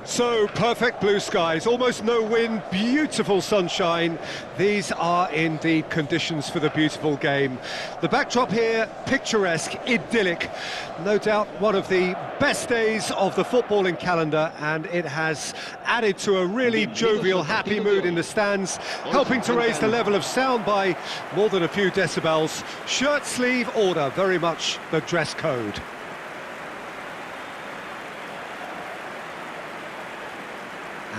So, perfect blue skies, almost no wind, beautiful sunshine. These are indeed conditions for the beautiful game. The backdrop here, picturesque, idyllic. No doubt one of the best days of the footballing calendar, and it has added to a really jovial, happy mood in the stands, helping to raise the level of sound by more than a few decibels. Shirt sleeve order, very much the dress code.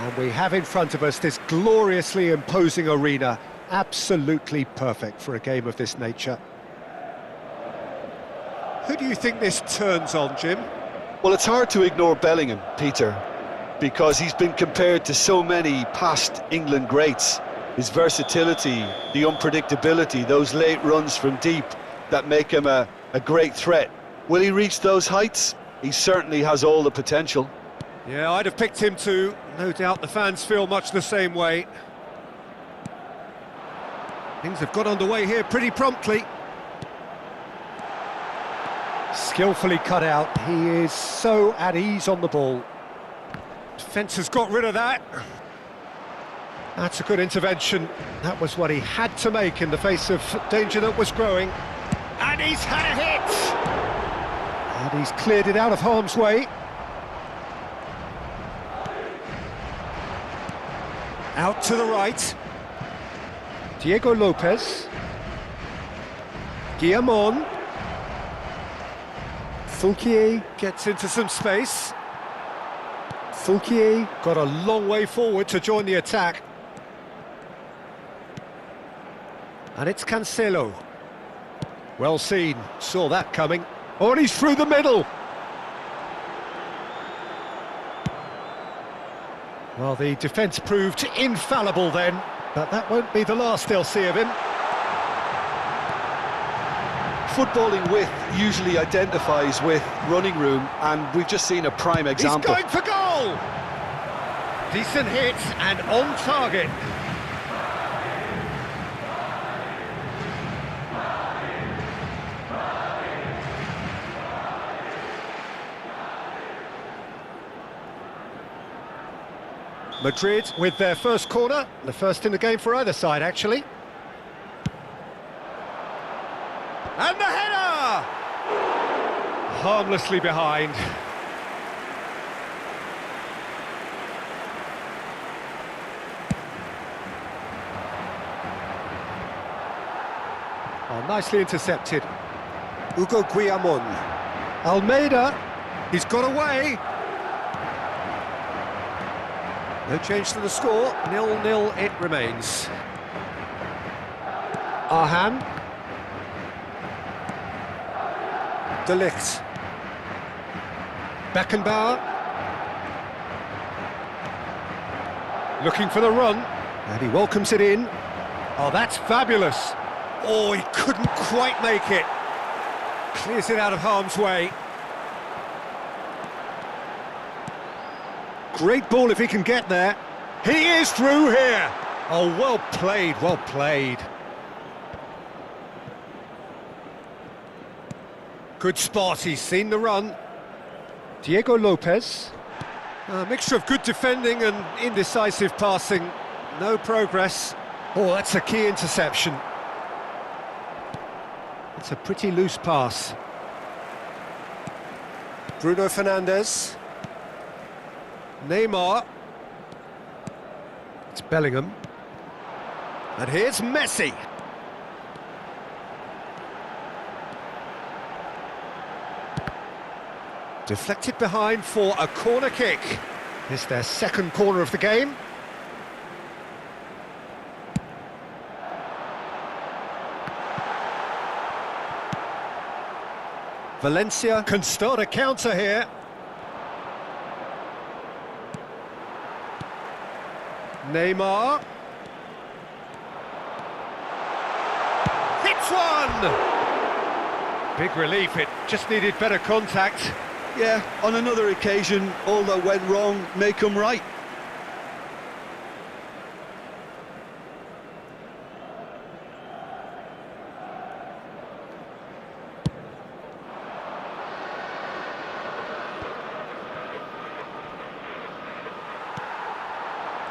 And we have in front of us this gloriously imposing arena, absolutely perfect for a game of this nature. Who do you think this turns on, Jim? Well, it's hard to ignore Bellingham, Peter, because he's been compared to so many past England greats. His versatility, the unpredictability, those late runs from deep that make him a great threat. Will he reach those heights? He certainly has all the potential. Yeah, I'd have picked him too. No doubt the fans feel much the same way. Things have got underway here pretty promptly. Skillfully cut out. He is so at ease on the ball. Defence has got rid of that. That's a good intervention. That was what he had to make in the face of danger that was growing. And he's had a hit! And he's cleared it out of harm's way. Out to the right. Diego Lopez. Guillamon. Fulquier gets into some space. Fulquier got a long way forward to join the attack. And it's Cancelo. Well seen, saw that coming. Oh, and he's through the middle. Well, the defence proved infallible then, but that won't be the last they'll see of him. Footballing width usually identifies with running room, and we've just seen a prime example. He's going for goal! Decent hit and on target. Madrid with their first corner, the first in the game for either side, actually. And the header! Harmlessly behind. Oh, nicely intercepted. Hugo Guillamon. Almeida, he's got away. No change to the score, 0-0 it remains. Arhan. De Ligt. Beckenbauer. Looking for the run, and he welcomes it in. Oh, that's fabulous. Oh, he couldn't quite make it. Clears it out of harm's way. Great ball if he can get there. He is through here. Oh, well played, well played. Good spot, he's seen the run. Diego Lopez. A mixture of good defending and indecisive passing. No progress. Oh, that's a key interception. It's a pretty loose pass. Bruno Fernandes. Neymar. It's Bellingham. And here's Messi. Deflected behind for a corner kick. It's their second corner of the game. Valencia can start a counter here. Neymar. Hits one! Big relief, it just needed better contact. Yeah, on another occasion, all that went wrong may come right.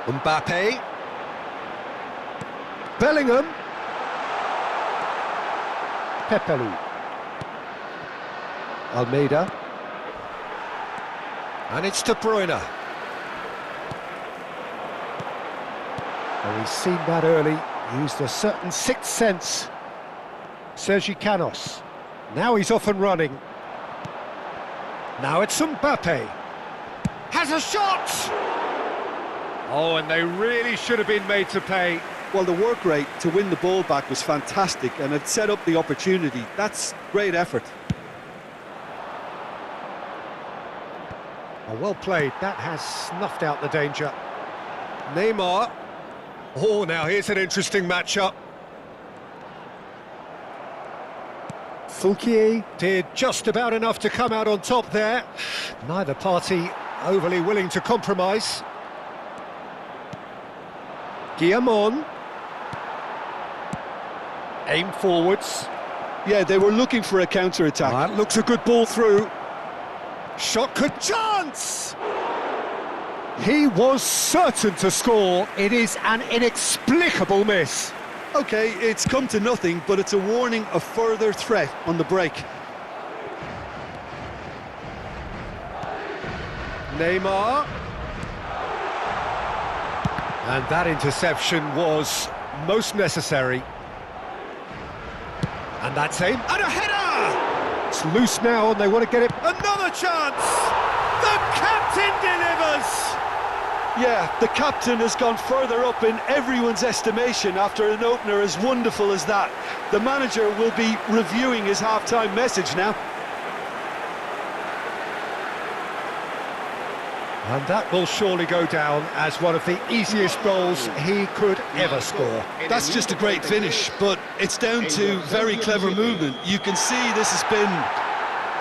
Mbappe. Bellingham. Pepelu. Almeida. And it's De Bruyne. Well, he's seen that early, used a certain sixth sense. Sergi Canos. Now he's off and running. Now it's Mbappe. Has a shot! Oh, and they really should have been made to pay. Well, the work rate to win the ball back was fantastic, and it set up the opportunity. That's great effort. Oh, well played. That has snuffed out the danger. Neymar. Oh, now here's an interesting matchup. Fulquier did just about enough to come out on top there. Neither party overly willing to compromise. Guillamon. Aim forwards. Yeah, they were looking for a counter-attack. That looks a good ball through. Shot could chance! He was certain to score. It is an inexplicable miss. OK, it's come to nothing, but it's a warning of further threat on the break. Neymar. And that interception was most necessary. And that's aim. And a header! It's loose now and they want to get it. Another chance! The captain delivers! Yeah, the captain has gone further up in everyone's estimation after an opener as wonderful as that. The manager will be reviewing his half-time message now. And that will surely go down as one of the easiest goals he could ever score. That's just a great finish, but it's down to very clever movement. You can see this has been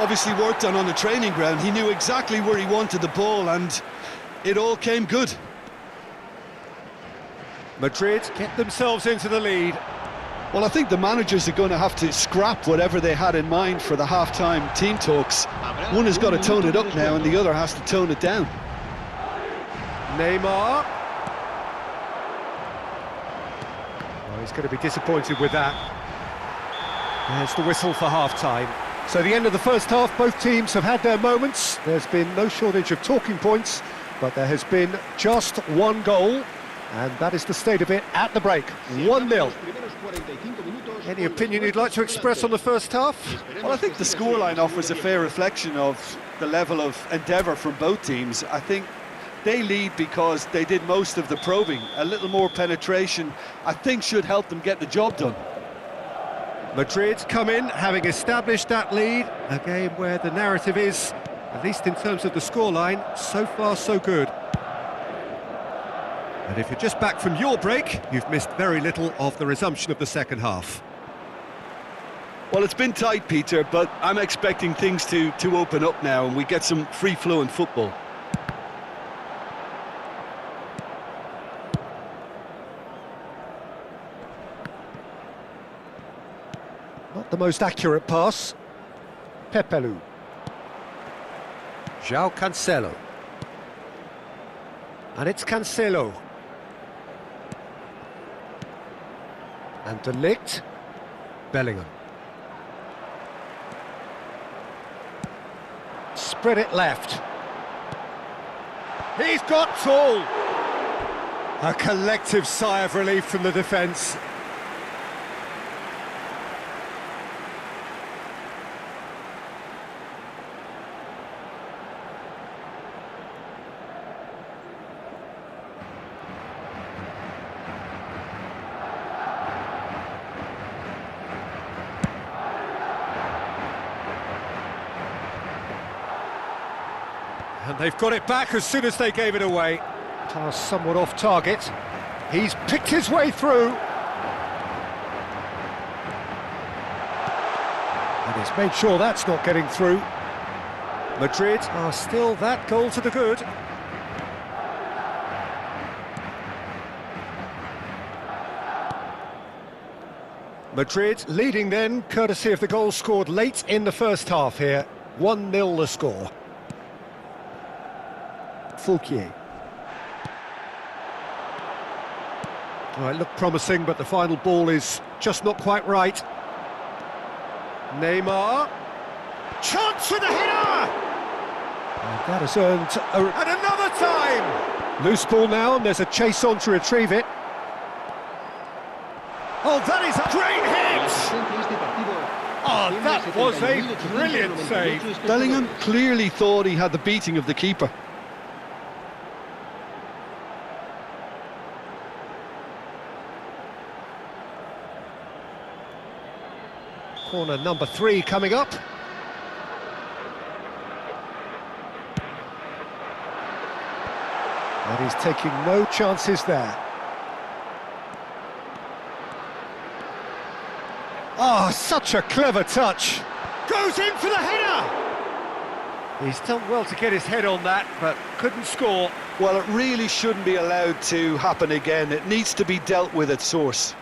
obviously worked on the training ground. He knew exactly where he wanted the ball and it all came good. Madrid get themselves into the lead. Well, I think the managers are going to have to scrap whatever they had in mind for the half-time team talks. One has got to tone it up now and the other has to tone it down. Neymar. Oh, he's going to be disappointed with that. There's the whistle for half-time. So the end of the first half, both teams have had their moments. There's been no shortage of talking points, but there has been just one goal, and that is the state of it at the break. 1-0. Any opinion you'd like to express on the first half? Well, I think the scoreline offers a fair reflection of the level of endeavour from both teams. I think they lead because they did most of the probing. A little more penetration, I think, should help them get the job done. Madrid come in, having established that lead. A game where the narrative is, at least in terms of the scoreline, so far so good. And if you're just back from your break, you've missed very little of the resumption of the second half. Well, it's been tight, Peter, but I'm expecting things to open up now and we get some free-flowing football. Not the most accurate pass. Pepelu. João Cancelo. And it's Cancelo. And De Ligt. Bellingham. Spread it left. He's got tall. A collective sigh of relief from the defence. And they've got it back as soon as they gave it away. Pass somewhat off target. He's picked his way through. And he's made sure that's not getting through. Madrid are still that goal to the good. Madrid leading then, courtesy of the goal scored late in the first half here. 1-0 the score. Fulquier. Well, it looked promising, but the final ball is just not quite right. Neymar. Chance for the header! And that has earned and another time! Loose ball now, and there's a chase on to retrieve it. Oh, that is a great hit! Oh, that was a brilliant save. Bellingham clearly thought he had the beating of the keeper. Corner number 3 coming up. And he's taking no chances there. Oh, such a clever touch. Goes in for the header! He's done well to get his head on that, but couldn't score. Well, it really shouldn't be allowed to happen again. It needs to be dealt with at source.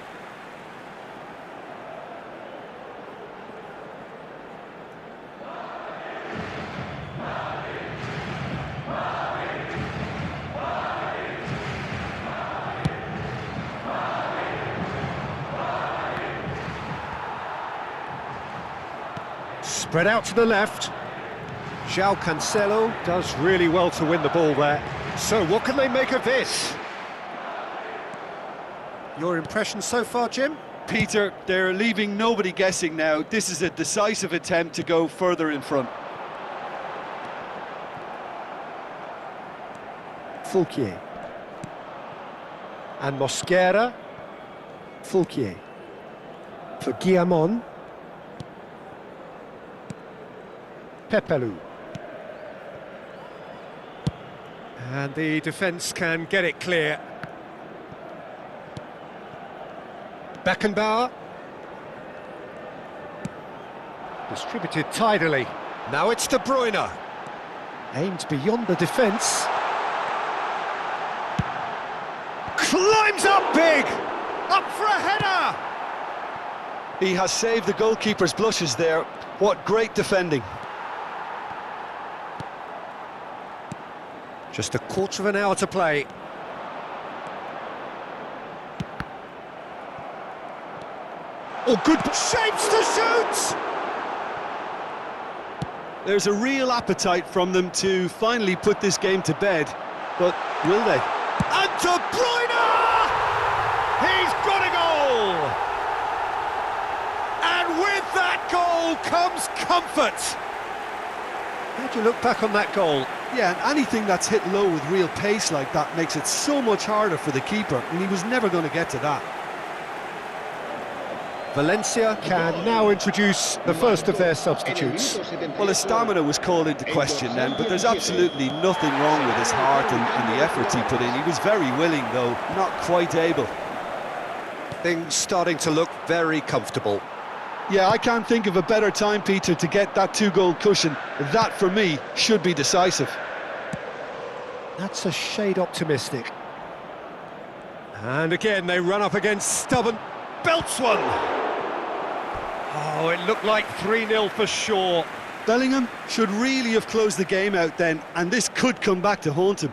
Spread out to the left. João Cancelo does really well to win the ball there. So what can they make of this? Your impression so far, Jim? Peter, they're leaving nobody guessing now. This is a decisive attempt to go further in front. Fulquier. And Mosquera. Fulquier. For Guillamon. Pepelu. And the defence can get it clear. Beckenbauer. Distributed tidily. Now it's De Bruyne. Aimed beyond the defence. Climbs up big! Up for a header! He has saved the goalkeeper's blushes there. What great defending. Just a quarter of an hour to play. Oh, good shapes to shoot! There's a real appetite from them to finally put this game to bed, but will they? And De Bruyne! He's got a goal! And with that goal comes comfort. How do you look back on that goal? Yeah, and anything that's hit low with real pace like that makes it so much harder for the keeper, and he was never going to get to that. Valencia can now introduce the first of their substitutes. Well, his stamina was called into question then, but there's absolutely nothing wrong with his heart and the effort he put in. He was very willing, though, not quite able. Things starting to look very comfortable. Yeah, I can't think of a better time, Peter, to get that 2-goal cushion. That, for me, should be decisive. That's a shade optimistic. And again, they run up against stubborn... belts one! Oh, it looked like 3-0 for sure. Bellingham should really have closed the game out then, and this could come back to haunt him.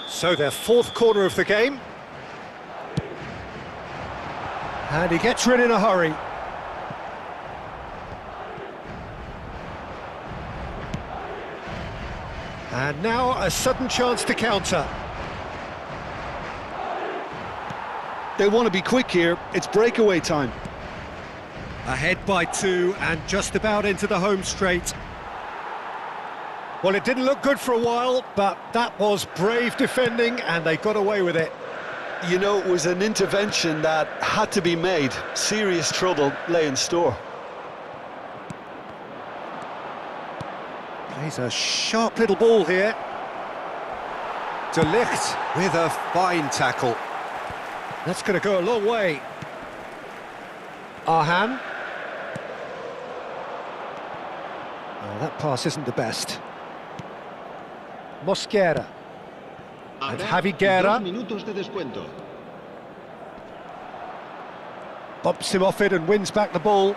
So their fourth corner of the game. And he gets rid in a hurry. And now a sudden chance to counter. They want to be quick here. It's breakaway time. Ahead by 2 and just about into the home straight. Well, it didn't look good for a while, but that was brave defending and they got away with it. You know, it was an intervention that had to be made. Serious trouble lay in store. Plays a sharp little ball here. De Ligt with a fine tackle. That's going to go a long way. Arhan. Oh, that pass isn't the best. Mosquera. And Javi Guerra. Bumps him off it and wins back the ball.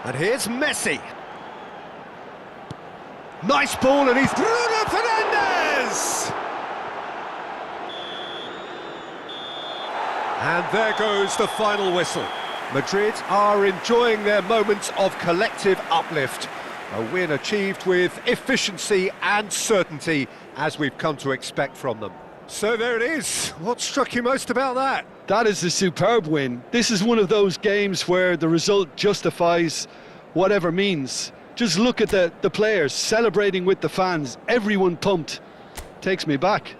And here's Messi. Nice ball, and he's Bruno Fernandes! And there goes the final whistle. Madrid are enjoying their moments of collective uplift. A win achieved with efficiency and certainty, as we've come to expect from them. So there it is. What struck you most about that? That is a superb win. This is one of those games where the result justifies whatever means. Just look at the players celebrating with the fans. Everyone pumped. Takes me back.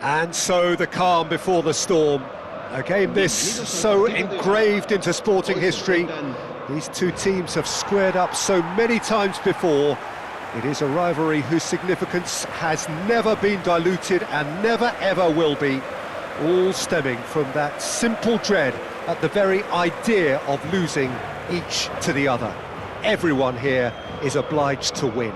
And so the calm before the storm. A game this so engraved into sporting history. These two teams have squared up so many times before. It is a rivalry whose significance has never been diluted and never ever will be. All stemming from that simple dread at the very idea of losing each to the other. Everyone here is obliged to win.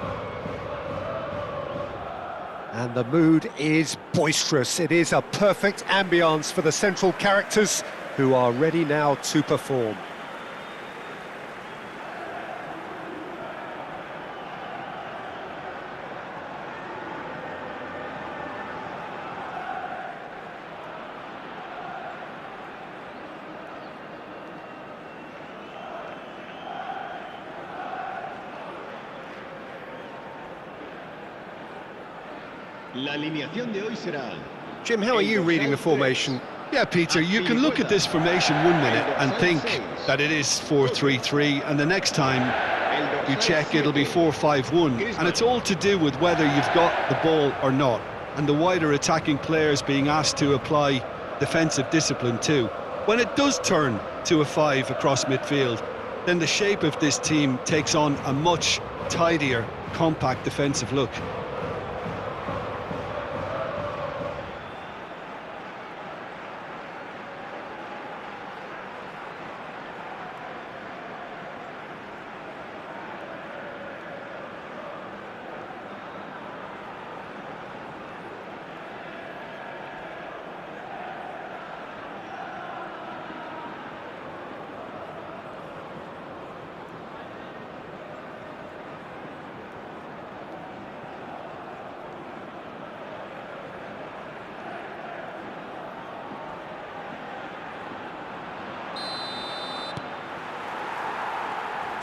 And the mood is boisterous. It is a perfect ambience for the central characters who are ready now to perform. La alineación de hoy será... Jim, how are you reading the formation? Yeah, Peter, you can look at this formation 1 minute and think that it is 4-3-3, and the next time you check it'll be 4-5-1, and it's all to do with whether you've got the ball or not, and the wider attacking players being asked to apply defensive discipline too. When it does turn to a 5 across midfield, then the shape of this team takes on a much tidier, compact defensive look.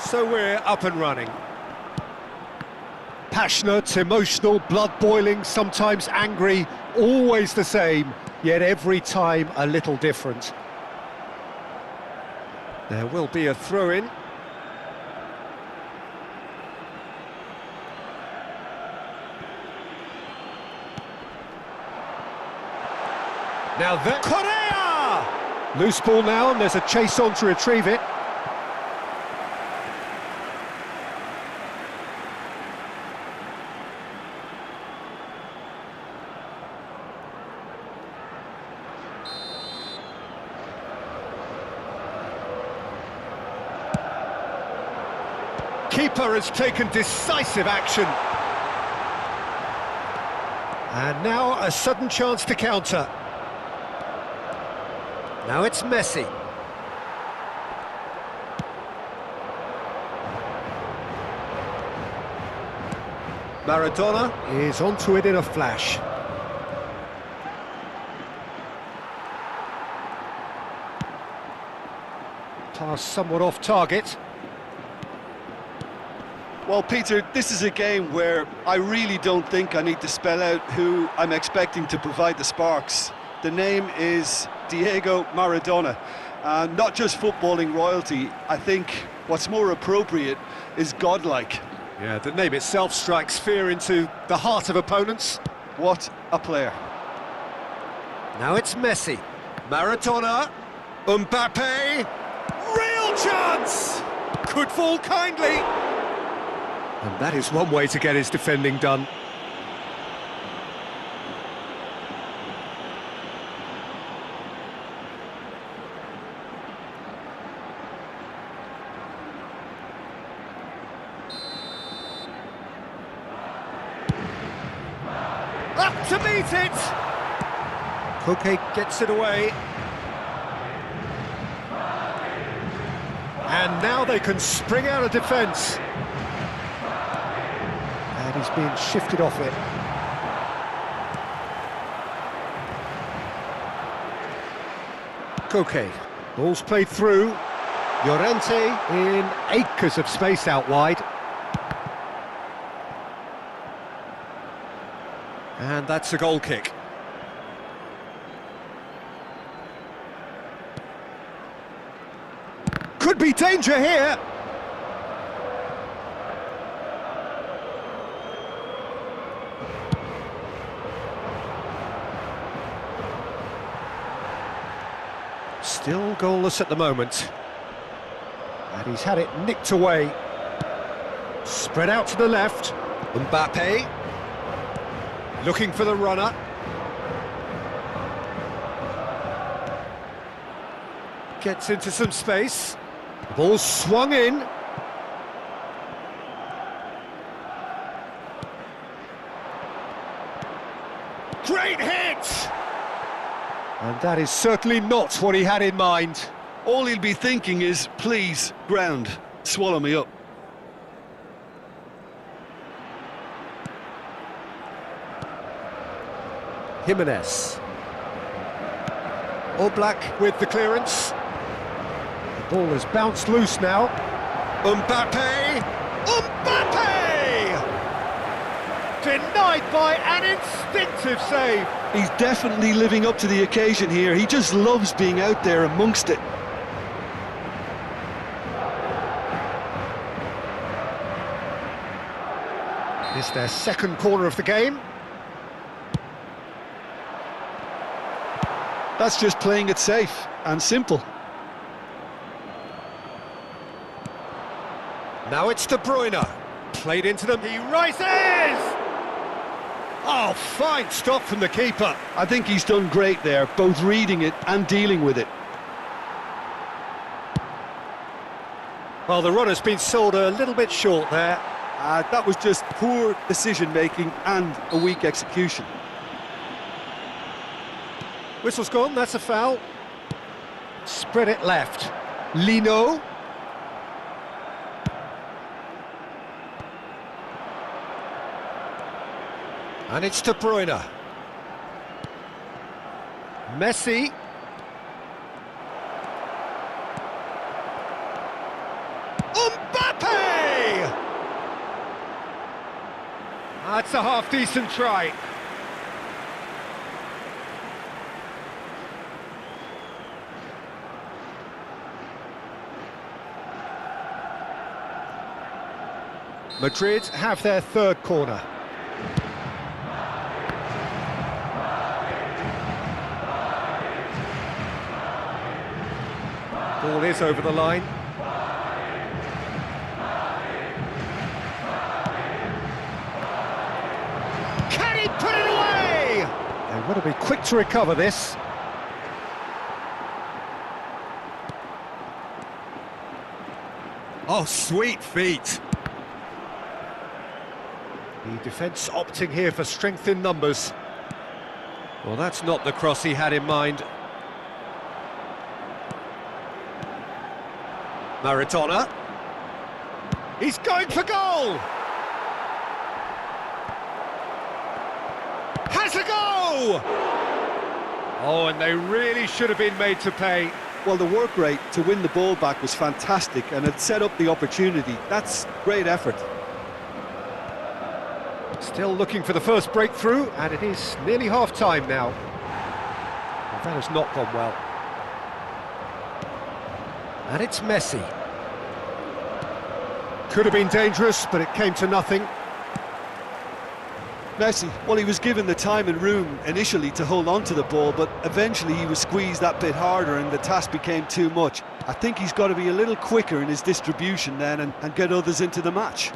So we're up and running. Passionate, emotional, blood-boiling, sometimes angry, always the same, yet every time a little different. There will be a throw-in. Now that... Correa! Loose ball now, and there's a chase on to retrieve it. Keeper has taken decisive action. And now a sudden chance to counter. Now it's Messi. Maradona is onto it in a flash. Pass somewhat off target. Well, Peter, this is a game where I really don't think I need to spell out who I'm expecting to provide the sparks. The name is Diego Maradona. Not just footballing royalty, I think what's more appropriate is godlike. Yeah, the name itself strikes fear into the heart of opponents. What a player. Now it's Messi. Maradona. Mbappe. Real chance! Could fall kindly. And that is one way to get his defending done. Up to meet it! Koke gets it away. And now they can spring out of defence. And he's being shifted off it. Koke, ball's played through. Llorente in acres of space out wide. And that's a goal kick. Could be danger here. Still goalless at the moment. And he's had it nicked away. Spread out to the left. Mbappe. Looking for the runner. Gets into some space. The ball swung in. Great hit! And that is certainly not what he had in mind. All he'll be thinking is, please, ground, swallow me up. Jimenez. Oblak with the clearance. The ball has bounced loose now. Mbappe! Mbappe! Denied by an instinctive save. He's definitely living up to the occasion here. He just loves being out there amongst it. It's their second corner of the game. That's just playing it safe and simple. Now it's De Bruyne. Played into them. He rises! Oh, fine stop from the keeper. I think he's done great there, both reading it and dealing with it. Well, the runner's been sold a little bit short there. That was just poor decision-making and a weak execution. Whistle's gone, that's a foul. Spread it left. Lino. And it's De Bruyne. Messi. Mbappe! That's a half-decent try. Madrid have their third corner. Ball is over the line. Can he put it away? They want to be quick to recover this. Oh, sweet feet. The defence opting here for strength in numbers. Well, that's not the cross he had in mind. Maradona. He's going for goal! Has a go! Oh, and they really should have been made to pay. Well, the work rate to win the ball back was fantastic and it set up the opportunity. That's great effort. Still looking for the first breakthrough, and it is nearly half-time now. Well, that has not gone well. And it's Messi. Could have been dangerous, but it came to nothing. Messi, well, he was given the time and room initially to hold on to the ball, but eventually he was squeezed that bit harder and the task became too much. I think he's got to be a little quicker in his distribution then and get others into the match.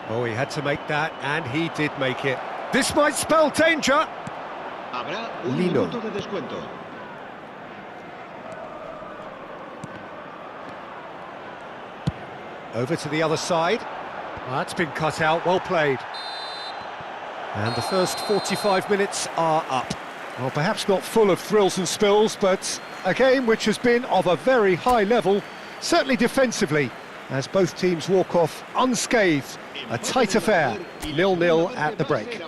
Oh, he had to make that, and he did make it. This might spell danger. Habrá un Lino. minuto de descuento. Over to the other side. Well, that's been cut out, well played. And the first 45 minutes are up. Well, perhaps not full of thrills and spills, but a game which has been of a very high level, certainly defensively, as both teams walk off unscathed. A tight affair, 0-0 at the break.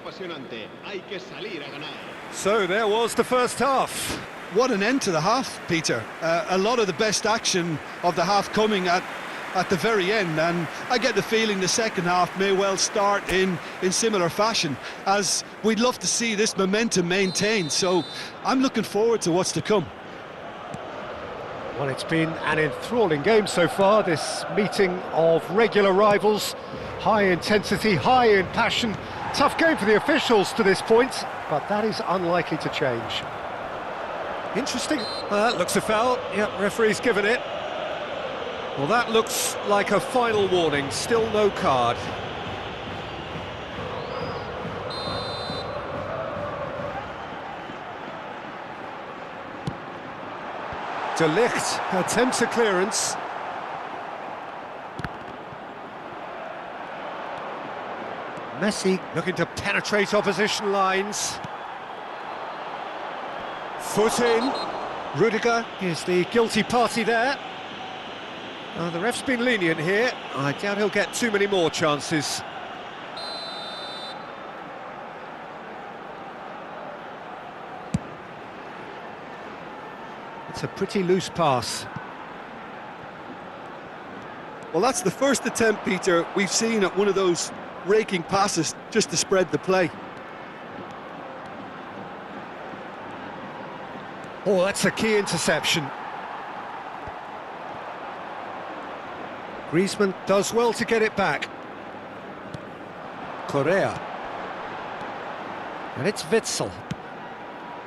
So there was the first half. What an end to the half, Peter. A lot of the best action of the half coming at the very end, and I get the feeling the second half may well start in similar fashion, as we'd love to see this momentum maintained, so I'm looking forward to what's to come. Well, it's been an enthralling game so far, this meeting of regular rivals. High intensity, high in passion. Tough game for the officials to this point, but that is unlikely to change. Interesting. That looks a foul. Yep, referee's given it. Well, that looks like a final warning. Still no card. De Ligt attempts a clearance. Messi looking to penetrate opposition lines. Foot in. Rudiger is the guilty party there. The ref's been lenient here. I doubt he'll get too many more chances. It's a pretty loose pass. Well, that's the first attempt, Peter, we've seen at one of those raking passes just to spread the play. Oh, that's a key interception. Griezmann does well to get it back. Correa. And it's Witsel.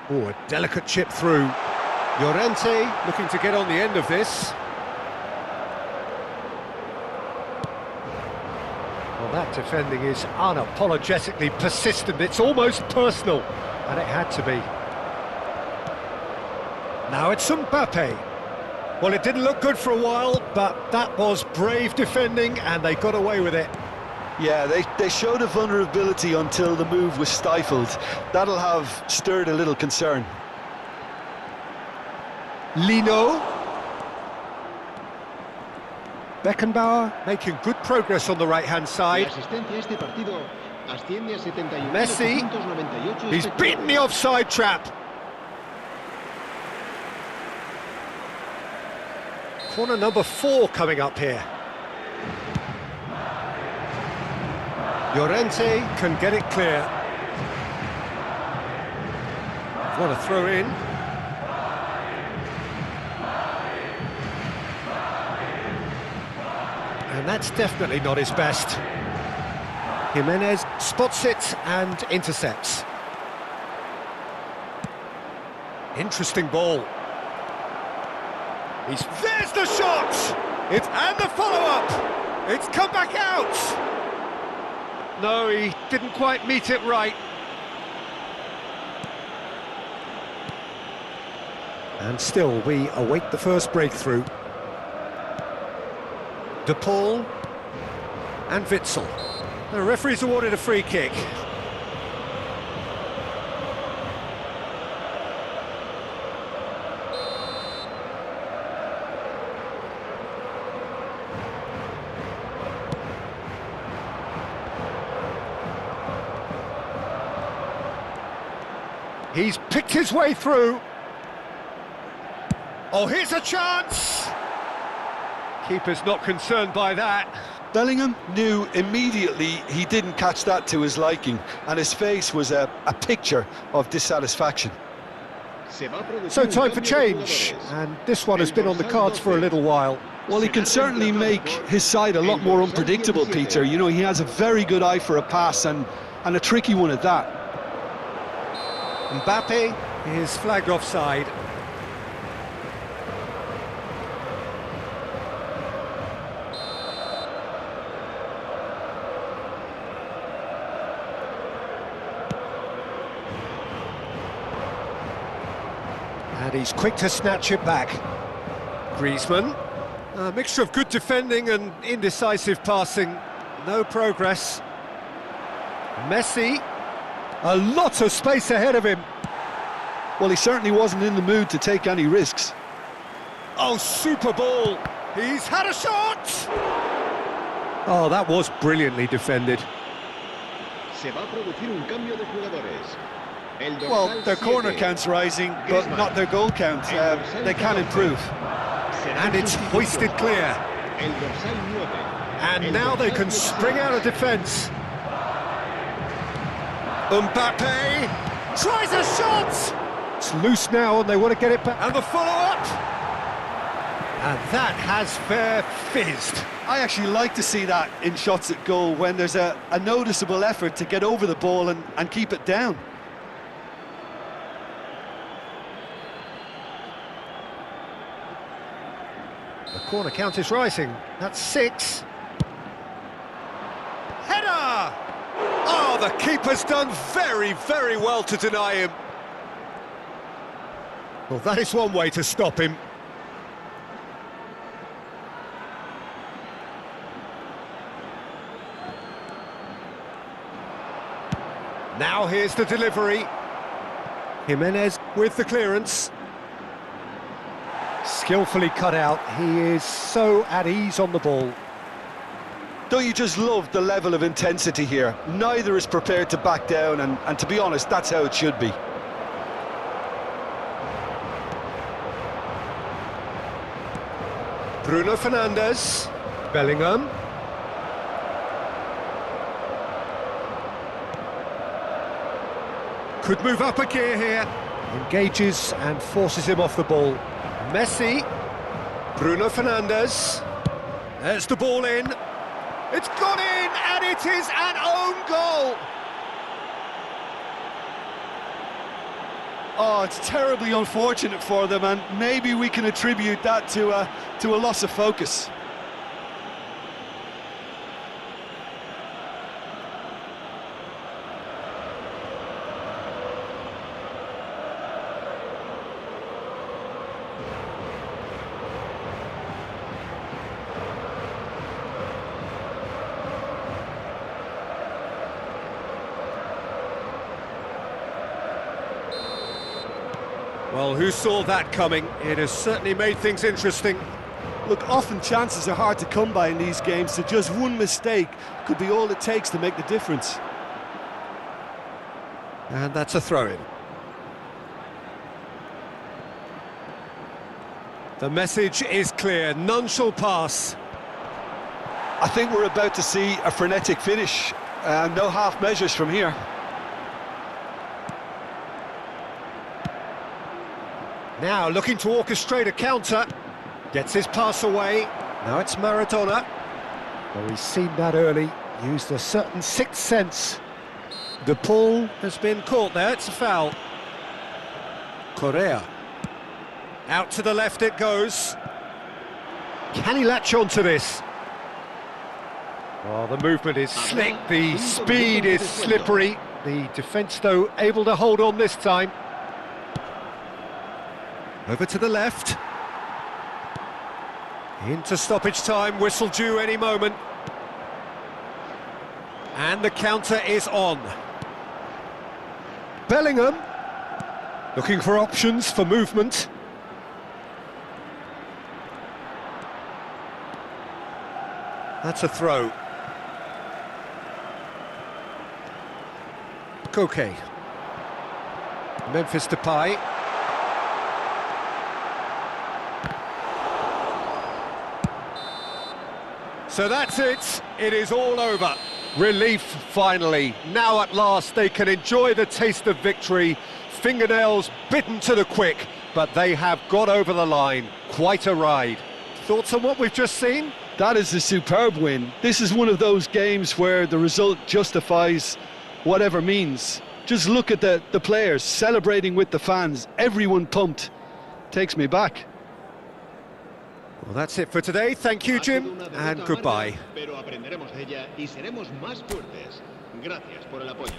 Oh, a delicate chip through. Llorente looking to get on the end of this. Well, that defending is unapologetically persistent. It's almost personal, and it had to be. Now it's Mbappe. Well, it didn't look good for a while, but that was brave defending, and they got away with it. Yeah, they showed a vulnerability until the move was stifled. That'll have stirred a little concern. Lino. Beckenbauer making good progress on the right-hand side. Messi. He's beaten the offside trap. Corner number 4 coming up here. Llorente can get it clear. What a throw in. And that's definitely not his best. Jimenez spots it and intercepts. Interesting ball. There's the shot! And the follow-up! It's come back out! No, he didn't quite meet it right. And still, we await the first breakthrough. De Paul and Witsel. The referee's awarded a free kick. He's picked his way through. Oh, here's a chance! Keeper's not concerned by that. Bellingham knew immediately he didn't catch that to his liking, and his face was a picture of dissatisfaction. So time for change, and this one has been on the cards for a little while. Well, he can certainly make his side a lot more unpredictable, Peter. You know, he has a very good eye for a pass, and a tricky one at that. Mbappe is flagged offside. And he's quick to snatch it back. Griezmann. A mixture of good defending and indecisive passing. No progress. Messi. A lot of space ahead of him. Well, he certainly wasn't in the mood to take any risks. Oh, super ball. He's had a shot! Oh, that was brilliantly defended. Well, their corner count's rising, but not their goal count. They can improve. And it's hoisted clear. And now they can spring out of defence. Mbappe tries a shot! It's loose now and they want to get it back. And the follow-up! And that has fair fizzed. I actually like to see that in shots at goal, when there's a noticeable effort to get over the ball and keep it down. The corner count is rising. That's 6. Header! Oh, the keeper's done very, very well to deny him. Well, that is one way to stop him. Now here's the delivery. Jimenez with the clearance. Skillfully cut out. He is so at ease on the ball. Don't you just love the level of intensity here? Neither is prepared to back down, and to be honest, that's how it should be. Bruno Fernandes. Bellingham. Could move up a gear here. Engages and forces him off the ball. Messi. Bruno Fernandes. There's the ball in. It's gone in, and it is an own goal. Oh, it's terribly unfortunate for them, and maybe we can attribute that to a loss of focus. Well, who saw that coming? It has certainly made things interesting. Look, often chances are hard to come by in these games, so just one mistake could be all it takes to make the difference. And that's a throw-in. The message is clear, none shall pass. I think we're about to see a frenetic finish, no half measures from here. Now looking to orchestrate a counter. Gets his pass away. Now it's Maradona. Well, he's seen that early. Used a certain sixth sense. The pull has been caught there. It's a foul. Correa. Out to the left it goes. Can he latch on to this? Oh, the movement is slick. The speed is slippery. The defence, though, able to hold on this time. Over to the left. Into stoppage time, whistle due any moment. And the counter is on. Bellingham. Looking for options for movement. That's a throw. Koke. Memphis Depay. So that's it. It is all over. Relief, finally. Now at last they can enjoy the taste of victory. Fingernails bitten to the quick, but they have got over the line. Quite a ride. Thoughts on what we've just seen? That is a superb win. This is one of those games where the result justifies whatever means. Just look at the players celebrating with the fans. Everyone pumped. Takes me back. Well, that's it for today. Thank you, Jim, and goodbye. Pero aprenderemos de ella y seremos más fuertes. Gracias por el apoyo.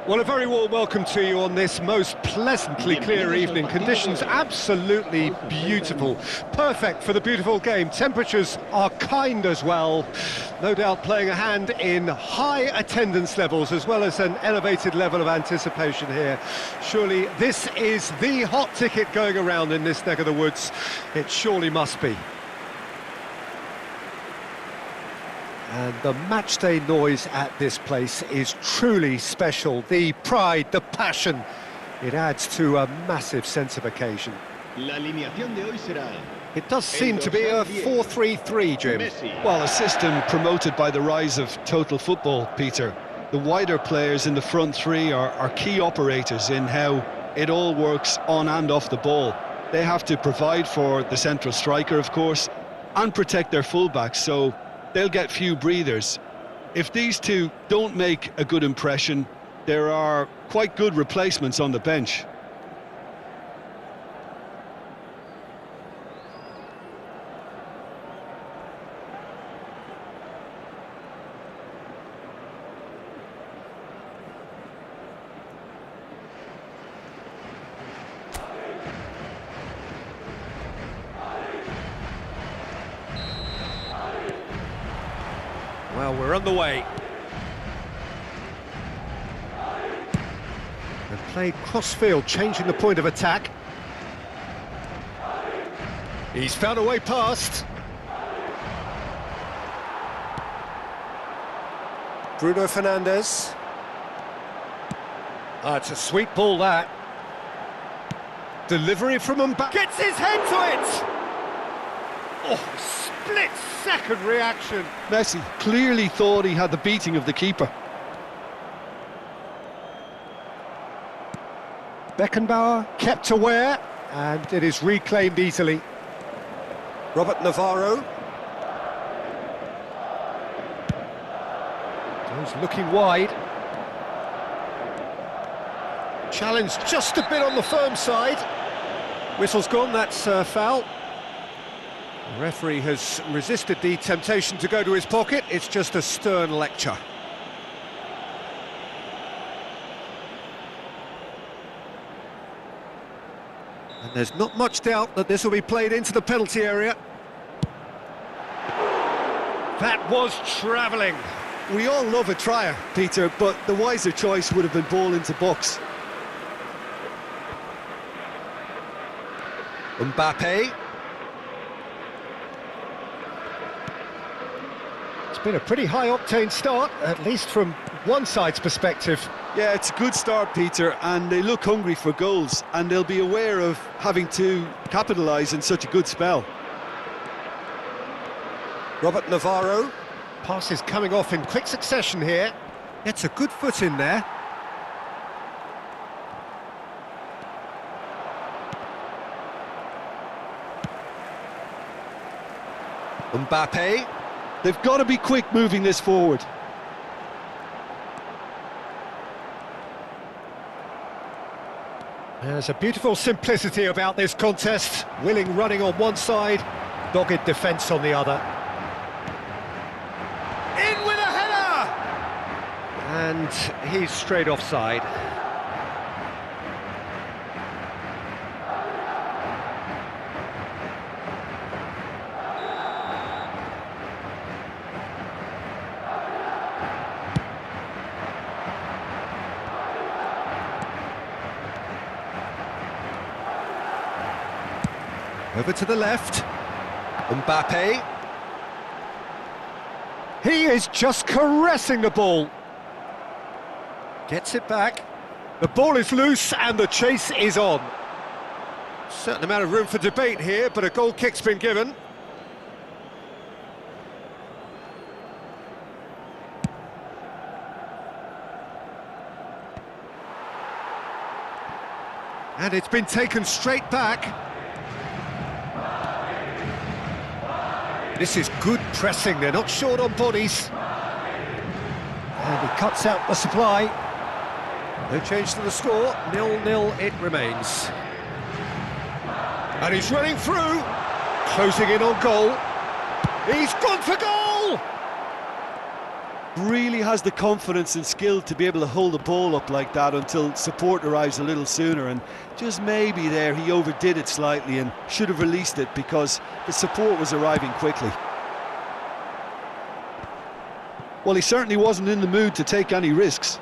Well, a very warm welcome to you on this most pleasantly clear evening. Conditions absolutely beautiful. Perfect for the beautiful game. Temperatures are kind as well. No doubt playing a hand in high attendance levels as well as an elevated level of anticipation here. Surely this is the hot ticket going around in this neck of the woods. It surely must be. And the matchday noise at this place is truly special. The pride, the passion, it adds to a massive sense of occasion. La alineación de hoy será... It does seem to be a 4-3-3, Jim. Well, a system promoted by the rise of total football, Peter. The wider players in the front three are key operators in how it all works on and off the ball. They have to provide for the central striker, of course, and protect their fullbacks, so they'll get few breathers. If these two don't make a good impression, there are quite good replacements on the bench. Well, we're on the way. And played cross-field, changing the point of attack. He's found a way past. Bruno Fernandes. Ah, it's a sweet ball, that. Delivery from Mbappe. Gets his head to it! Oh, split-second reaction. Messi clearly thought he had the beating of the keeper. Beckenbauer kept aware, and it is reclaimed easily. Robert Navarro. Goes looking wide. Challenge just a bit on the firm side. Whistle's gone, that's foul. The referee has resisted the temptation to go to his pocket. It's just a stern lecture. And there's not much doubt that this will be played into the penalty area. That was travelling. We all love a trier, Peter, but the wiser choice would have been ball into box. Mbappe. It's been a pretty high-octane start, at least from one side's perspective. Yeah, it's a good start, Peter, and they look hungry for goals, and they'll be aware of having to capitalise in such a good spell. Robert Navarro. Pass is coming off in quick succession here. Gets a good foot in there. Mbappe. They've got to be quick moving this forward. There's a beautiful simplicity about this contest. Willing running on one side, dogged defence on the other. In with a header! And he's straight offside. Over to the left. Mbappe. He is just caressing the ball. Gets it back. The ball is loose and the chase is on. Certain amount of room for debate here, but a goal kick's been given. And it's been taken straight back. This is good pressing, they're not short on bodies. And he cuts out the supply. No change to the score, 0-0 it remains. And he's running through, closing in on goal. He's gone for goal! Really has the confidence and skill to be able to hold the ball up like that until support arrives a little sooner, and just maybe there he overdid it slightly and should have released it because the support was arriving quickly. Well, he certainly wasn't in the mood to take any risks.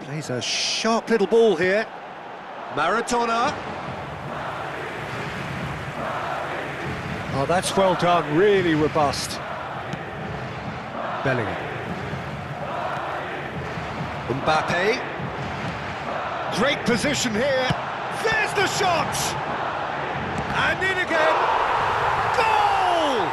Plays a sharp little ball here. Maradona. Oh, that's well done, really robust. Bellingham. Mbappe. Great position here. There's the shot! And in again. Goal!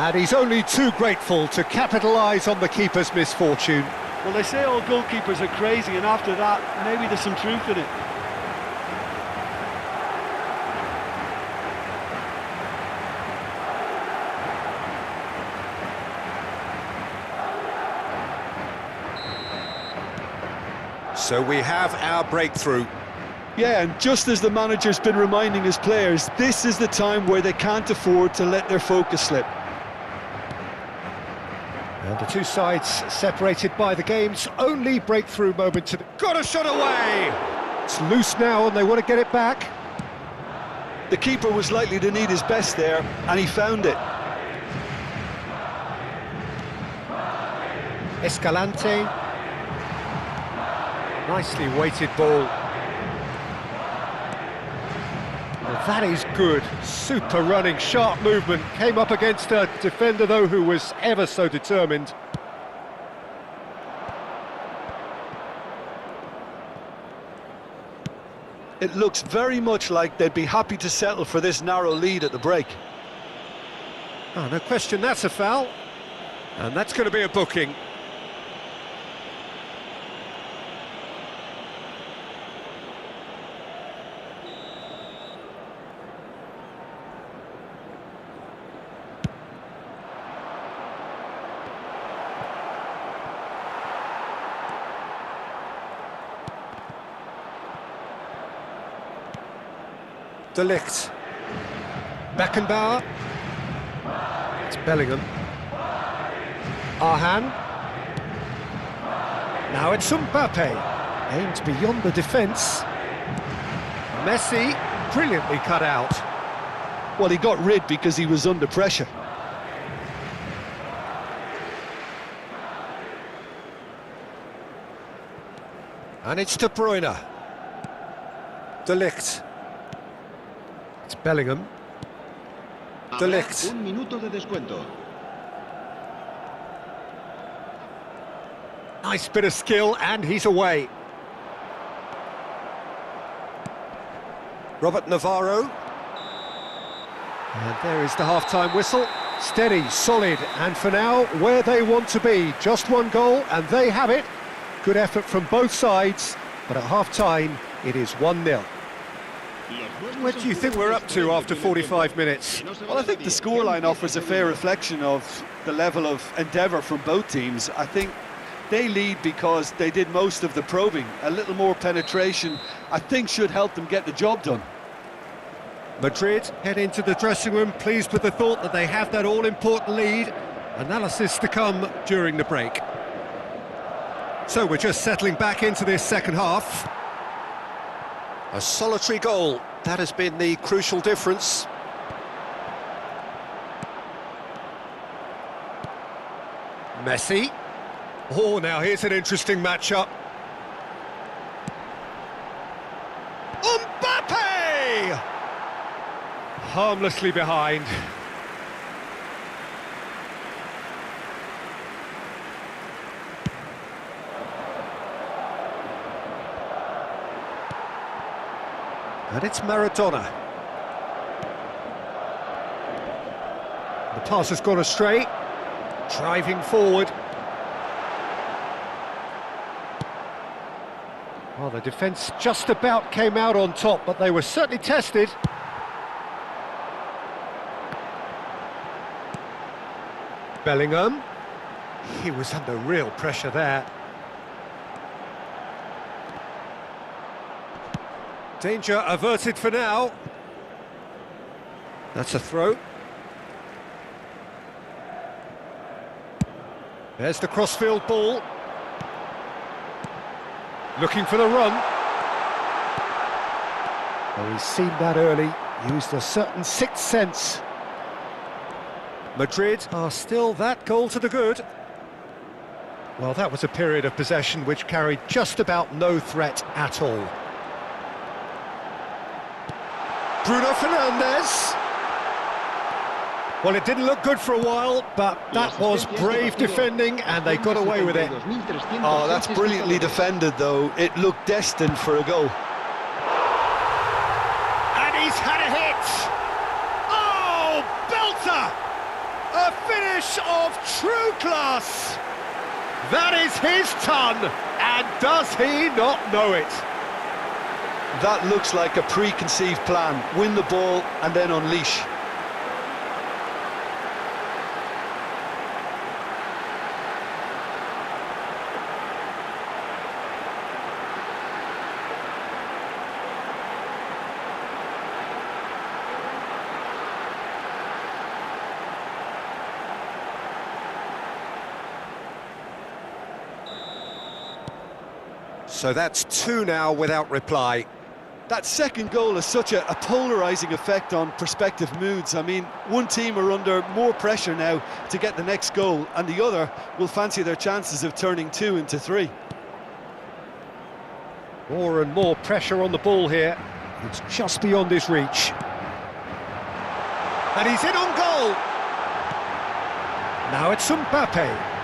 And he's only too grateful to capitalise on the keeper's misfortune. Well, they say all goalkeepers are crazy, and after that, maybe there's some truth in it. So we have our breakthrough. Yeah, and just as the manager's been reminding his players, this is the time where they can't afford to let their focus slip. And the two sides separated by the game's only breakthrough moment. Got a shot away! It's loose now and they want to get it back. The keeper was likely to need his best there, and he found it. Escalante. Nicely weighted ball. Well, that is good. Super running, sharp movement. Came up against a defender, though, who was ever so determined. It looks very much like they'd be happy to settle for this narrow lead at the break. Oh, no question, that's a foul. And that's going to be a booking. De Ligt. Beckenbauer. It's Bellingham. Arhan. Now it's Mbappe. Aimed beyond the defence. Messi, brilliantly cut out. Well, he got rid because he was under pressure. And it's De Bruyne. De Ligt. It's Bellingham. De Ligt. Un minuto de descuento. Nice bit of skill, and he's away. Robert Navarro. And there is the half-time whistle. Steady, solid, and for now, where they want to be. Just one goal, and they have it. Good effort from both sides, but at half-time, it is 1-0. What do you think we're up to after 45 minutes? Well, I think the scoreline offers a fair reflection of the level of endeavour from both teams. I think they lead because they did most of the probing. A little more penetration, I think, should help them get the job done. Madrid head into the dressing room pleased with the thought that they have that all-important lead. Analysis to come during the break. So we're just settling back into this second half. A solitary goal, that has been the crucial difference. Messi. Oh, now here's an interesting matchup. Mbappe! Harmlessly behind. And it's Maradona. The pass has gone astray. Driving forward. Well, the defence just about came out on top, but they were certainly tested. Bellingham. He was under real pressure there. Danger averted for now. That's a throw. There's the crossfield ball. Looking for the run. Oh, he's seen that early. Used a certain sixth sense. Madrid are still that goal to the good. Well, that was a period of possession which carried just about no threat at all. Bruno Fernandes. Well, it didn't look good for a while, but that was brave defending, and they got away with it. Oh, that's brilliantly defended, though. It looked destined for a goal. And he's had a hit! Oh, belter! A finish of true class! That is his ton, and does he not know it? That looks like a preconceived plan. Win the ball and then unleash. So that's 2 now without reply. That second goal has such a polarising effect on prospective moods. I mean, one team are under more pressure now to get the next goal, and the other will fancy their chances of turning 2 into 3. More and more pressure on the ball here. It's just beyond his reach. And he's in on goal! Now it's Mbappe.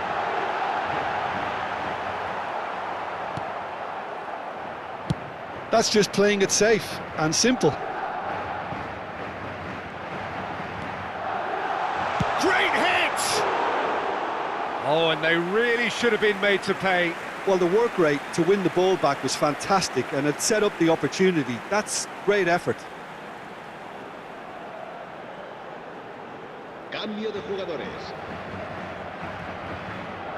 That's just playing it safe and simple. Great hit! Oh, and they really should have been made to pay. Well, the work rate to win the ball back was fantastic, and it set up the opportunity. That's great effort. Cambio de jugadores.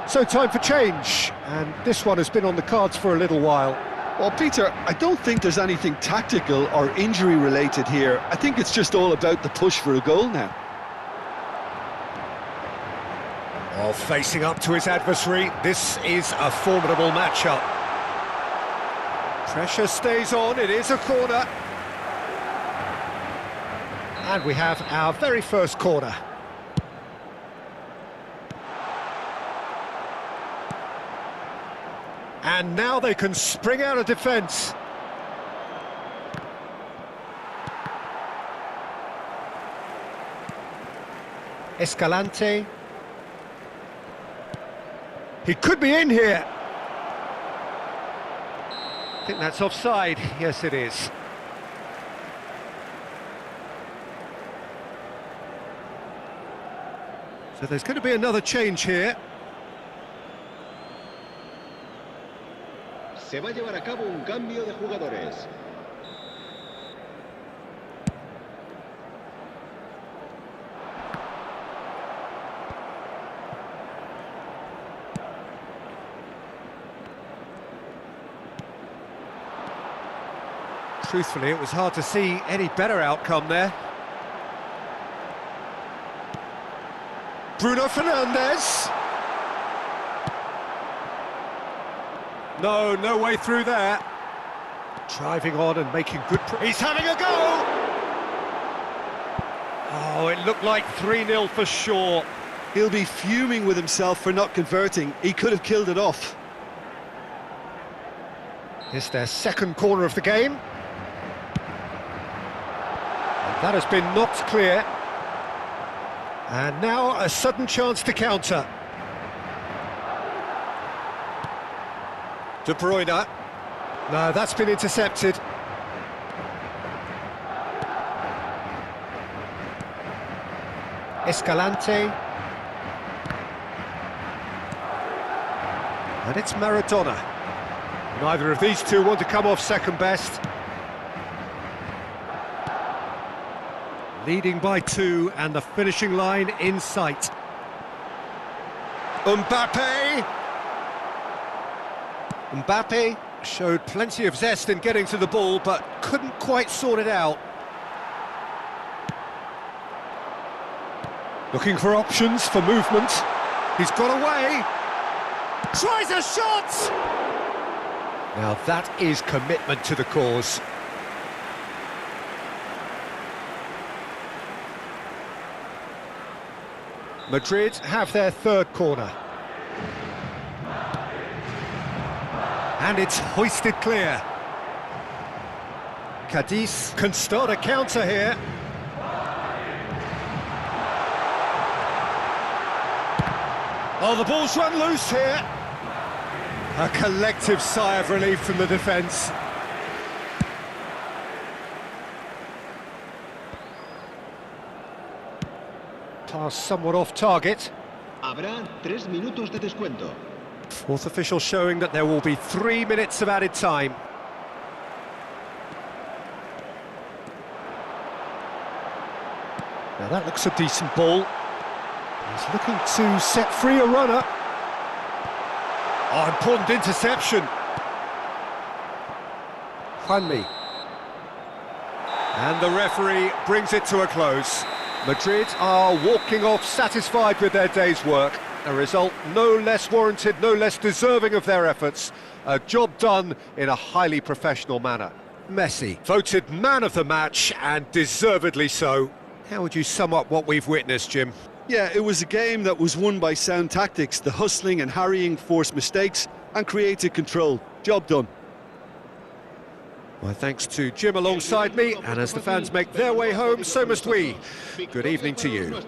So time for change, and this one has been on the cards for a little while. Well, Peter, I don't think there's anything tactical or injury-related here. I think it's just all about the push for a goal now. Well, facing up to his adversary, this is a formidable matchup. Pressure stays on, it is a corner. And we have our very first corner. And now they can spring out of defence. Escalante. He could be in here. I think that's offside. Yes, it is. So there's going to be another change here. Se va a llevar a cabo un cambio de jugadores. Truthfully, it was hard to see any better outcome there. Bruno Fernandes. No way through there. Driving on and making good... He's having a go! Oh, it looked like 3-0 for sure. He'll be fuming with himself for not converting. He could have killed it off. It's their second corner of the game. And that has been knocked clear. And now a sudden chance to counter. De Bruyne. No, that's been intercepted. Escalante. And it's Maradona. Neither of these two want to come off second best. Leading by 2 and the finishing line in sight. Mbappe. Mbappe showed plenty of zest in getting to the ball, but couldn't quite sort it out. Looking for options for movement. He's got away. Tries a shot! Now that is commitment to the cause. Madrid have their third corner. And it's hoisted clear. Cadiz can start a counter here. Oh, the ball's run loose here. A collective sigh of relief from the defence. Pass somewhat off target. Habrá 3 minutos de descuento. Fourth official showing that there will be 3 minutes of added time. Now that looks a decent ball. He's looking to set free a runner. Oh, important interception. Juanmi. And the referee brings it to a close. Madrid are walking off satisfied with their day's work. A result no less warranted, no less deserving of their efforts. A job done in a highly professional manner. Messi, voted man of the match, and deservedly so. How would you sum up what we've witnessed, Jim? Yeah, it was a game that was won by sound tactics. The hustling and harrying forced mistakes and created control. Job done. Well, thanks to Jim alongside me, and as the fans make their way home, so must we. Good evening to you.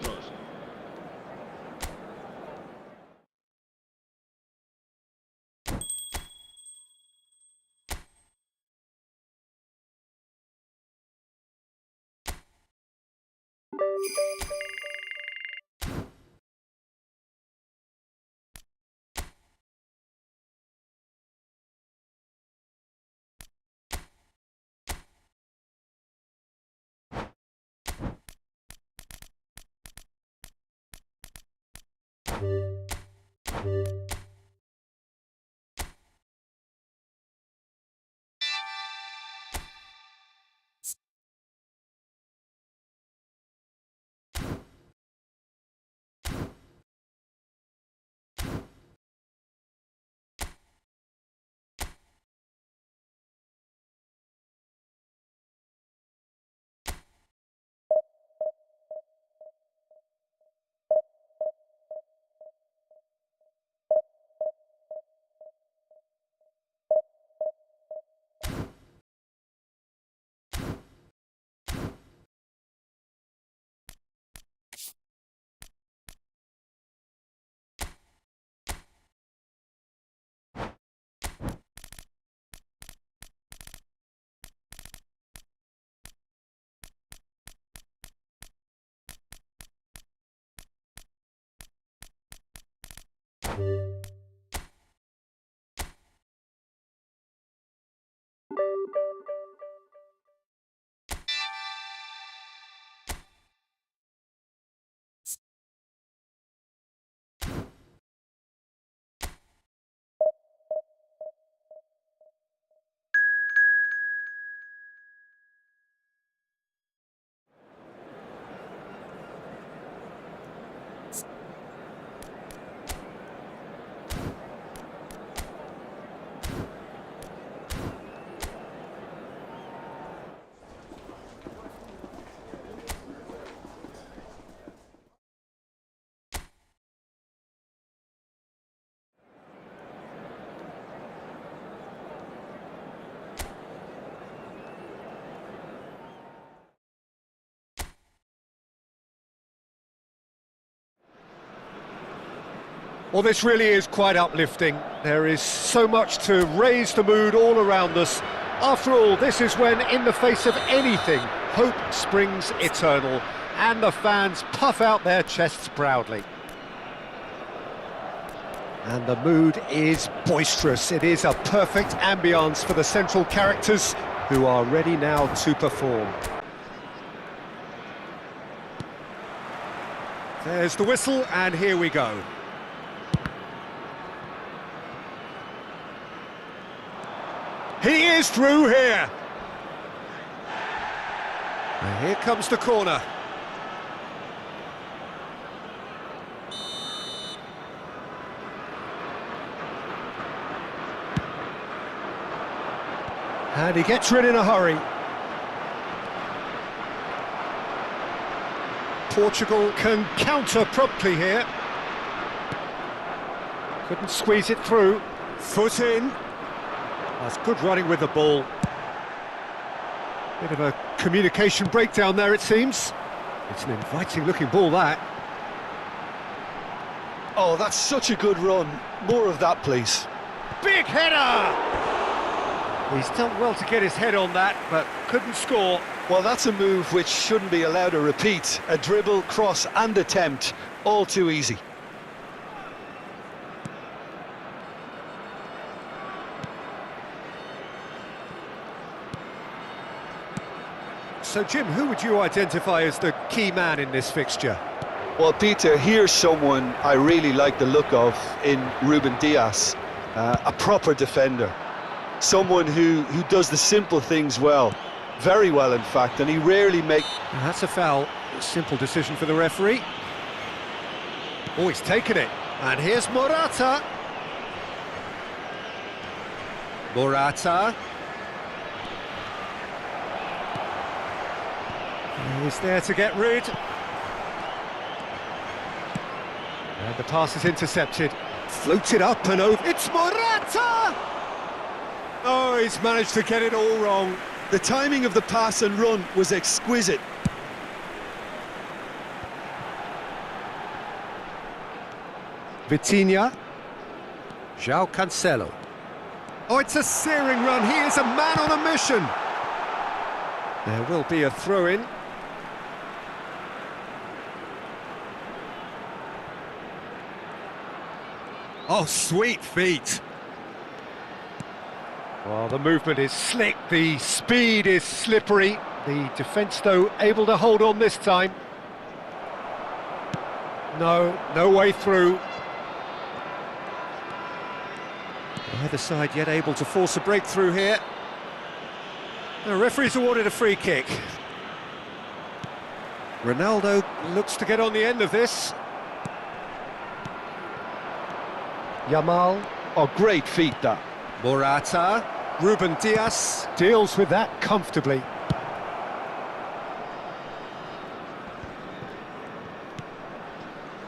Well, this really is quite uplifting. There is so much to raise the mood all around us. After all, this is when, in the face of anything, hope springs eternal, and the fans puff out their chests proudly. And the mood is boisterous. It is a perfect ambience for the central characters, who are ready now to perform. There's the whistle, and here we go. He is through here. And here comes the corner. And he gets rid in a hurry. Portugal can counter promptly here. Couldn't squeeze it through. Foot in. That's good running with the ball. Bit of a communication breakdown there, it seems. It's an inviting-looking ball, that. Oh, that's such a good run. More of that, please. Big header! He's done well to get his head on that, but couldn't score. Well, that's a move which shouldn't be allowed to repeat. A dribble, cross and attempt, all too easy. So, Jim, who would you identify as the key man in this fixture? Well, Peter, here's someone I really like the look of in Ruben Dias. A proper defender. Someone who does the simple things well. Very well, in fact, and he rarely makes... That's a foul. A simple decision for the referee. Oh, he's taken it. And here's Morata. Morata. He's there to get rid. And the pass is intercepted. Floated up and over. It's Morata! Oh, he's managed to get it all wrong. The timing of the pass and run was exquisite. Vitinha. João Cancelo. Oh, it's a searing run. He is a man on a mission. There will be a throw-in. Oh, sweet feet. Well, the movement is slick, the speed is slippery. The defence, though, able to hold on this time. No way through. Either side yet able to force a breakthrough here. The referee's awarded a free kick. Ronaldo looks to get on the end of this. Yamal. Oh, great feet, that. Morata. Ruben Dias deals with that comfortably.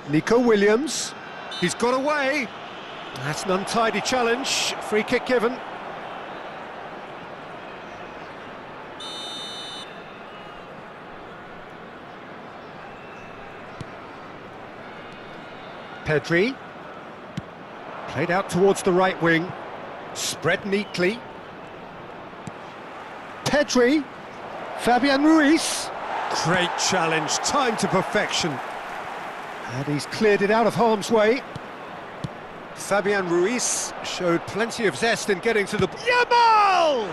Nico Williams. He's got away. That's an untidy challenge. Free kick given. Pedri. Played out towards the right wing. Spread neatly. Pedri. Fabian Ruiz. Great challenge, timed to perfection. And he's cleared it out of harm's way. Fabian Ruiz showed plenty of zest in getting to the... Yamal!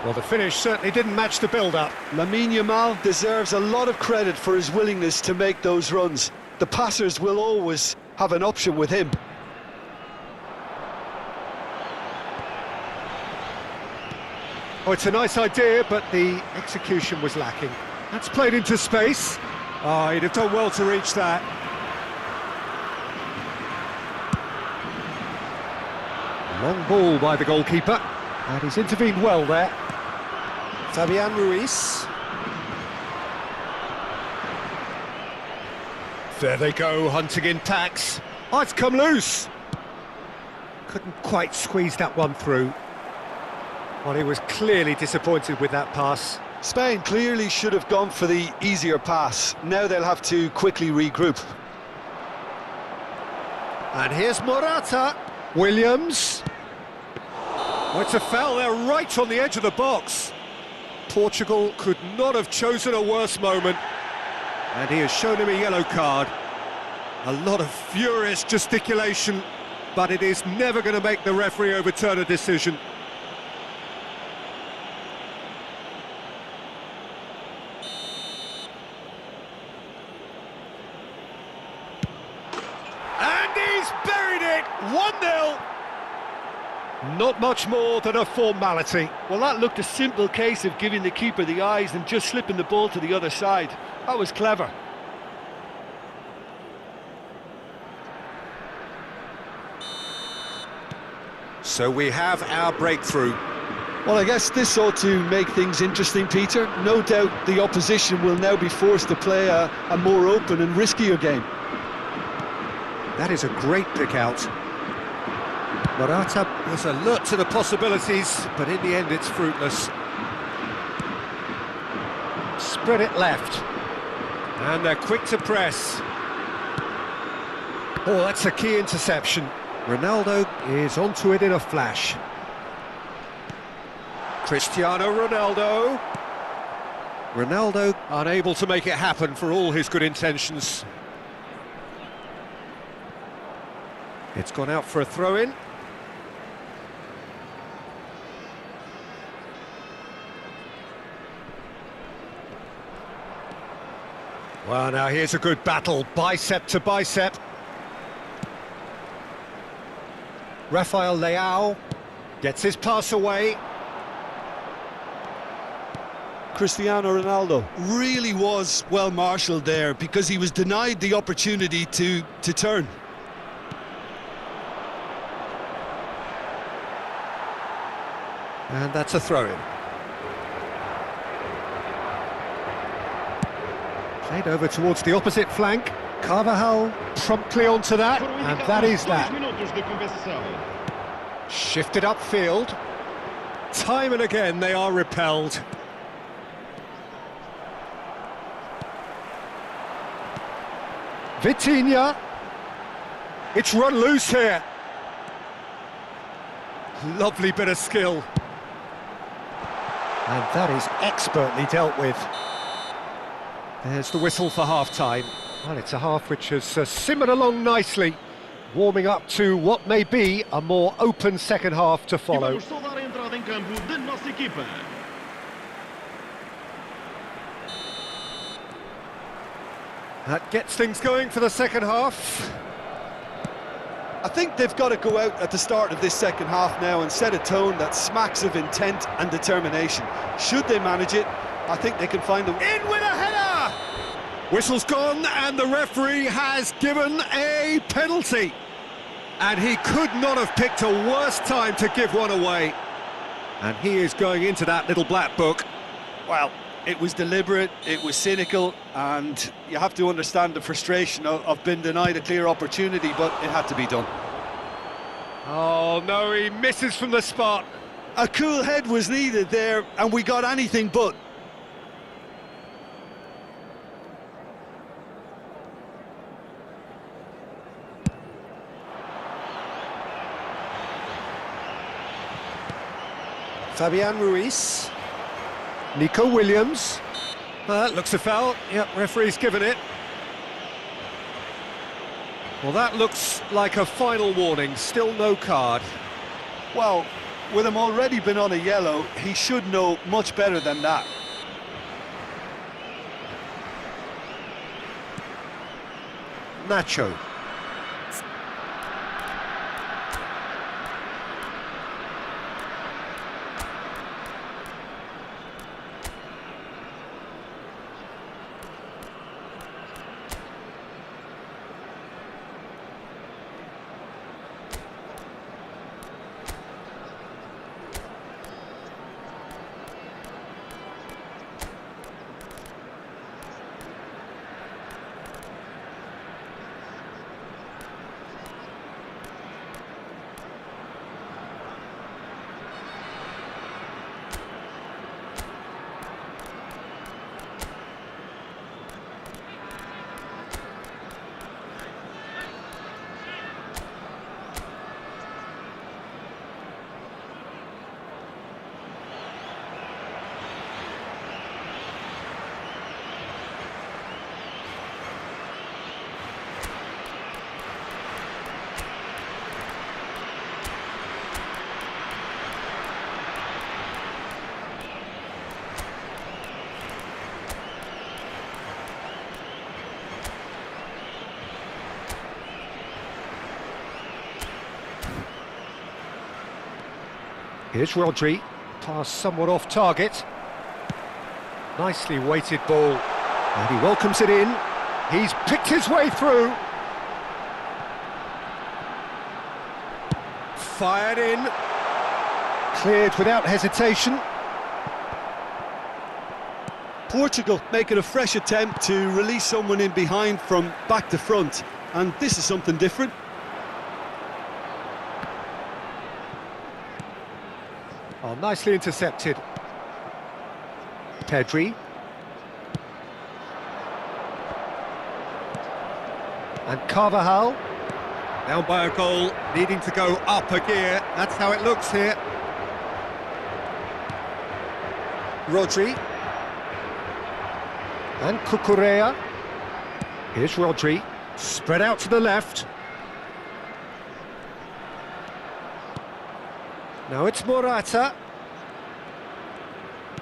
Well, the finish certainly didn't match the build-up. Lamine Yamal deserves a lot of credit for his willingness to make those runs. The passers will always have an option with him. Oh, it's a nice idea, but the execution was lacking. That's played into space. Oh, he'd have done well to reach that. Long ball by the goalkeeper, and he's intervened well there. Fabian Ruiz. There they go, hunting in packs. Oh, it's come loose. Couldn't quite squeeze that one through. Well, he was clearly disappointed with that pass. Spain clearly should have gone for the easier pass. Now they'll have to quickly regroup. And here's Morata. Williams. Oh, it's a foul there right on the edge of the box. Portugal could not have chosen a worse moment. And he has shown him a yellow card. A lot of furious gesticulation, but it is never going to make the referee overturn a decision. And he's buried it! 1-0. Not much more than a formality. Well, that looked a simple case of giving the keeper the eyes and just slipping the ball to the other side. That was clever. So we have our breakthrough. Well, I guess this ought to make things interesting, Peter. No doubt the opposition will now be forced to play a more open and riskier game. That is a great pick out. Morata was alert to the possibilities, but in the end it's fruitless. spread it left. And they're quick to press. Oh, that's a key interception. Ronaldo is onto it in a flash. Cristiano Ronaldo. Ronaldo unable to make it happen for all his good intentions. It's gone out for a throw-in. Well, now here's a good battle, bicep to bicep. Rafael Leao gets his pass away. Cristiano Ronaldo. Really was well marshalled there because he was denied the opportunity to turn. And that's a throw-in. Played over towards the opposite flank. Carvajal promptly onto that, and that is that. Shifted upfield. Time and again they are repelled. Vitinha. It's run loose here. Lovely bit of skill. And that is expertly dealt with. There's the whistle for half-time. Well, it's a half which has simmered along nicely, warming up to what may be a more open second half to follow. That gets things going for the second half. I think they've got to go out at the start of this second half now and set a tone that smacks of intent and determination. Should they manage it, I think they can find a... In with a header! Whistle's gone and the referee has given a penalty. And he could not have picked a worse time to give one away. And he is going into that little black book. Well, it was deliberate, it was cynical, and you have to understand the frustration of being denied a clear opportunity, but it had to be done. Oh no, he misses from the spot. A cool head was needed there, and we got anything but. Fabian Ruiz. Nico Williams. That looks a foul. Yep, referee's given it. Well, that looks like a final warning. Still no card. Well, with him already been on a yellow, he should know much better than that. Nacho. Here's Rodri, pass somewhat off target. Nicely weighted ball, and he welcomes it in. He's picked his way through. Fired in. Cleared without hesitation. Portugal making a fresh attempt to release someone in behind from back to front, and this is something different. Oh, nicely intercepted. Pedri. And Carvajal, down by a goal, needing to go up a gear. That's how it looks here. Rodri. And Cucurella. Here's Rodri, spread out to the left. Now it's Morata.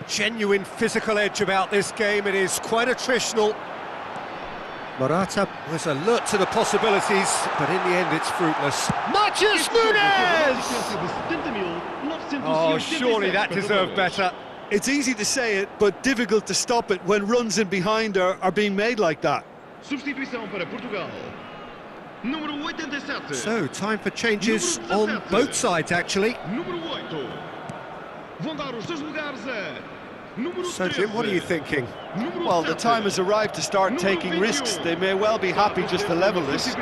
Genuine physical edge about this game, it is quite attritional. Morata was alert to the possibilities, but in the end it's fruitless. Matheus Nunes! Oh, surely that deserved better. It's easy to say it, but difficult to stop it when runs in behind are being made like that. Substituição para Portugal. Número 87. So, time for changes on both sides, actually. Número 8. Vão dar os seus lugares a número So, Jim, what are you thinking? Well, the time has arrived to start taking risks. They may well be happy just to level this.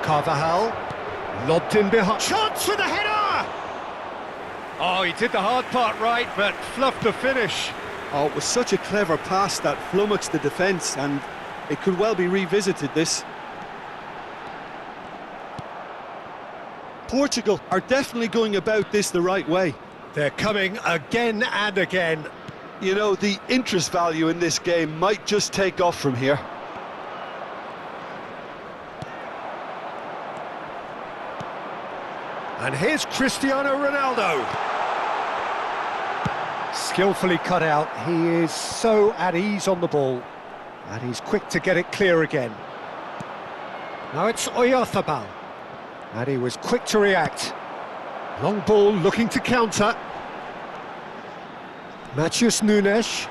Carvajal, lobbed in behind. Chance with a header! Oh, he did the hard part right, but fluffed the finish. Oh, it was such a clever pass that flummoxed the defence, and it could well be revisited, this. Portugal are definitely going about this the right way. They're coming again and again. You know, the interest value in this game might just take off from here. And here's Cristiano Ronaldo. Skillfully cut out. He is so at ease on the ball. And he's quick to get it clear again. Now it's eFOOTBALL. And he was quick to react. Long ball looking to counter. Matheus Nunes.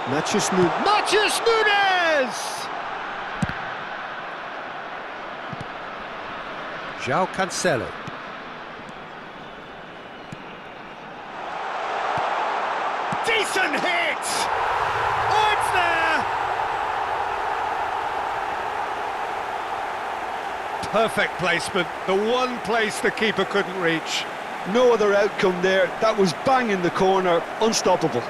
Matheus Nunes! João Cancelo. Decent hit! Oh, it's there! Perfect placement, the one place the keeper couldn't reach. No other outcome there. That was bang in the corner, unstoppable.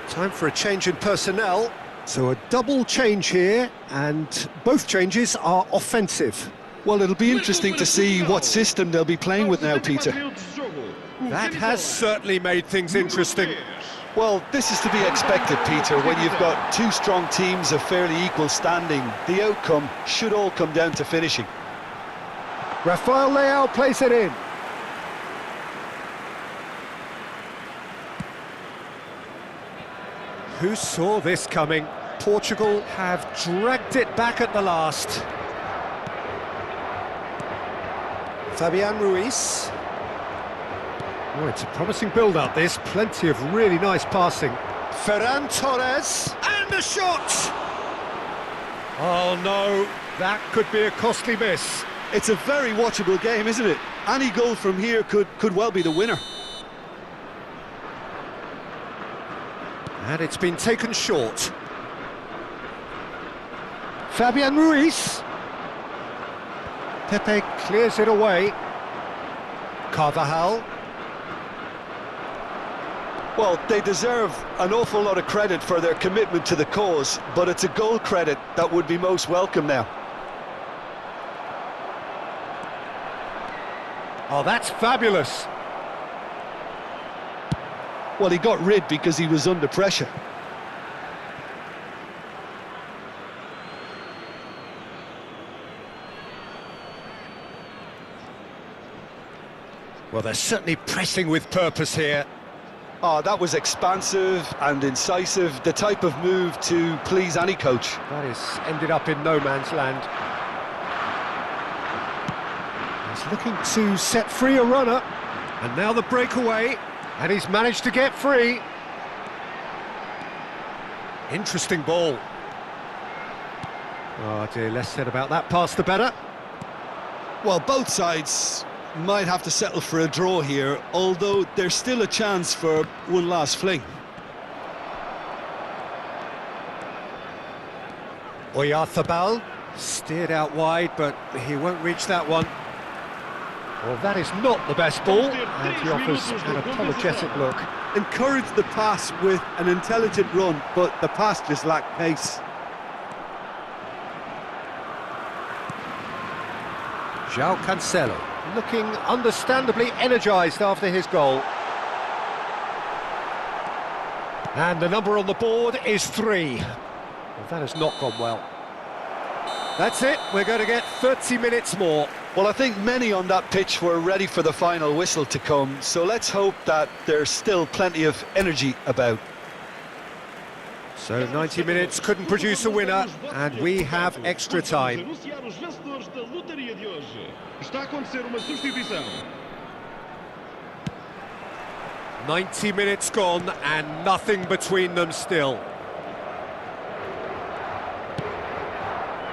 Time for a change in personnel. So a double change here, and both changes are offensive. Well, it'll be interesting to see what system they'll be playing with now, Peter. That has certainly made things interesting. Well, this is to be expected, Peter. When you've got two strong teams of fairly equal standing, the outcome should all come down to finishing. Rafael Leao plays it in. Who saw this coming? Portugal have dragged it back at the last. Fabian Ruiz. Oh, it's a promising build-up, this. Plenty of really nice passing. Ferran Torres, and a shot! Oh no, that could be a costly miss. It's a very watchable game, isn't it? Any goal from here could well be the winner. And it's been taken short. Fabian Ruiz. Pepe clears it away. Carvajal. Well, they deserve an awful lot of credit for their commitment to the cause, but it's a goal credit that would be most welcome now. Oh, that's fabulous. Well, he got rid because he was under pressure. Well, they're certainly pressing with purpose here. Oh, that was expansive and incisive, the type of move to please any coach. That is ended up in no man's land. He's looking to set free a runner. And now the breakaway. And he's managed to get free. Interesting ball. Oh dear, less said about that pass the better. Well, both sides might have to settle for a draw here, although there's still a chance for one last fling. eFOOTBALL Steered out wide, but he won't reach that one. Well, that is not the best ball, and he offers an apologetic look. Encourage the pass with an intelligent run, but the pass just lacked pace. João Cancelo, looking understandably energised after his goal. And the number on the board is 3. Well, that has not gone well. That's it, we're going to get 30 minutes more. Well, I think many on that pitch were ready for the final whistle to come, so let's hope that there's still plenty of energy about. So 90 minutes couldn't produce a winner, and we have extra time. 90 minutes gone, and nothing between them still.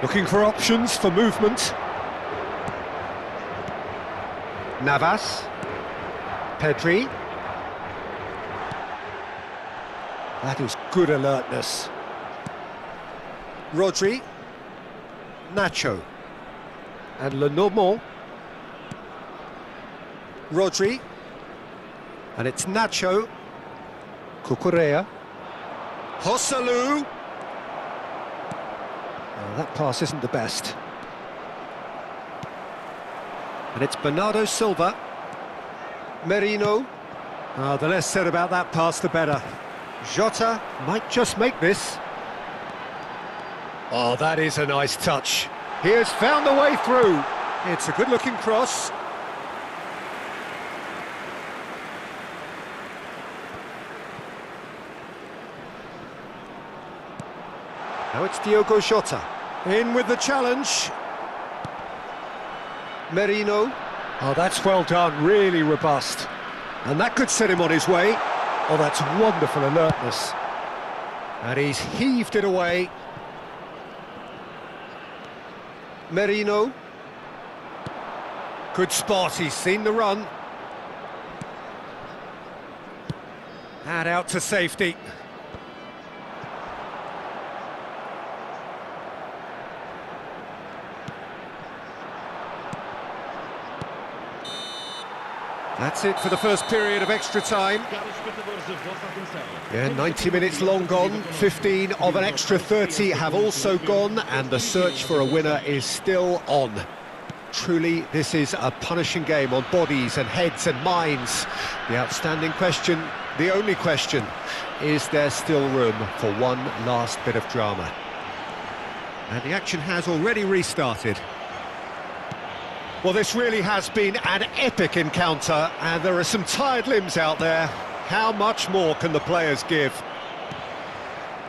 Looking for options for movement. Navas. Pedri. That is good alertness. Rodri. Nacho. And Lenormand. Rodri. And it's Nacho. Cucurella. Joselu. Oh, that pass isn't the best. And it's Bernardo Silva. Merino. Oh, the less said about that pass, the better. Jota might just make this. Oh, that is a nice touch. He has found the way through. It's a good-looking cross. Now it's Diogo Jota. In with the challenge. Merino. Oh, that's well done, really robust. And that could set him on his way. Oh, that's wonderful alertness. And he's heaved it away. Merino. Good spot, he's seen the run. And out to safety. That's it for the first period of extra time. Yeah, 90 minutes long gone, 15 of an extra 30 have also gone, and the search for a winner is still on. Truly, this is a punishing game on bodies and heads and minds. The outstanding question, the only question, is there still room for one last bit of drama? And the action has already restarted. Well, this really has been an epic encounter, and there are some tired limbs out there. How much more can the players give?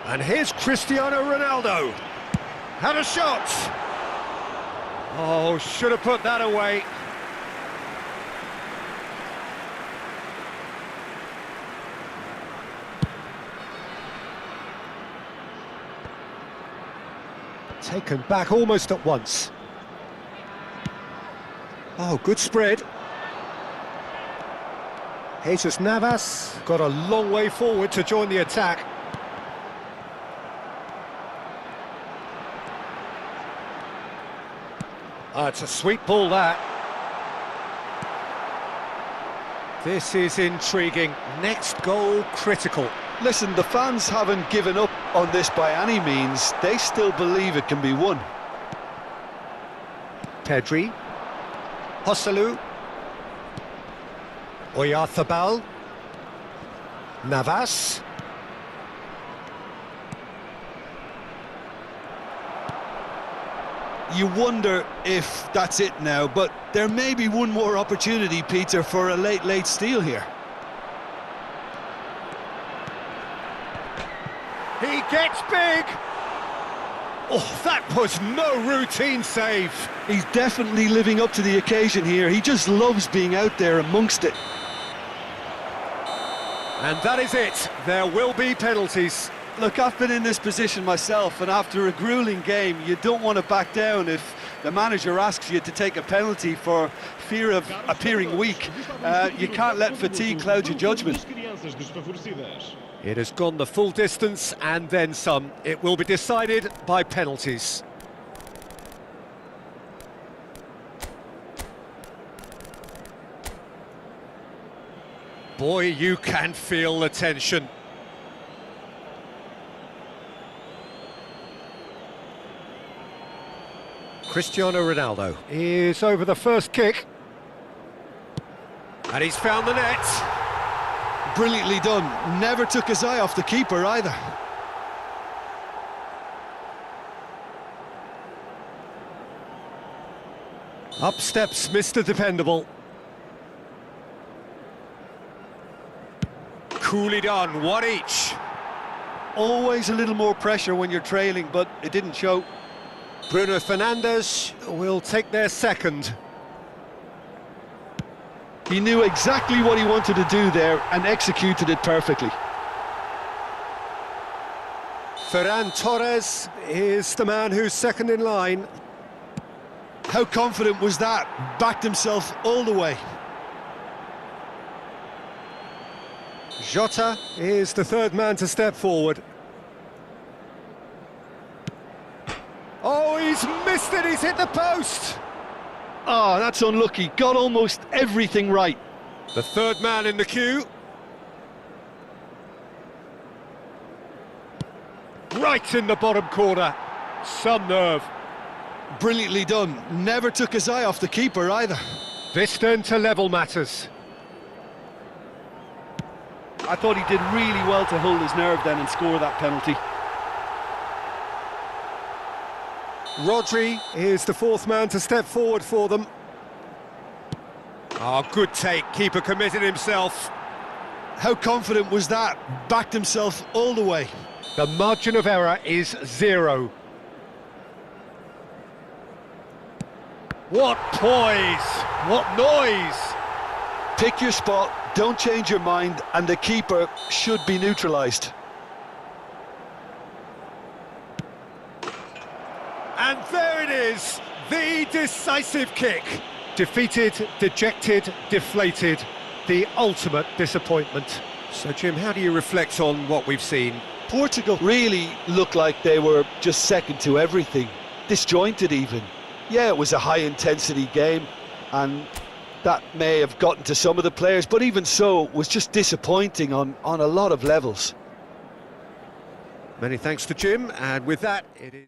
And here's Cristiano Ronaldo. Had a shot. Oh, should have put that away. Taken back almost at once. Oh, good spread. Jesus Navas got a long way forward to join the attack. It's a sweet ball, that. This is intriguing. Next goal critical. Listen, the fans haven't given up on this by any means. They still believe it can be won. Pedri. Joselu. Oyarzabal. Navas. You wonder if that's it now, but there may be one more opportunity, Peter, for a late steal here. He gets big! Oh, that was no routine save. He's definitely living up to the occasion here. He just loves being out there amongst it. And that is it. There will be penalties. Look, I've been in this position myself, and after a grueling game, you don't want to back down if the manager asks you to take a penalty for fear of appearing weak. You can't let fatigue cloud your judgment. It has gone the full distance and then some. It will be decided by penalties. Boy, you can feel the tension. Cristiano Ronaldo is over the first kick. And he's found the net. Brilliantly done. Never took his eye off the keeper either. Up steps Mr. Dependable. Coolly done, one each. Always a little more pressure when you're trailing, but it didn't show. Bruno Fernandes will take their second. He knew exactly what he wanted to do there and executed it perfectly. Ferran Torres is the man who's second in line. How confident was that? Backed himself all the way. Jota is the third man to step forward. Oh, he's missed it, he's hit the post! Oh, that's unlucky. Got almost everything right. The third man in the queue. Right in the bottom corner. Some nerve. Brilliantly done. Never took his eye off the keeper either. This then to level matters. I thought he did really well to hold his nerve then and score that penalty. Rodri is the fourth man to step forward for them. Oh, good take. Keeper committed himself. How confident was that? Backed himself all the way. The margin of error is 0. What poise! What noise! Pick your spot, don't change your mind, and the keeper should be neutralised. And there it is, the decisive kick. Defeated, dejected, deflated, the ultimate disappointment. So, Jim, how do you reflect on what we've seen? Portugal really looked like they were just second to everything, disjointed even. Yeah, it was a high-intensity game, and that may have gotten to some of the players, but even so, it was just disappointing on a lot of levels. Many thanks to Jim, and with that, it is...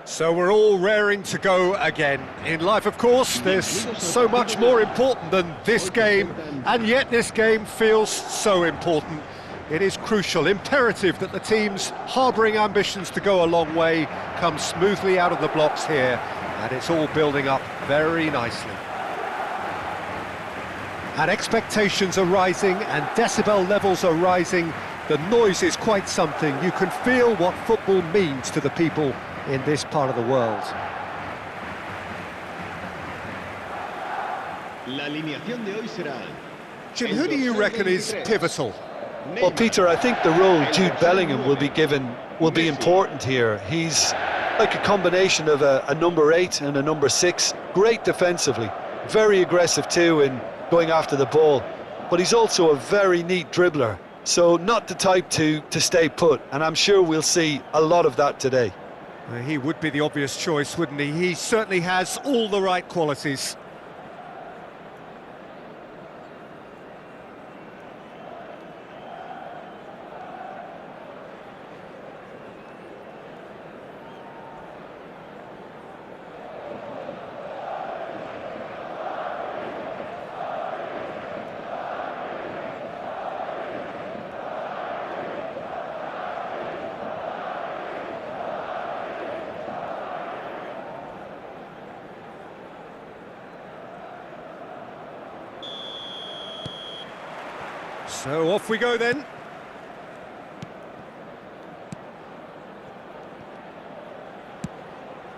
So we're all raring to go again. In life, of course, there's so much more important than this game, and yet this game feels so important. It is crucial, imperative that the teams harbouring ambitions to go a long way come smoothly out of the blocks here, and it's all building up very nicely. And expectations are rising, and decibel levels are rising. The noise is quite something. You can feel what football means to the people in this part of the world. La alineación de hoy será... Jim, who do you reckon is pivotal? Well, Peter, I think the role Jude Bellingham will be given will be important here. He's like a combination of a number 8 and a number 6. Great defensively, very aggressive too in going after the ball, but he's also a very neat dribbler. So not the type to stay put, and I'm sure we'll see a lot of that today. He would be the obvious choice, wouldn't he? He certainly has all the right qualities. So off we go then.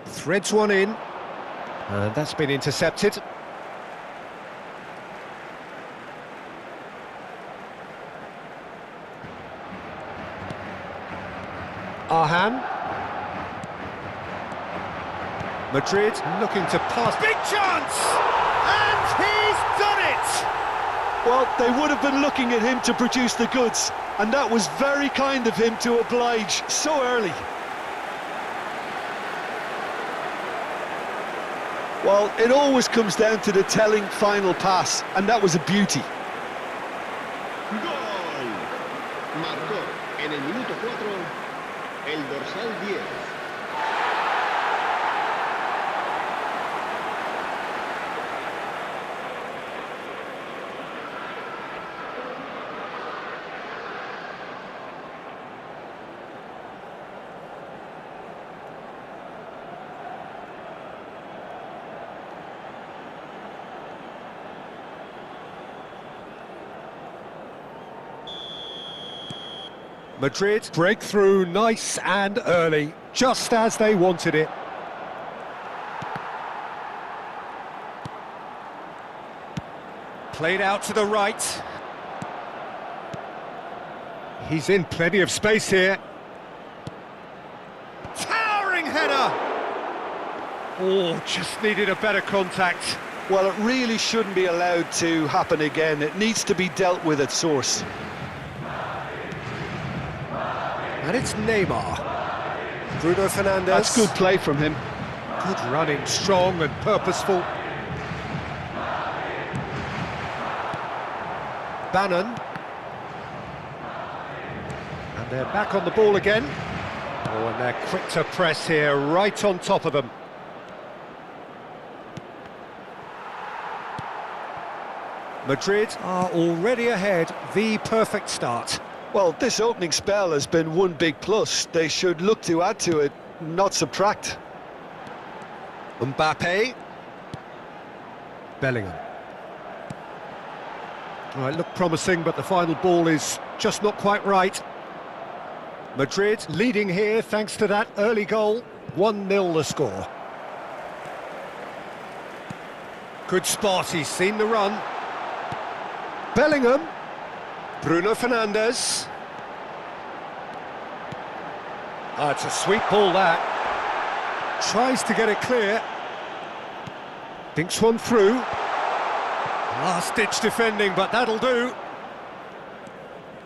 Threads one in, and that's been intercepted. Arhan. Madrid looking to pass. Big chance! And he's done it! Well, they would have been looking at him to produce the goods, and that was very kind of him to oblige so early. Well, it always comes down to the telling final pass, and that was a beauty. ¡Gol! Marcó en el minuto 4 el dorsal 10. Madrid break through nice and early, just as they wanted it. Played out to the right. He's in plenty of space here. Towering header! Oh, just needed a better contact. Well, it really shouldn't be allowed to happen again. It needs to be dealt with at source. And it's Neymar. Bruno Fernandes. That's good play from him. Good running, strong and purposeful. Bannon. And they're back on the ball again. Oh, and they're quick to press here, right on top of them. Madrid are already ahead, the perfect start. Well, this opening spell has been one big plus. They should look to add to it, not subtract. Mbappe. Bellingham. All right, look promising, but the final ball is just not quite right. Madrid leading here thanks to that early goal. 1-0 the score. Good spot, he's seen the run. Bellingham. Bruno Fernandes. Ah, it's a sweet ball, that. Tries to get it clear. Dinks one through. Last-ditch defending, but that'll do.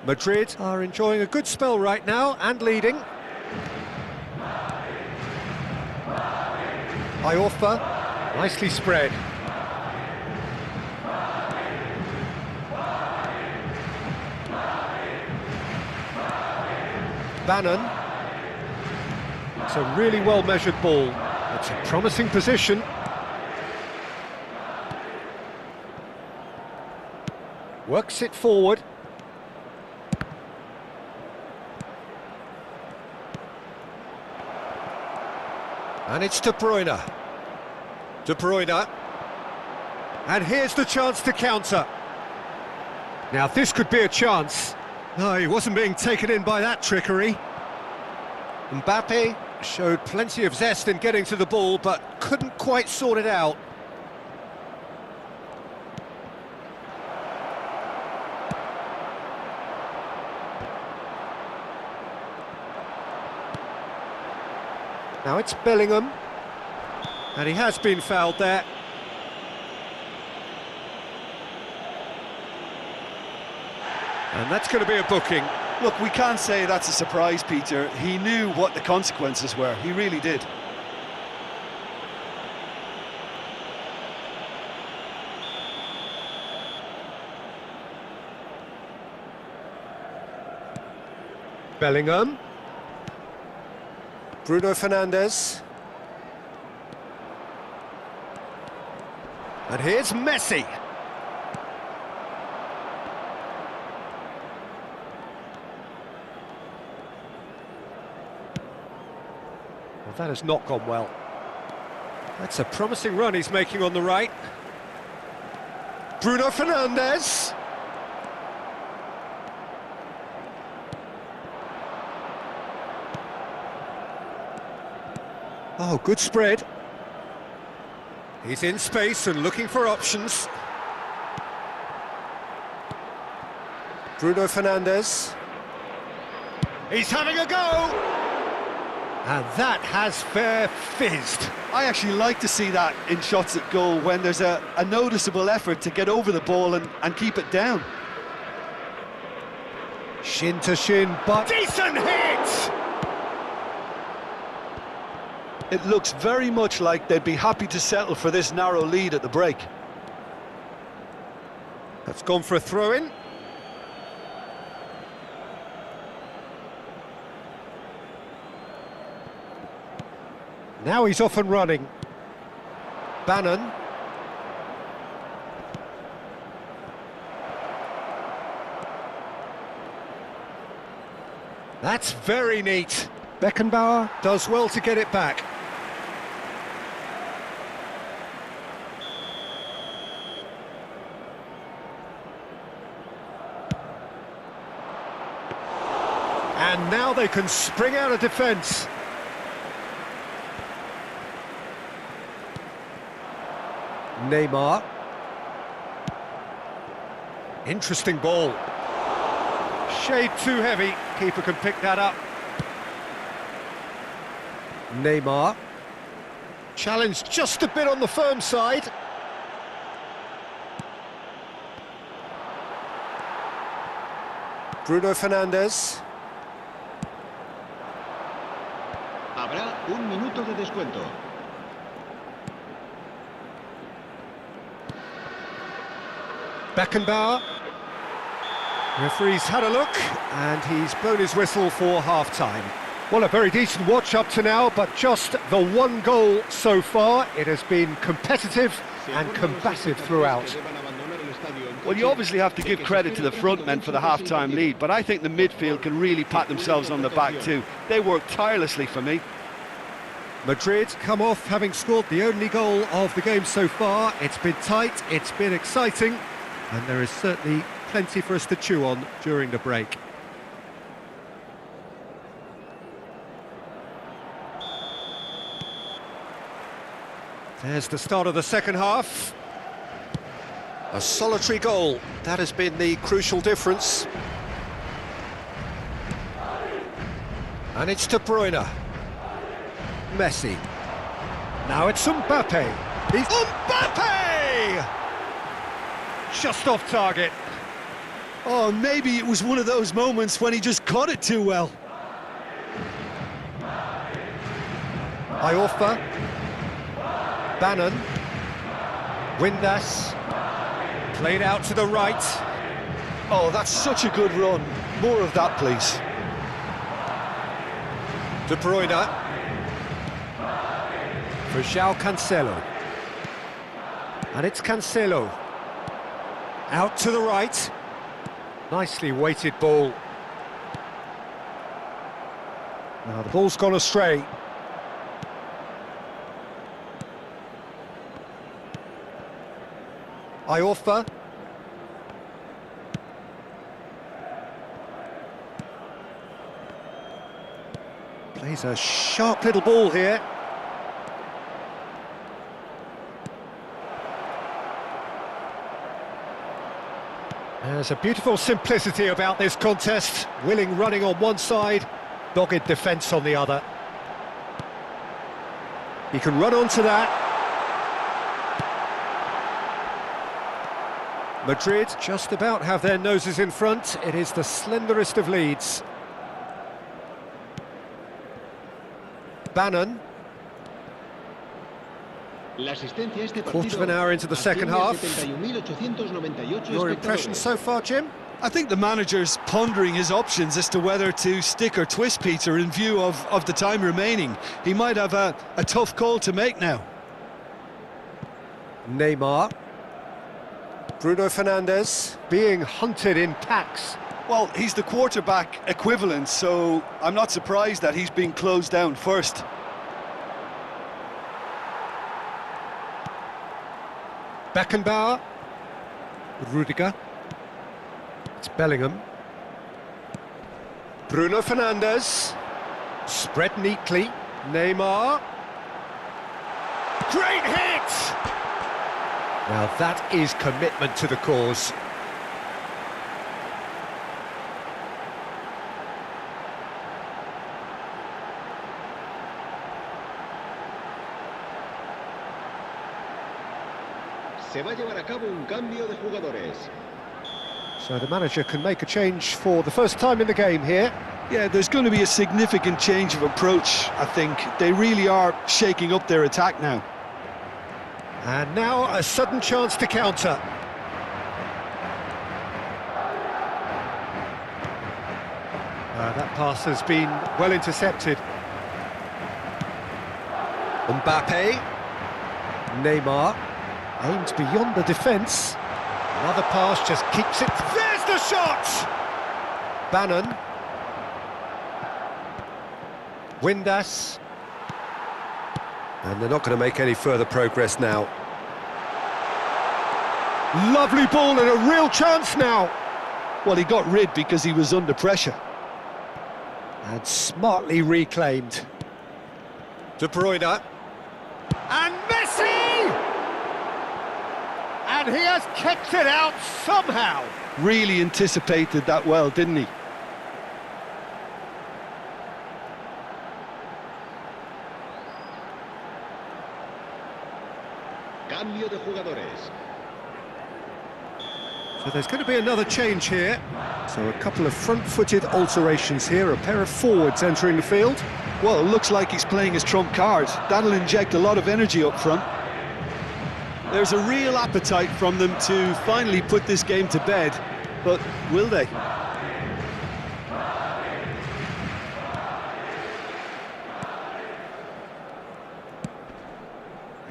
Madrid are enjoying a good spell right now and leading. Iorfa, nicely spread. Bannon. It's a really well-measured ball. It's a promising position. Works it forward. And it's De Bruyne. De Bruyne. And here's the chance to counter. Now this could be a chance. No, he wasn't being taken in by that trickery. Mbappe showed plenty of zest in getting to the ball, but couldn't quite sort it out. Now it's Bellingham, and he has been fouled there. And that's going to be a booking. Look, we can't say that's a surprise, Peter. He knew what the consequences were. He really did. Bellingham. Bruno Fernandes. And here's Messi. Well, that has not gone well. That's a promising run he's making on the right. Bruno Fernandes. Oh, good spread. He's in space and looking for options. Bruno Fernandes. He's having a go! And that has fair fizzed. I actually like to see that in shots at goal when there's a noticeable effort to get over the ball and keep it down. Shin to shin, but... decent hit! It looks very much like they'd be happy to settle for this narrow lead at the break. That's gone for a throw-in. Now he's off and running. Bannon. That's very neat. Beckenbauer does well to get it back. And now they can spring out of defence. Neymar. Interesting ball. Shade too heavy. Keeper can pick that up. Neymar. Challenge just a bit on the firm side. Bruno Fernandes. Habrá un minuto de descuento. Beckenbauer. Referee's had a look, and he's blown his whistle for half-time. Well, a very decent watch up to now, but just the one goal so far. It has been competitive and combative throughout. Well, you obviously have to give credit to the front men for the half-time lead, but I think the midfield can really pat themselves on the back too. They work tirelessly for me. Madrid come off having scored the only goal of the game so far. It's been tight, it's been exciting, and there is certainly plenty for us to chew on during the break. There's the start of the second half. A solitary goal, that has been the crucial difference. And it's De Bruyne. Messi. Now it's Mbappe. He's Mbappe! Just off target. Oh, maybe it was one of those moments when he just caught it too well. Iorfa. Bannon. Windass. Played out to the right. Oh, that's such a good run. More of that, please. De Bruyne. For João Cancelo. And it's Cancelo. Out to the right. Nicely weighted ball. Now the ball's gone astray. Iorfa. Plays a sharp little ball here. There's a beautiful simplicity about this contest. Willing running on one side, dogged defence on the other. He can run onto that. Madrid just about have their noses in front. It is the slenderest of leads. Bannon. Quarter of an hour into the second half. Your impression so far, Jim? I think the manager's pondering his options as to whether to stick or twist Peter in view of the time remaining. He might have a tough call to make now. Neymar. Bruno Fernandes being hunted in packs. Well, he's the quarterback equivalent, so I'm not surprised that he's been closed down first. Beckenbauer. Rudiger. It's Bellingham. Bruno Fernandes. Spread neatly. Neymar. Great hit! Now that is commitment to the cause. Se va a llevar a cabo un cambio de jugadores. So the manager can make a change for the first time in the game here. Yeah, there's going to be a significant change of approach, I think. They really are shaking up their attack now. And now a sudden chance to counter. That pass has been well intercepted. Mbappe. Neymar. Aims beyond the defence. Another pass just keeps it. There's the shot! Bannon. Windass. And they're not going to make any further progress now. Lovely ball and a real chance now. Well, he got rid because he was under pressure. And smartly reclaimed. De Bruyne. And Messi! And he has kept it out somehow. Really anticipated that well, didn't he? Cambio de jugadores. So there's going to be another change here. So a couple of front-footed alterations here, a pair of forwards entering the field. Well, it looks like he's playing his trump card. That'll inject a lot of energy up front. There's a real appetite from them to finally put this game to bed, but will they?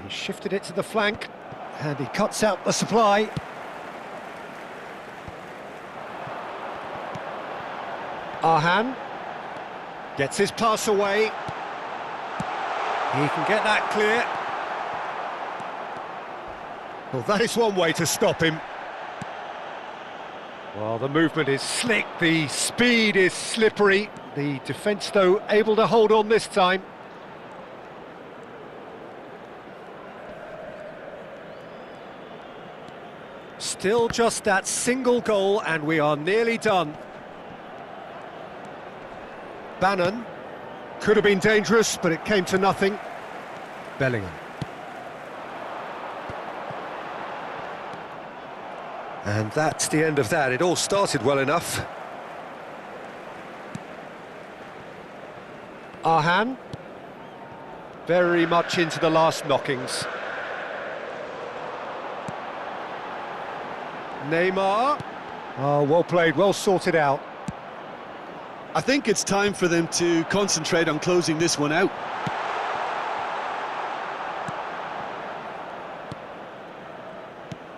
He shifted it to the flank, and he cuts out the supply. Arhan gets his pass away. He can get that clear. Well, that is one way to stop him. Well, the movement is slick, the speed is slippery. The defence, though, able to hold on this time. Still just that single goal, and we are nearly done. Bannon could have been dangerous, but it came to nothing. Bellingham. And that's the end of that. It all started well enough. Arhan. Very much into the last knockings. Neymar. Oh, well played, well sorted out. I think it's time for them to concentrate on closing this one out.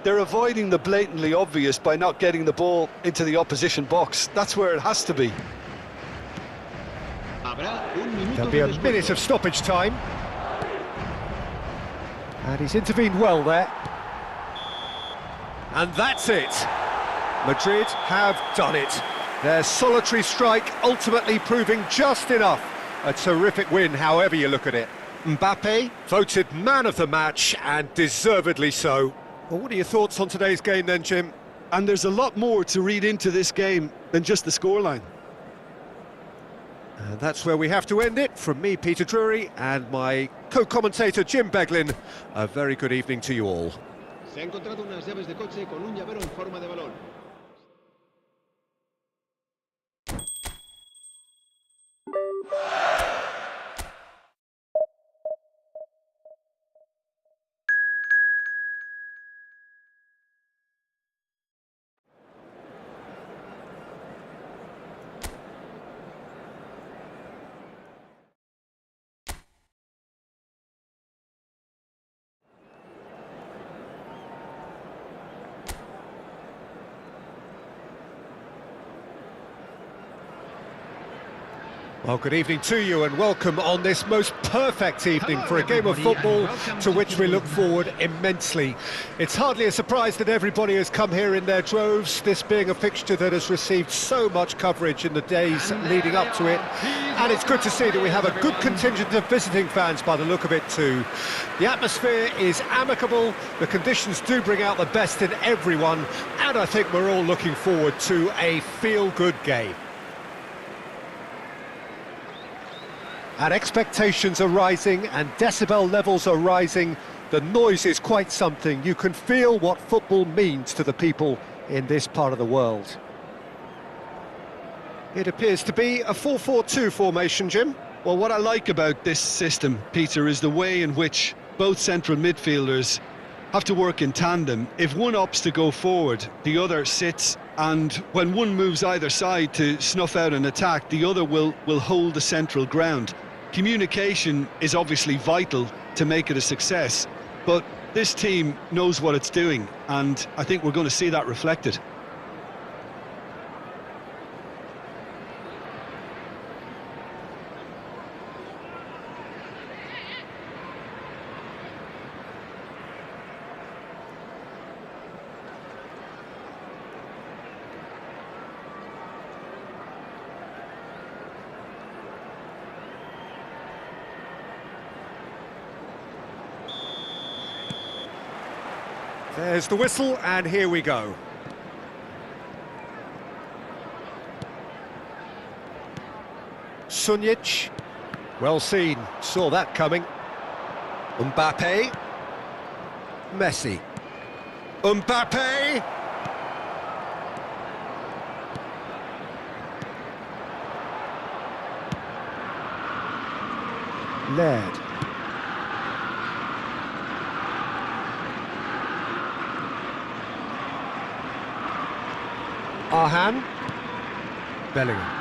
They're avoiding the blatantly obvious by not getting the ball into the opposition box. That's where it has to be. There'll be a minute of stoppage time. And he's intervened well there. And that's it. Madrid have done it. Their solitary strike ultimately proving just enough. A terrific win, however you look at it. Mbappe voted man of the match, and deservedly so. Well, what are your thoughts on today's game then, Jim? And there's a lot more to read into this game than just the scoreline. And that's where we have to end it. From me, Peter Drury, and my co-commentator, Jim Beglin. A very good evening to you all. Se ha encontrado unas llaves de coche con un llavero en forma de balón. Well, good evening to you and welcome on this most perfect evening for a game of football to which we look forward immensely. It's hardly a surprise that everybody has come here in their droves, this being a fixture that has received so much coverage in the days leading up to it. And it's good to see that we have a good contingent of visiting fans by the look of it too. The atmosphere is amicable, the conditions do bring out the best in everyone, and I think we're all looking forward to a feel-good game. And expectations are rising and decibel levels are rising. The noise is quite something. You can feel what football means to the people in this part of the world. It appears to be a 4-4-2 formation, Jim. Well, what I like about this system, Peter, is the way in which both central midfielders have to work in tandem. If one opts to go forward, the other sits, and when one moves either side to snuff out an attack, the other will hold the central ground. Communication is obviously vital to make it a success, but this team knows what it's doing, and I think we're going to see that reflected. There's the whistle, and here we go. Sunjic, well seen, saw that coming. Mbappe, Messi, Mbappe, Laird, Arhan, Bellingham,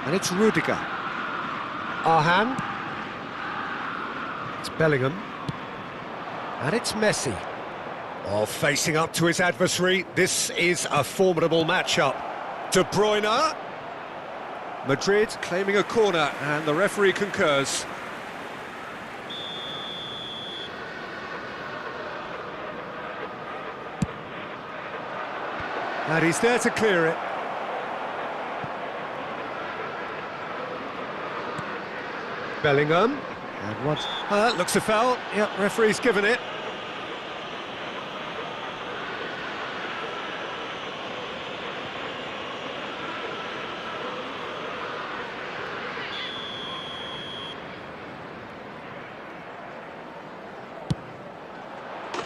and it's Rudiger. Arhan, it's Bellingham, and it's Messi. Oh, facing up to his adversary, this is a formidable matchup. De Bruyne, Madrid claiming a corner, and the referee concurs. And he's there to clear it. Bellingham, and what? That looks a foul. Yep, referee's given it.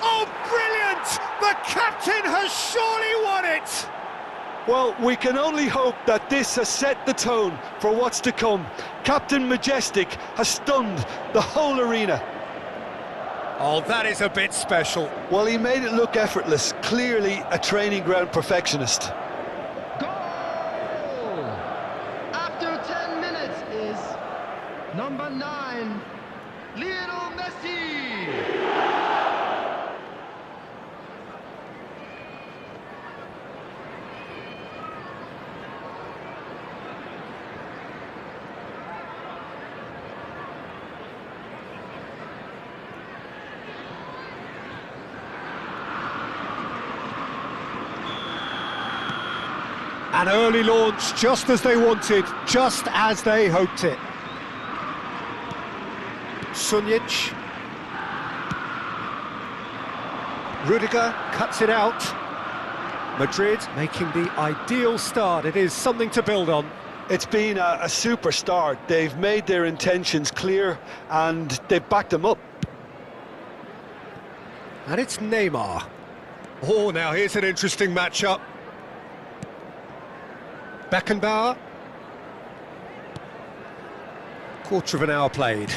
Oh, brilliant! The captain has surely won it! Well, we can only hope that this has set the tone for what's to come. Captain Majestic has stunned the whole arena. Oh, that is a bit special. Well, he made it look effortless. Clearly a training ground perfectionist. Goal! After 10 minutes is number 9, Lionel Messi. An early launch, just as they wanted, just as they hoped it. Sunjic. Rudiger cuts it out. Madrid making the ideal start. It is something to build on. It's been a super start. They've made their intentions clear and they've backed them up. And it's Neymar. Oh, now here's an interesting matchup. Beckenbauer. Quarter of an hour played.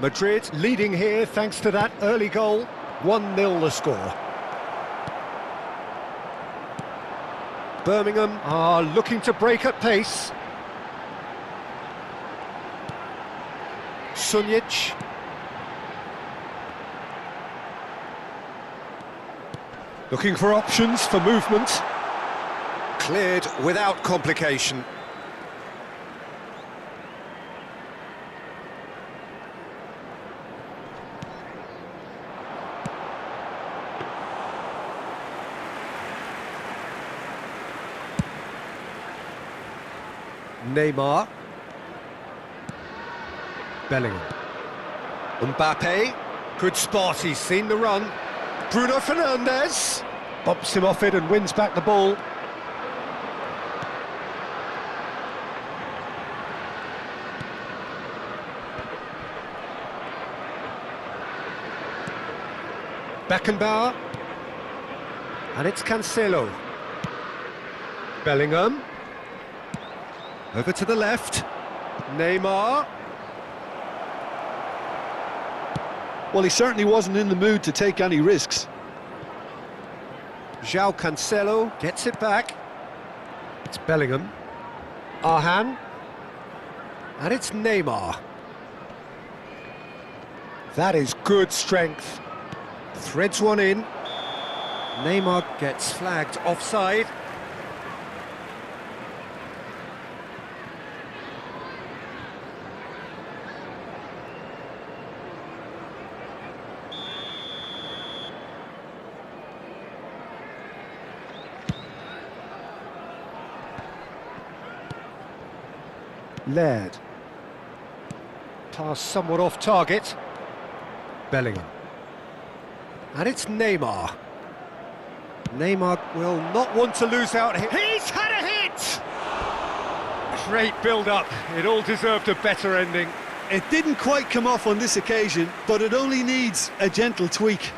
Madrid leading here thanks to that early goal. 1-0 the score. Birmingham are looking to break at pace. Sunjic. Looking for options for movement. Cleared without complication. Neymar. Bellingham. Mbappe. Good spot, he's seen the run. Bruno Fernandes. Bumps him off it and wins back the ball. Beckenbauer, and it's Cancelo. Bellingham, over to the left, Neymar. Well, he certainly wasn't in the mood to take any risks. João Cancelo gets it back. It's Bellingham. Arhan, and it's Neymar. That is good strength. Threads one in. Neymar gets flagged offside. Laird. Pass somewhat off target. Bellingham. And it's Neymar. Neymar will not want to lose out here. He's had a hit! Great build-up. It all deserved a better ending. It didn't quite come off on this occasion, but it only needs a gentle tweak.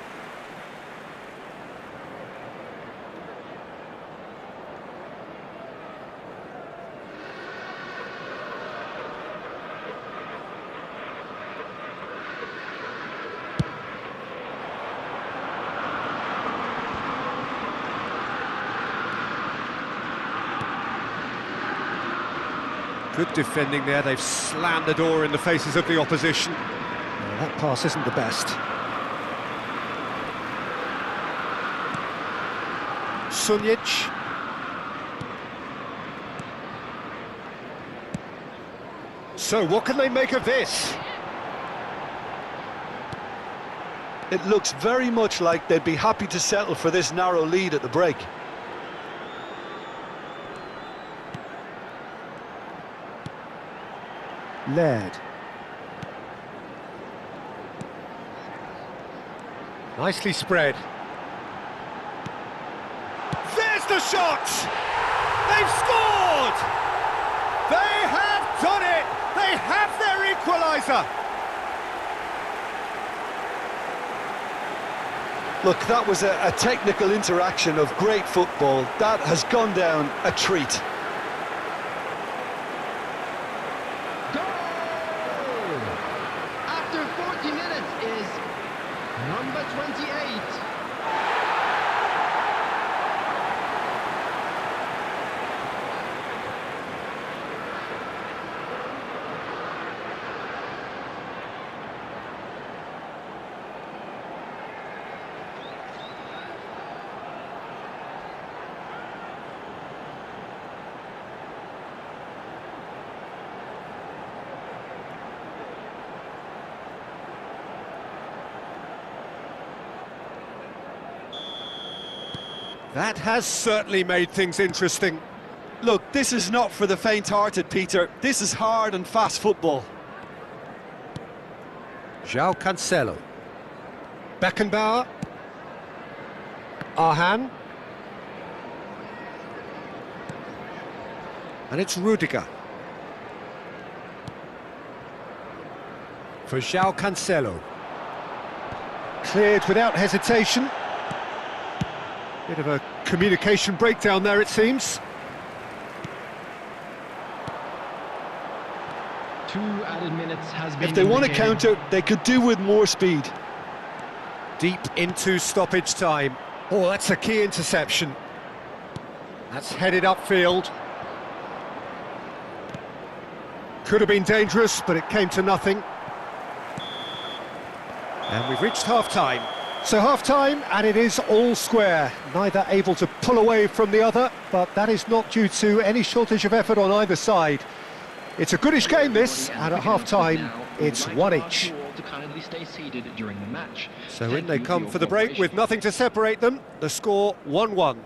Good defending there, they've slammed the door in the faces of the opposition. Well, that pass isn't the best. Sunjic. So what can they make of this? It looks very much like they'd be happy to settle for this narrow lead at the break. Laird. Nicely spread. There's the shot! They've scored! They have done it! They have their equaliser! Look, that was a technical interaction of great football. That has gone down a treat. After 40 minutes is number 28. That has certainly made things interesting. Look, this is not for the faint-hearted, Peter. This is hard and fast football. João Cancelo. Beckenbauer. Arhan. And it's Rudiger. For João Cancelo. Cleared without hesitation. Bit of a communication breakdown there, it seems. 2 added minutes has been If they want to indicated. counter, they could do with more speed. Deep into stoppage time. Oh, that's a key interception. That's headed upfield. Could have been dangerous, but it came to nothing. And we've reached half-time. So half-time, and it is all square. Neither able to pull away from the other, but that is not due to any shortage of effort on either side. It's a goodish game, this, and at half-time, it's one each. So in they come for the break with nothing to separate them. The score 1-1.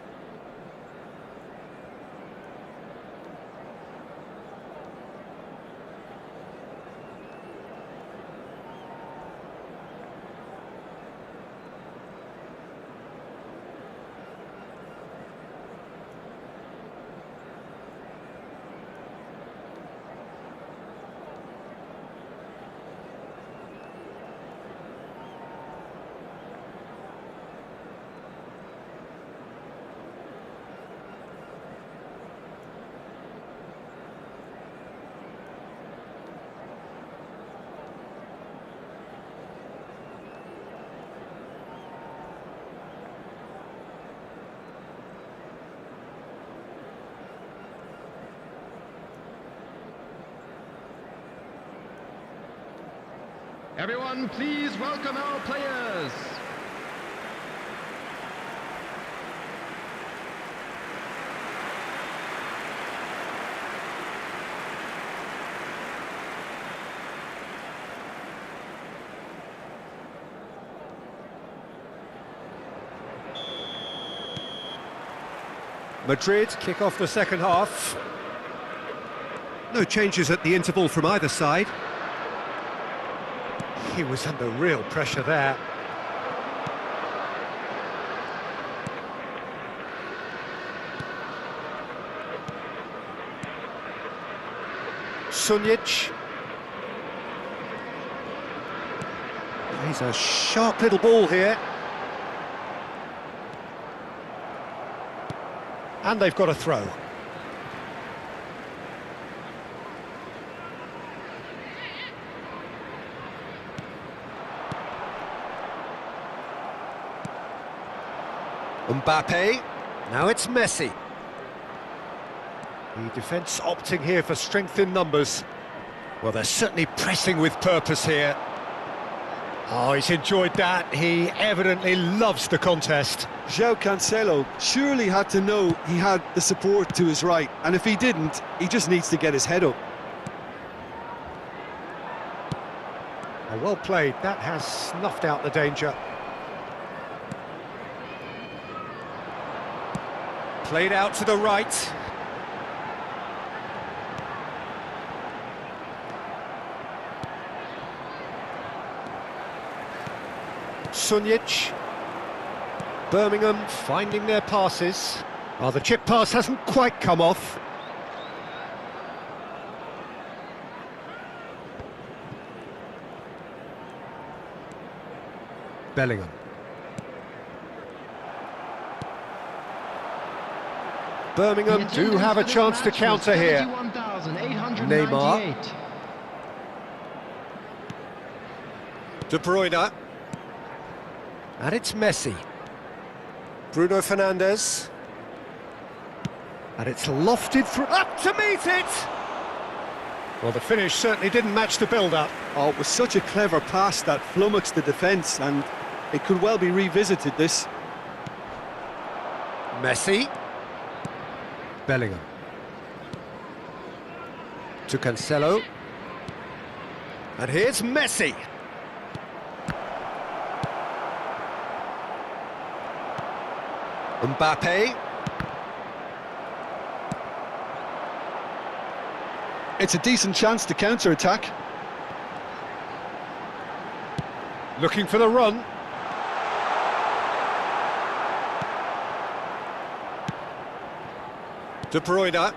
Everyone, please welcome our players. Madrid kick off the second half. No changes at the interval from either side. He was under real pressure there. Sunjic. He's a sharp little ball here. And they've got a throw. Mbappe. Now it's Messi. The defence opting here for strength in numbers. Well, they're certainly pressing with purpose here. Oh, he's enjoyed that. He evidently loves the contest. João Cancelo surely had to know he had the support to his right, and if he didn't, he just needs to get his head up. Oh, well played. That has snuffed out the danger. Played out to the right. Sunjic. Birmingham finding their passes. Oh, the chip pass hasn't quite come off. Bellingham. Birmingham do have a chance to counter here. Neymar. De Bruyne. And it's Messi. Bruno Fernandes. And it's lofted through, up to meet it! Well, the finish certainly didn't match the build-up. Oh, it was such a clever pass that flummoxed the defence, and it could well be revisited, this. Messi. Bellingham. To Cancelo. And here's Messi. Mbappe. It's a decent chance to counter-attack. Looking for the run. De Bruyne.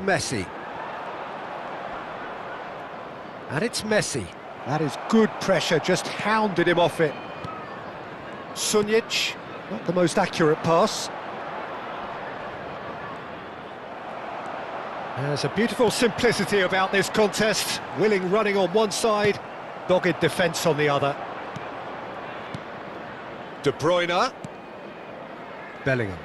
Messi. And it's Messi. That is good pressure, just hounded him off it. Sunjic, not the most accurate pass. There's a beautiful simplicity about this contest. Willing running on one side, dogged defence on the other. De Bruyne. Bellingham.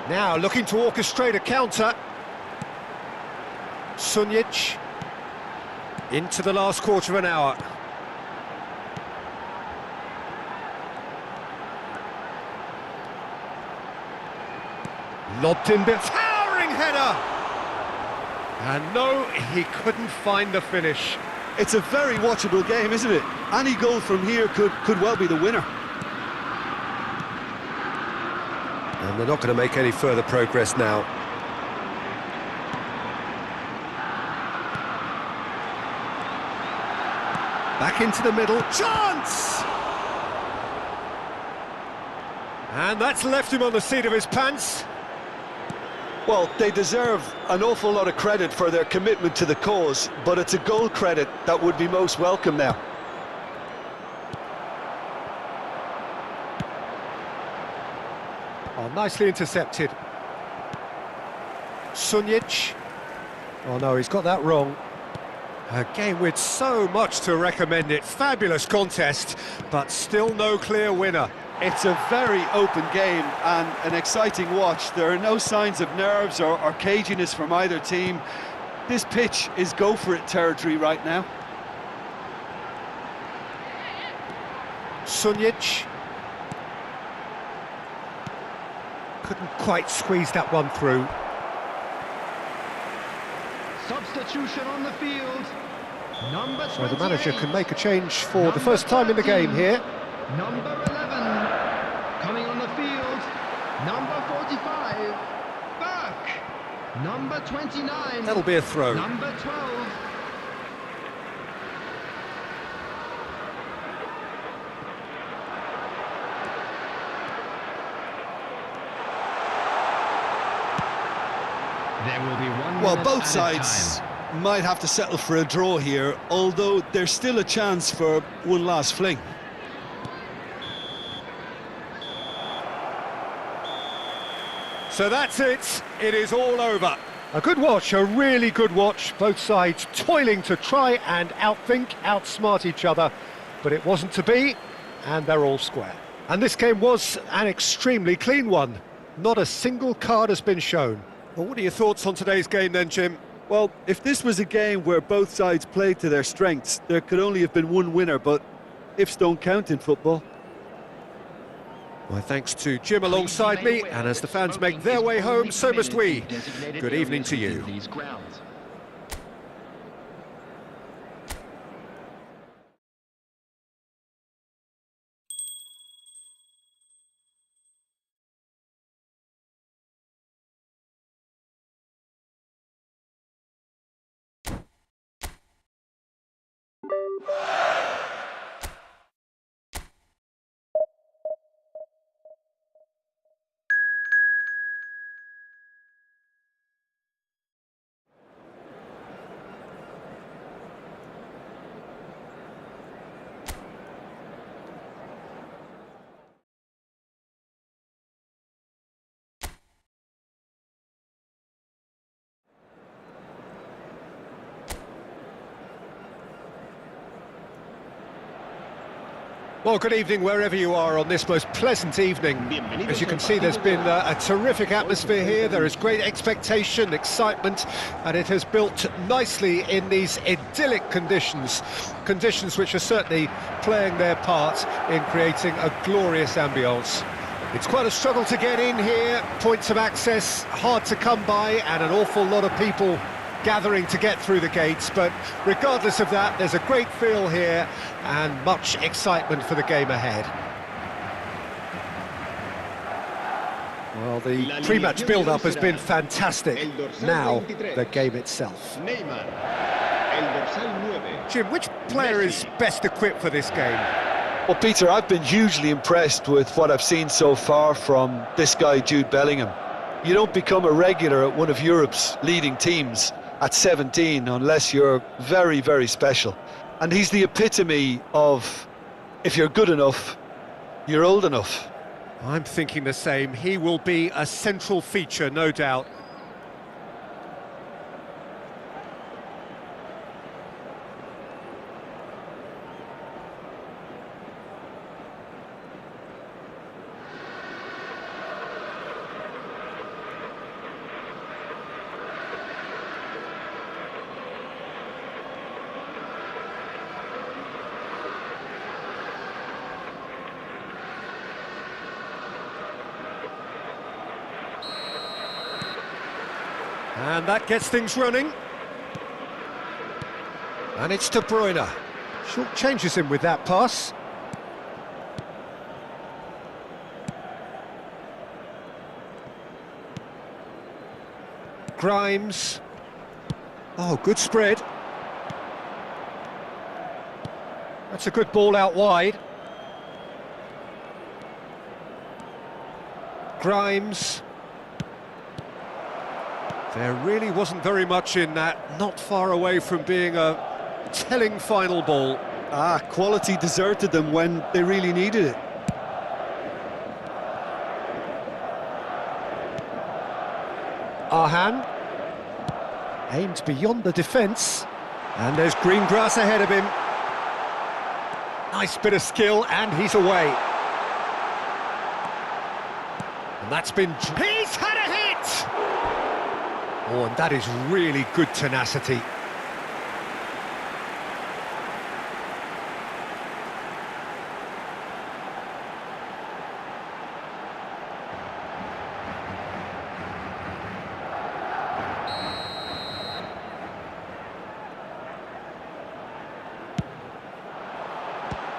Now looking to orchestrate a counter. Sunjic. Into the last quarter of an hour. Lobbed in, but towering header! And no, he couldn't find the finish. It's a very watchable game, isn't it? Any goal from here could well be the winner. And they're not going to make any further progress now. Back into the middle, chance! And that's left him on the seat of his pants. Well, they deserve an awful lot of credit for their commitment to the cause, but it's a goal credit that would be most welcome now. Oh, nicely intercepted. Sunjic. Oh no, he's got that wrong. A game with so much to recommend it. Fabulous contest, but still no clear winner. It's a very open game and an exciting watch. There are no signs of nerves or caginess from either team. This pitch is go-for-it territory right now. Sunjic. Couldn't quite squeeze that one through. Substitution on the field. Number 28. So the manager can make a change for the first time in the game here. Number 11. Coming on the field. Number 45. Back. Number 29. That'll be a throw. Number 12. There will be 1 Well, minute both added sides time. might have to settle for a draw here, although there's still a chance for one last fling. So that's it. It is all over. A good watch, a really good watch. Both sides toiling to try and outthink, outsmart each other. But it wasn't to be, and they're all square. And this game was an extremely clean one. Not a single card has been shown. Well, what are your thoughts on today's game then, Jim? Well, if this was a game where both sides played to their strengths, there could only have been one winner, but ifs don't count in football. My thanks to Jim alongside me, and as the fans make their way home, so must we. Good evening to you. Well, good evening wherever you are on this most pleasant evening. As you can see, there's been a terrific atmosphere here. There is great expectation, excitement, and it has built nicely in these idyllic conditions. Conditions which are certainly playing their part in creating a glorious ambience. It's quite a struggle to get in here, points of access hard to come by, and an awful lot of people gathering to get through the gates, but regardless of that, there's a great feel here and much excitement for the game ahead. Well, the pre-match build-up has been fantastic. Now, the game itself. Jim, which player is best equipped for this game? Well, Peter, I've been hugely impressed with what I've seen so far from this guy, Jude Bellingham. You don't become a regular at one of Europe's leading teams at 17 unless you're very, very special. And he's the epitome of, if you're good enough, you're old enough. I'm thinking the same. He will be a central feature, no doubt. And that gets things running. And it's De Bruyne. Short changes him with that pass. Grimes. Oh, good spread. That's a good ball out wide. Grimes. There really wasn't very much in that, not far away from being a telling final ball. Quality deserted them when they really needed it. Arhan. Aimed beyond the defence. And there's green grass ahead of him. Nice bit of skill, and he's away. And that's been... He's had a hit! Oh, and that is really good tenacity.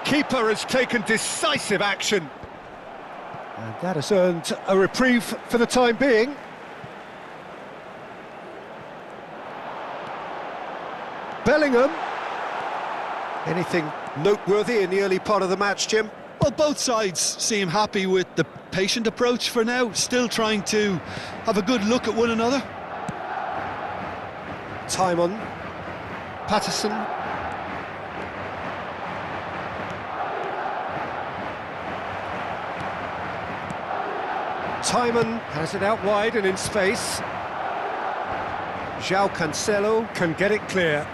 Keeper has taken decisive action. And that has earned a reprieve for the time being. Bellingham. Anything noteworthy in the early part of the match, Jim? Well, both sides seem happy with the patient approach for now, still trying to have a good look at one another. Time Patterson. Timon has it out wide and in space. João Cancelo can get it clear.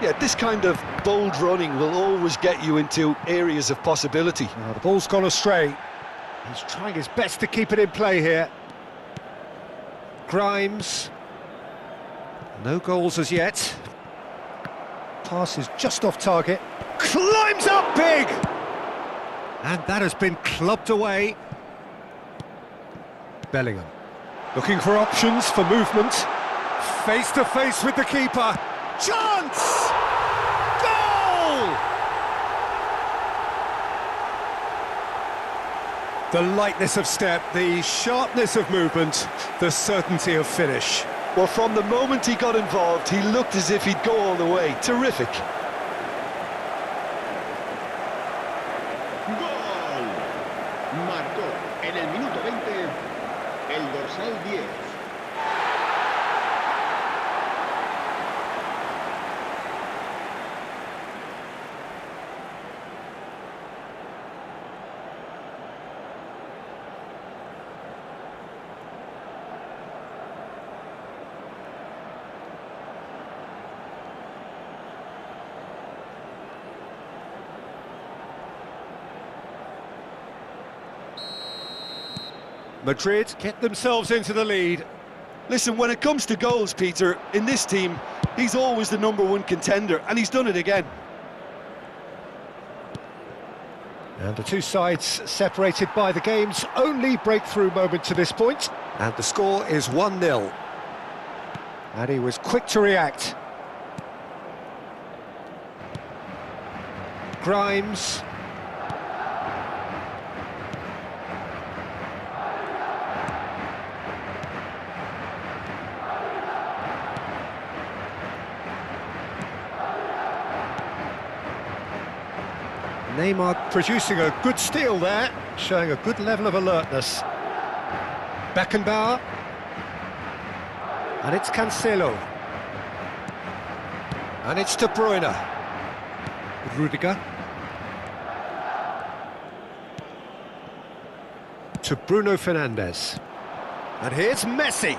Yeah, this kind of bold running will always get you into areas of possibility. Now, the ball's gone astray. He's trying his best to keep it in play here. Grimes. No goals as yet. Pass is just off target. Climbs up big! And that has been clubbed away. Bellingham. Looking for options for movement. Face to face with the keeper. Chance! Goal! The lightness of step, the sharpness of movement, the certainty of finish. Well, from the moment he got involved, he looked as if he'd go all the way. Terrific. Gol. Marcó en el minuto 20 el dorsal 10. Madrid get themselves into the lead. Listen, when it comes to goals, Peter, in this team, he's always the #1 contender, and he's done it again. And the two sides separated by the game's only breakthrough moment to this point. And the score is 1-0. And he was quick to react. Grimes. Neymar producing a good steal there, showing a good level of alertness. Beckenbauer. And it's Cancelo. And it's De Bruyne. Rudiger. To Bruno Fernandes. And here's Messi.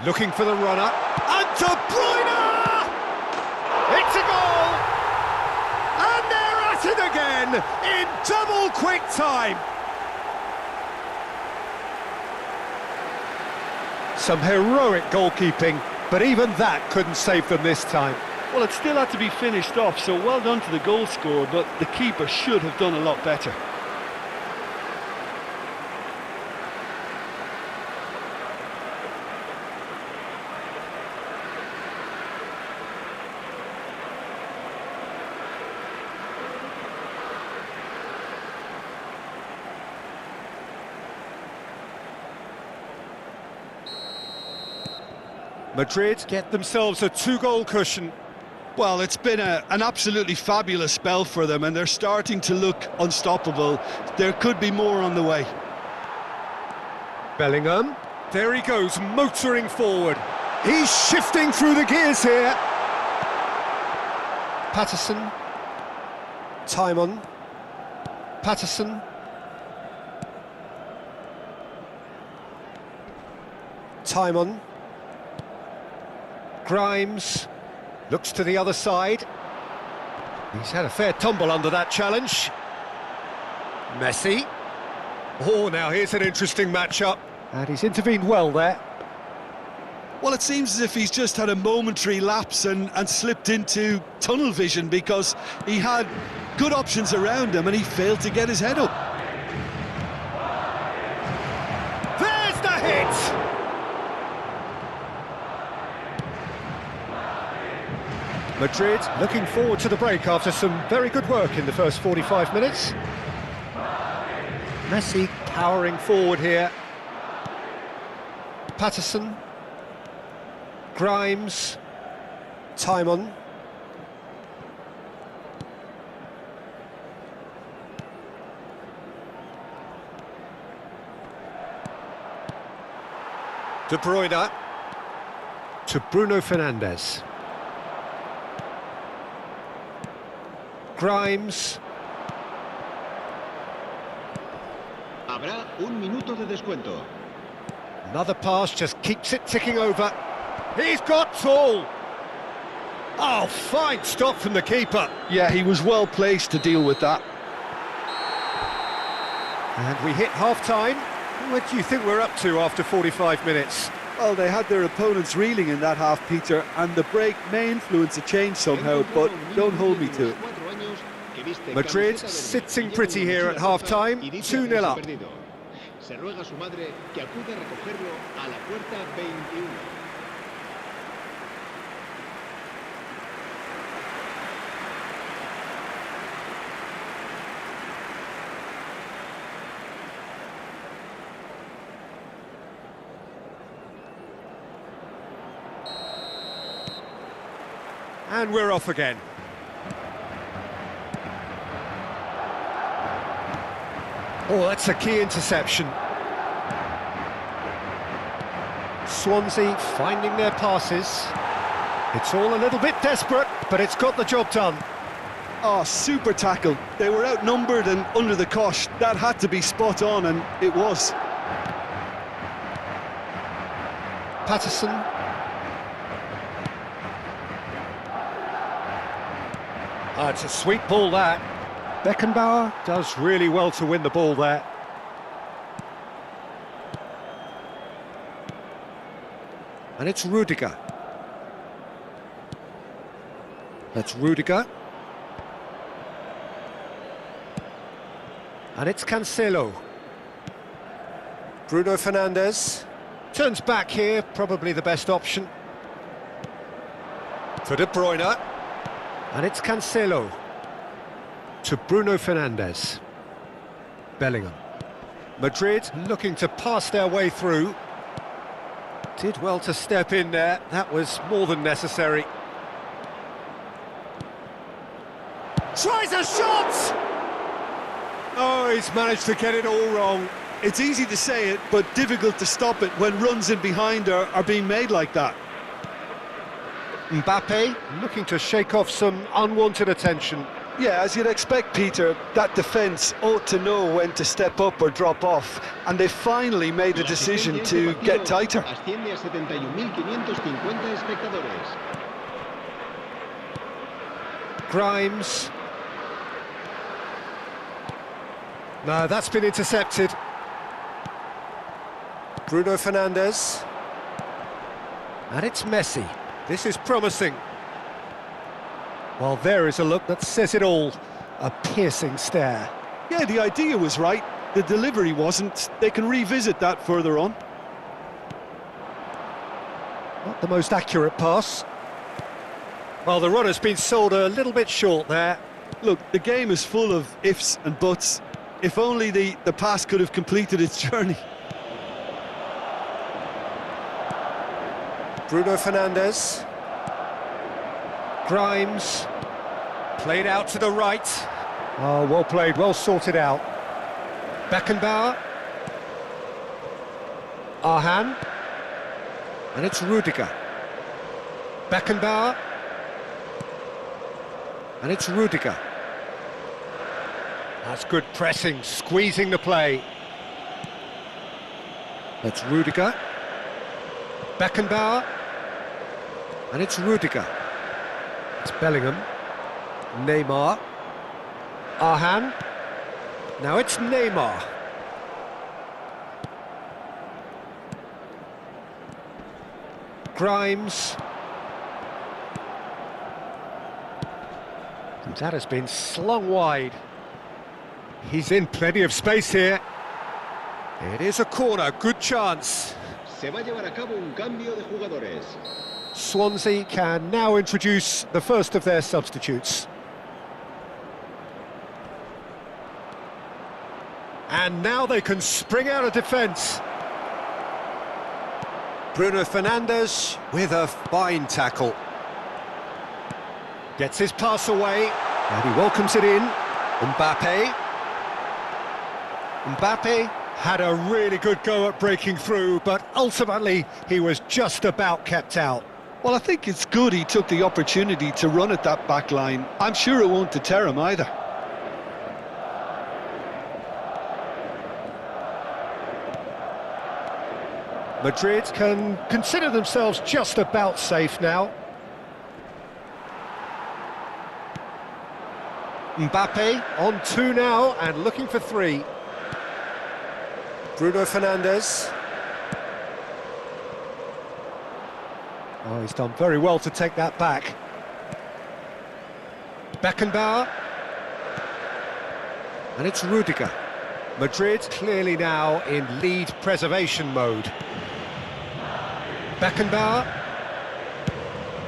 Looking for the runner. And De Bruyne! It's a goal! And they're at it again in double quick time. Some heroic goalkeeping, but even that couldn't save them this time. Well, it still had to be finished off, so well done to the goal scorer, but the keeper should have done a lot better. Madrid get themselves a two-goal cushion. Well, it's been an absolutely fabulous spell for them, and they're starting to look unstoppable. There could be more on the way. Bellingham, there he goes, motoring forward. He's shifting through the gears here. Patterson. Timon. Patterson. Timon. Grimes looks to the other side. He's had a fair tumble under that challenge. Messi. Oh, now here's an interesting matchup. And he's intervened well there. Well, it seems as if he's just had a momentary lapse and slipped into tunnel vision, because he had good options around him and he failed to get his head up. There's the hit! Madrid looking forward to the break after some very good work in the first 45 minutes. Messi powering forward here. Patterson. Grimes. Timon. De Bruyne. To Bruno Fernandes. Grimes. Habrá un minuto de descuento. Another pass, just keeps it ticking over. He's got tall. Oh, fine stop from the keeper. Yeah, he was well placed to deal with that. And we hit half-time. What do you think we're up to after 45 minutes? Well, they had their opponents reeling in that half, Peter, and the break may influence a change somehow, but don't hold me to it. Madrid sitting pretty here at half-time, 2-0 up. Se ruega a su madre que acude a recogerlo a la puerta 21. And we're off again. Oh, that's a key interception. Swansea finding their passes. It's all a little bit desperate, but it's got the job done. Oh, super tackle. They were outnumbered and under the cosh. That had to be spot on, and it was. Patterson. Oh, it's a sweet ball, that. Beckenbauer does really well to win the ball there. And it's Rudiger. That's Rudiger. And it's Cancelo. Bruno Fernandes. Turns back here, probably the best option. For De Bruyne. And it's Cancelo. To Bruno Fernandes. Bellingham. Madrid looking to pass their way through. Did well to step in there. That was more than necessary. Tries a shot! Oh, he's managed to get it all wrong. It's easy to say it, but difficult to stop it when runs in behind are being made like that. Mbappe looking to shake off some unwanted attention. Yeah, as you'd expect, Peter, that defence ought to know when to step up or drop off, and they finally made a decision to get tighter. Asciende a 71.550 espectadores. Grimes. No, that's been intercepted. Bruno Fernandes. And it's Messi. This is promising. Well, there is a look that says it all. A piercing stare. Yeah, the idea was right. The delivery wasn't. They can revisit that further on. Not the most accurate pass. Well, the runner's been sold a little bit short there. Look, the game is full of ifs and buts. If only the pass could have completed its journey. Bruno Fernandes. Grimes. Played out to the right. Oh, well played, well sorted out. Beckenbauer. Arhan. And it's Rudiger. Beckenbauer. And it's Rudiger. That's good pressing, squeezing the play. That's Rudiger. Beckenbauer. And it's Rudiger. It's Bellingham. Neymar. Arhan. Now it's Neymar. Grimes. And that has been slung wide. He's in plenty of space here. It is a corner, good chance. Se va a llevar a cabo un cambio de jugadores. Swansea can now introduce the first of their substitutes. And now they can spring out of defence. Bruno Fernandes with a fine tackle. Gets his pass away, and he welcomes it in. Mbappe. Mbappe Had a really good go at breaking through, but ultimately he was just about kept out. Well, I think it's good he took the opportunity to run at that back line. I'm sure it won't deter him either. Madrid can consider themselves just about safe now. Mbappe on 2 now and looking for 3. Bruno Fernandes. Oh, he's done very well to take that back. Beckenbauer. And it's Rudiger. Madrid clearly now in lead preservation mode. Beckenbauer.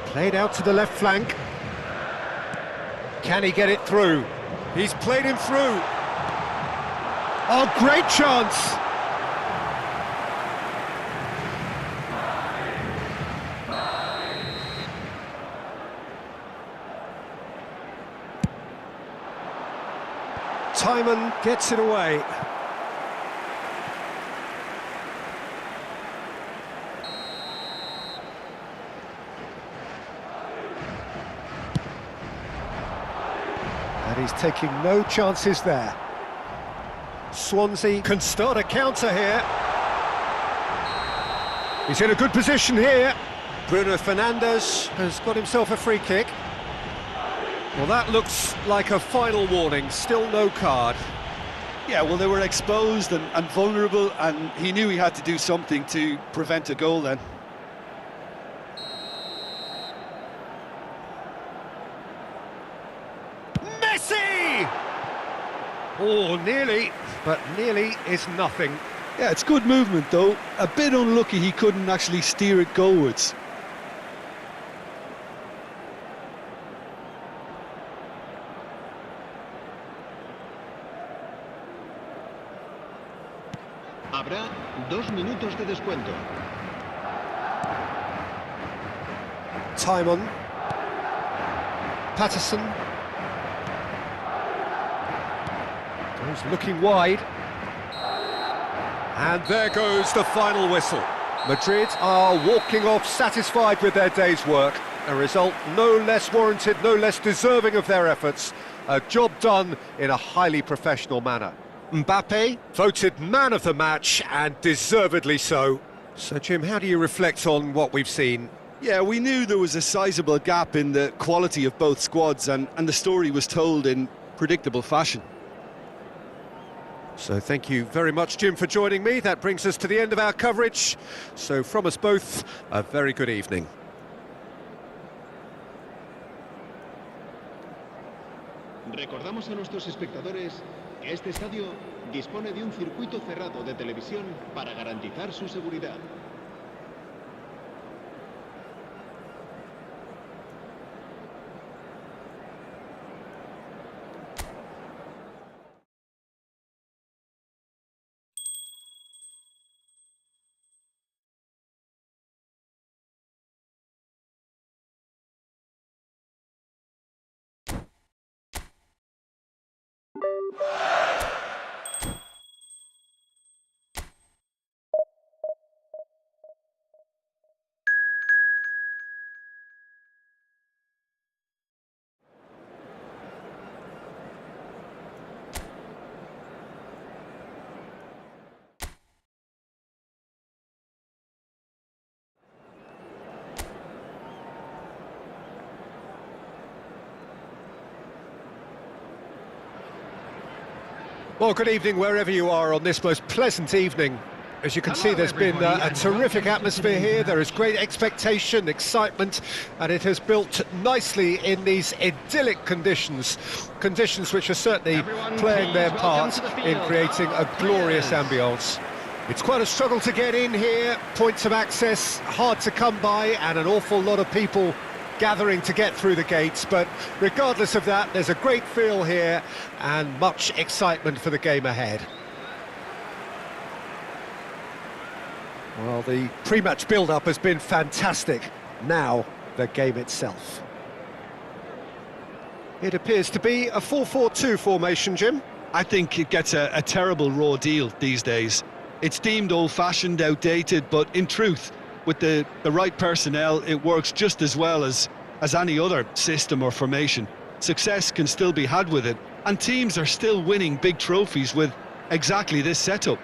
Played out to the left flank. Can he get it through? He's played him through. Oh, great chance! Timon gets it away. And he's taking no chances there. Swansea can start a counter here. He's in a good position here. Bruno Fernandes has got himself a free kick. Well, that looks like a final warning, still no card. Yeah, well, they were exposed and vulnerable, and he knew he had to do something to prevent a goal then. Messi! Oh, nearly, but nearly is nothing. Yeah, it's good movement, though. A bit unlucky he couldn't actually steer it goalwards. Habrá 2 minutos de descuento. Timon. Patterson. He's looking wide. And there goes the final whistle. Madrid are walking off satisfied with their day's work. A result no less warranted, no less deserving of their efforts. A job done in a highly professional manner. Mbappe voted man of the match, and deservedly so. So, Jim, how do you reflect on what we've seen? Yeah, we knew there was a sizable gap in the quality of both squads, and the story was told in predictable fashion. So thank you very much, Jim, for joining me. That brings us to the end of our coverage. So from us both, a very good evening. Recordamos a nuestros espectadores que este estadio dispone de un circuito cerrado de televisión para garantizar su seguridad. Well, good evening wherever you are on this most pleasant evening. As you can see, there's been a terrific atmosphere here. There is great expectation, excitement, and it has built nicely in these idyllic conditions. Conditions which are certainly playing their part in creating a glorious ambience. It's quite a struggle to get in here, points of access hard to come by, and an awful lot of people gathering to get through the gates, but regardless of that, there's a great feel here and much excitement for the game ahead. Well, the pre-match build-up has been fantastic. Now, the game itself. It appears to be a 4-4-2 formation, Jim. I think it gets a terrible raw deal these days. It's deemed old-fashioned, outdated, but in truth, with the right personnel, it works just as well as any other system or formation. Success can still be had with it, and teams are still winning big trophies with exactly this setup.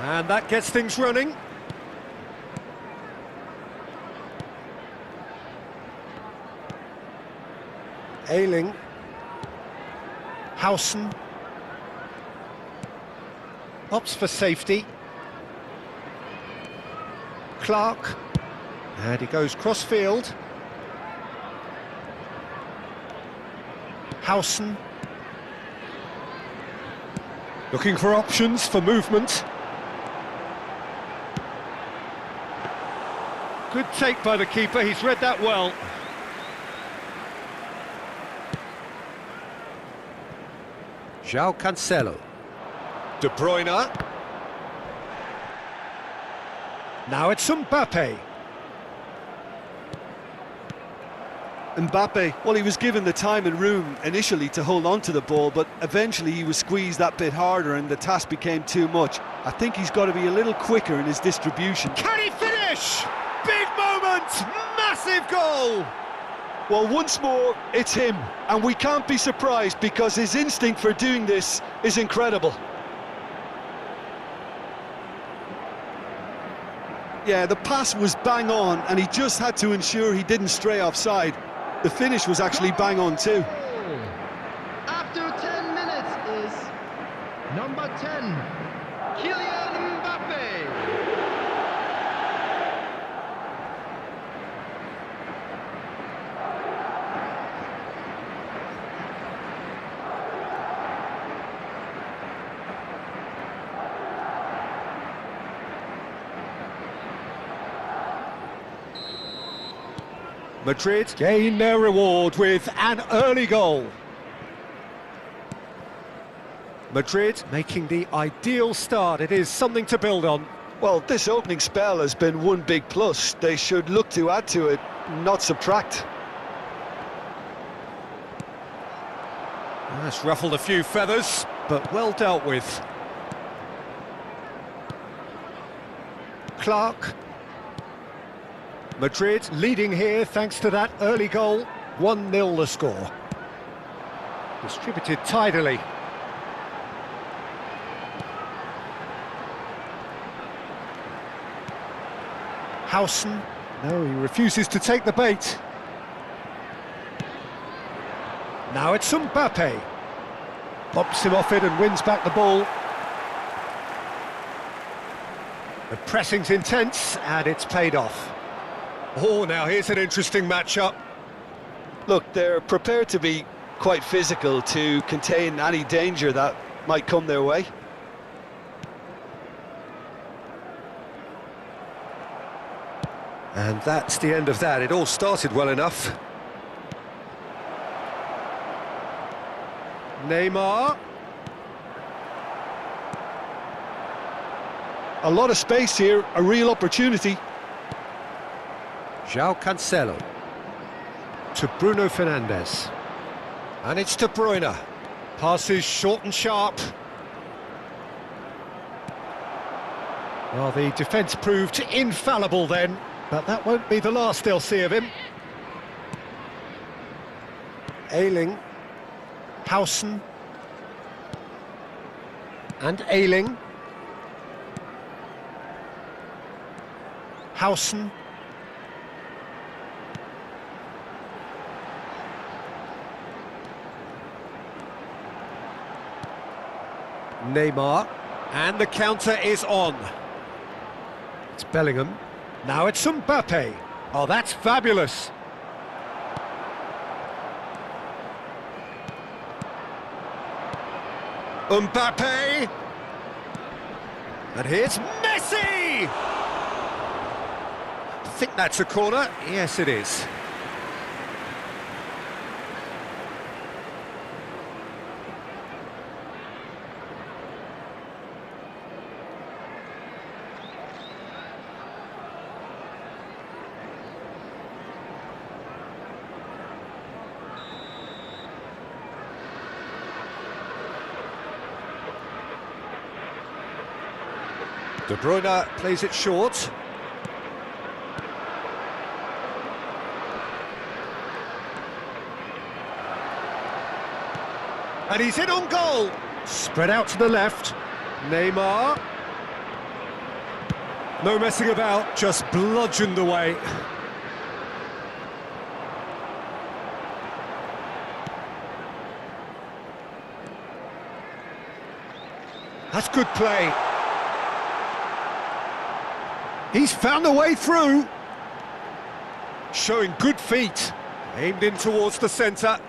And that gets things running. Ayling. Howson. Opts for safety. Clark. And he goes cross-field. Howson. Looking for options for movement. Good take by the keeper, he's read that well. João Cancelo. De Bruyne. Now it's Mbappe. Mbappe, well, he was given the time and room initially to hold on to the ball, but eventually he was squeezed that bit harder and the task became too much. I think he's got to be a little quicker in his distribution. Can he finish? Big moment! Massive goal! Well, once more, it's him, and we can't be surprised because his instinct for doing this is incredible. Yeah, the pass was bang on, and he just had to ensure he didn't stray offside. The finish was actually bang on too. After 10 minutes is number 10, Kylian Mbappe. Madrid gain their reward with an early goal. Madrid making the ideal start. It is something to build on. Well, this opening spell has been one big plus. They should look to add to it, not subtract. That's ruffled a few feathers, but well dealt with. Clark. Madrid leading here thanks to that early goal. 1-0 the score. Distributed tidily. Howson. No, he refuses to take the bait. Now it's Mbappe. Pops him off it and wins back the ball. The pressing's intense and it's paid off. Oh, now here's an interesting matchup. Look, they're prepared to be quite physical to contain any danger that might come their way. And that's the end of that. It all started well enough. Neymar. A lot of space here, a real opportunity. João Cancelo. To Bruno Fernandes. And it's De Bruyne. Passes short and sharp. Well, the defence proved infallible then, but that won't be the last they'll see of him. Ayling. Howson. And Ayling. Howson. Neymar, and the counter is on. It's Bellingham. Now it's Mbappe. Oh, that's fabulous. Mbappe! And here's Messi! I think that's a corner. Yes, it is. De Bruyne plays it short. And he's in on goal. Spread out to the left. Neymar. No messing about, just bludgeoned away. That's good play. He's found a way through. Showing good feet. Aimed in towards the centre.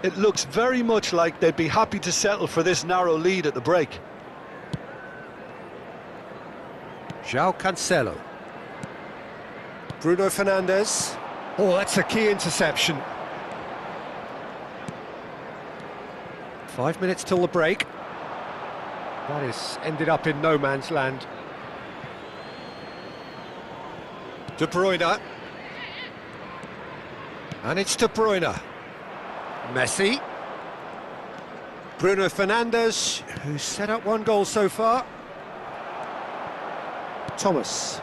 It looks very much like they'd be happy to settle for this narrow lead at the break. João Cancelo. Bruno Fernandes. Oh, that's a key interception. 5 minutes till the break. That is ended up in no man's land. De Bruyne. And it's De Bruyne. Messi. Bruno Fernandes, who's set up one goal so far. Thomas.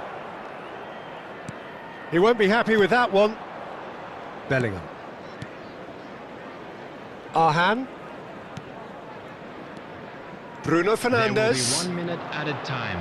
He won't be happy with that one. Bellingham. Arhan. Bruno Fernandes. There will be 1 minute added time.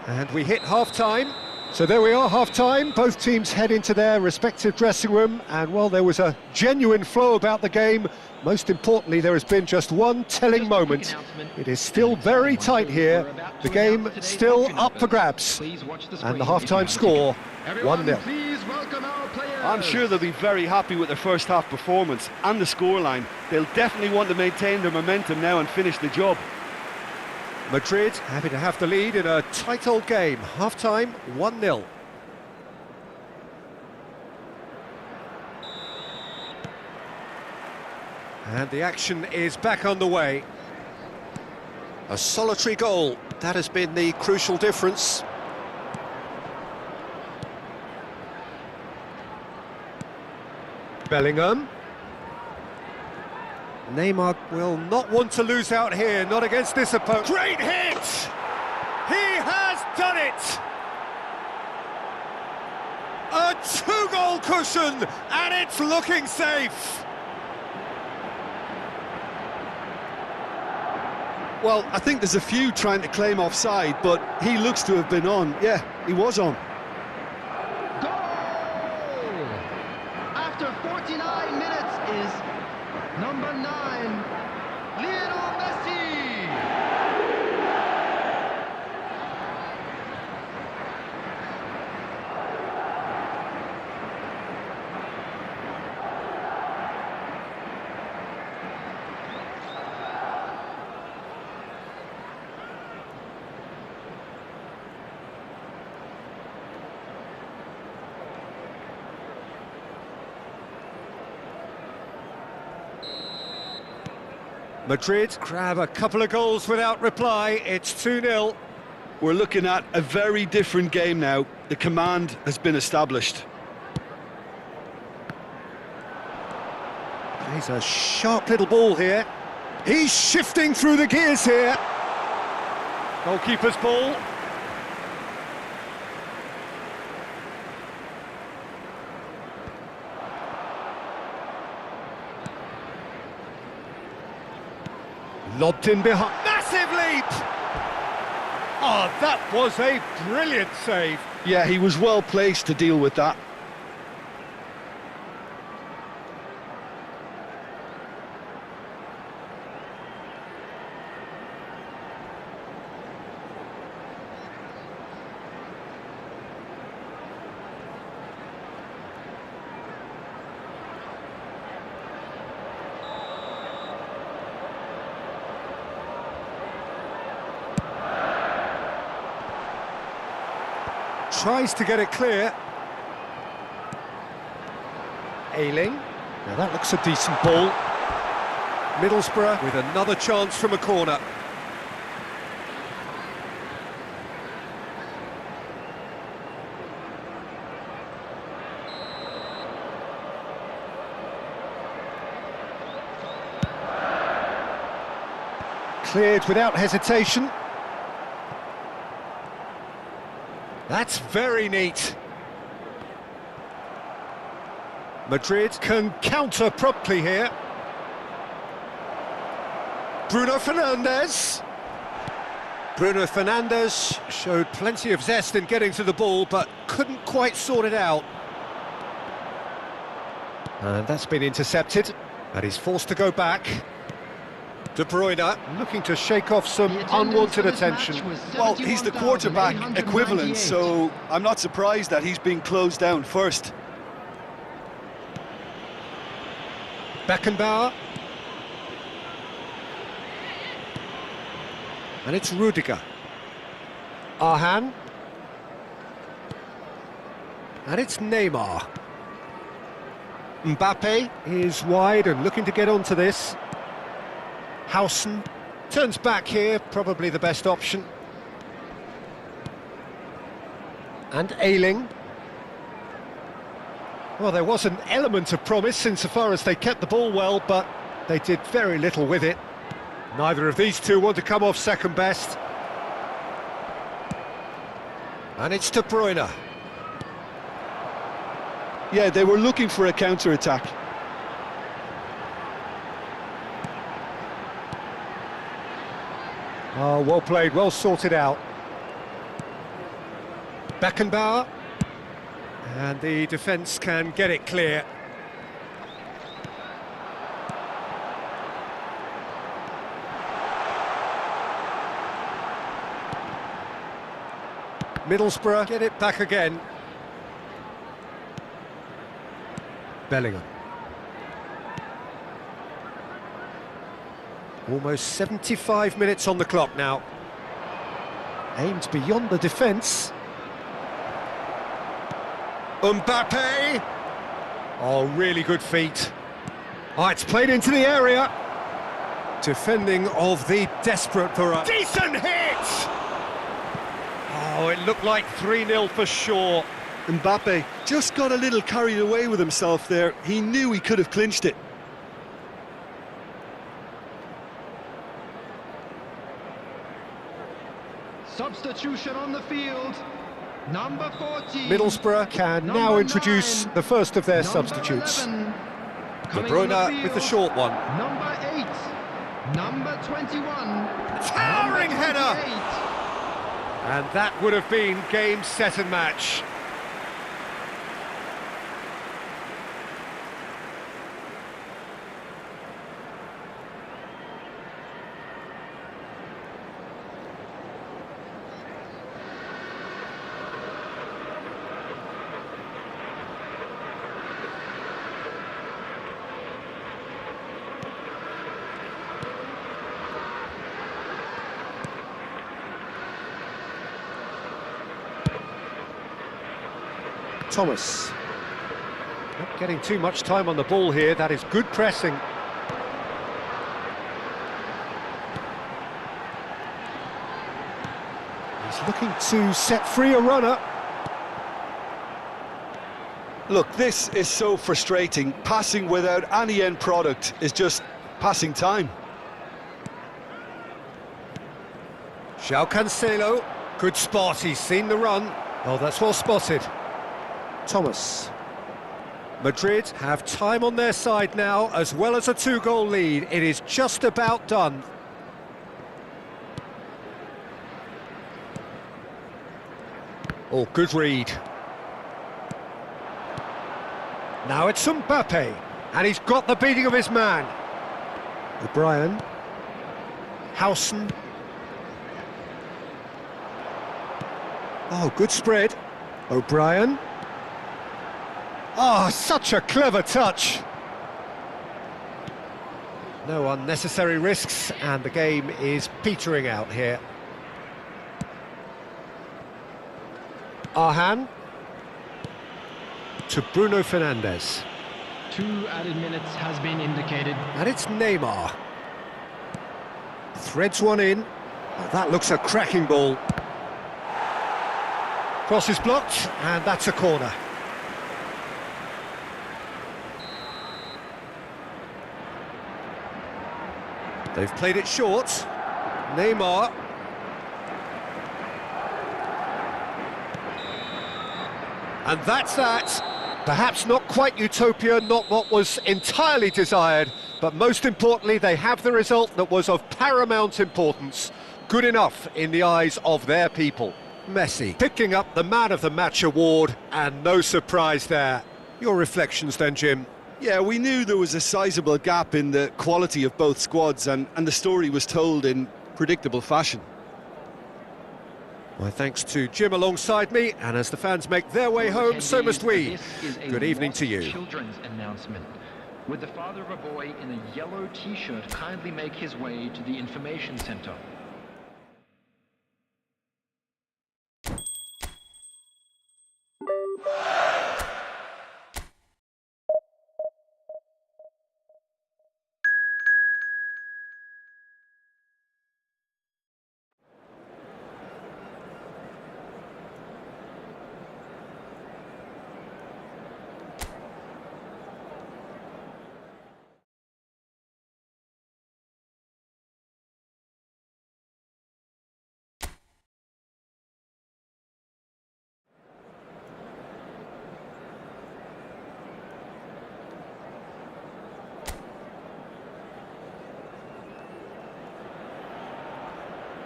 And we hit half-time. So there we are, half-time. Both teams head into their respective dressing room. And, well, there was a genuine flow about the game. Most importantly, there has been just one telling moment. It is still very tight here. The game still up for grabs. And the half-time score, 1-0. I'm sure they'll be very happy with their first half performance and the scoreline. They'll definitely want to maintain their momentum now and finish the job. Madrid happy to have the lead in a tight old game. Half-time, 1-0. And the action is back underway. A solitary goal, that has been the crucial difference. Bellingham. Neymar will not want to lose out here, not against this opponent. Great hit! He has done it! A two-goal cushion, and it's looking safe! Well, I think there's a few trying to claim offside, but he looks to have been on. Yeah, he was on. Goal! After 49 minutes is number 9, Lionel Messi! Madrid grab a couple of goals without reply. It's 2-0. We're looking at a very different game now. The command has been established. Plays a sharp little ball here. He's shifting through the gears here. Goalkeeper's ball. Lobbed in behind. Massive leap! Oh, that was a brilliant save. Yeah, he was well placed to deal with that. Tries to get it clear. Ayling. Now that looks a decent ball. Middlesbrough with another chance from a corner. Cleared without hesitation. That's very neat. Madrid can counter promptly here. Bruno Fernandes. Bruno Fernandes showed plenty of zest in getting to the ball, but couldn't quite sort it out. And that's been intercepted, and he's forced to go back. De Bruyne looking to shake off some unwanted attention. Well, he's the quarterback equivalent, so I'm not surprised that he's been closed down first. Beckenbauer. And it's Rudiger. Arhan. And it's Neymar. Mbappe is wide and looking to get onto this. Howson turns back here, probably the best option. And Ayling. Well, there was an element of promise insofar as they kept the ball well, but they did very little with it. Neither of these two want to come off second best. And it's De Bruyne. Yeah, they were looking for a counter-attack. Oh, well played, well sorted out. Beckenbauer. And the defence can get it clear. Middlesbrough get it back again. Bellingham. Almost 75 minutes on the clock now. Aimed beyond the defence. Mbappe! Oh, really good feet. Oh, it's played into the area. Defending of the desperate for a decent hit! Oh, it looked like 3-0 for sure. Mbappe just got a little carried away with himself there. He knew he could have clinched it. Substitution on the field. Number 14. Middlesbrough can now introduce the first of their substitutes. De Bruyne with the short one. Number 8. Number 21. Towering header! And that would have been game, set and match. Thomas. Not getting too much time on the ball here, that is good pressing. He's looking to set free a runner. Look, this is so frustrating. Passing without any end product is just passing time. João Cancelo, good spot, he's seen the run. Oh, that's well spotted. Thomas. Madrid have time on their side now, as well as a 2-goal lead. It is just about done. Oh, good read. Now it's Mbappe, and he's got the beating of his man. O'Brien. Howson. Oh, good spread. O'Brien. Oh, such a clever touch. No unnecessary risks, and the game is petering out here. Arhan to Bruno Fernandes. 2 added minutes has been indicated. And it's Neymar. Threads one in. Oh, that looks a cracking ball. Cross is blocked, and that's a corner. They've played it short. Neymar. And that's that. Perhaps not quite utopia, not what was entirely desired, but most importantly, they have the result that was of paramount importance. Good enough in the eyes of their people. Messi picking up the Man of the Match award, and no surprise there. Your reflections then, Jim? Yeah, we knew there was a sizable gap in the quality of both squads, and the story was told in predictable fashion. My thanks to Jim alongside me, and as the fans make their way home, so must we. Good evening to you. Children's announcement. Would the father of a boy in a yellow t-shirt kindly make his way to the information center?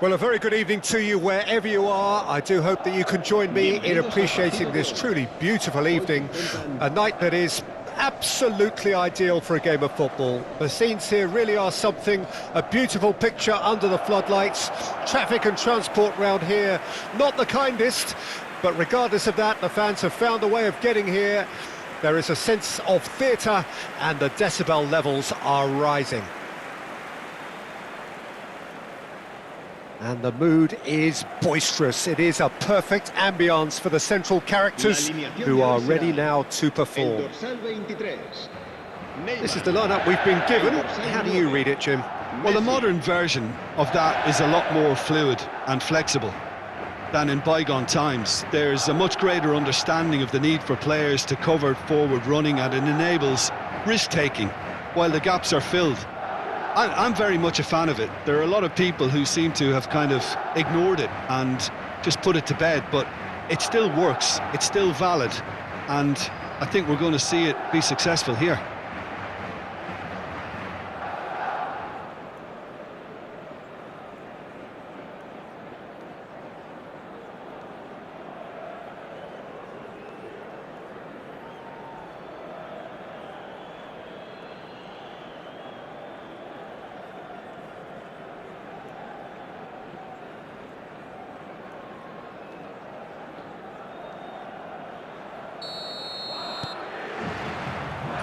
Well, a very good evening to you wherever you are. I do hope that you can join me in appreciating this truly beautiful evening, a night that is absolutely ideal for a game of football. The scenes here really are something, a beautiful picture under the floodlights. Traffic and transport round here, not the kindest, but regardless of that, the fans have found a way of getting here. There is a sense of theatre, and the decibel levels are rising. And the mood is boisterous. It is a perfect ambience for the central characters who are ready now to perform. This is the lineup we've been given. How do you read it, Jim? Well, the modern version of that is a lot more fluid and flexible than in bygone times. There's a much greater understanding of the need for players to cover forward running, and it enables risk-taking while the gaps are filled. I'm very much a fan of it. There are a lot of people who seem to have kind of ignored it and just put it to bed, but it still works, it's still valid, and I think we're going to see it be successful here.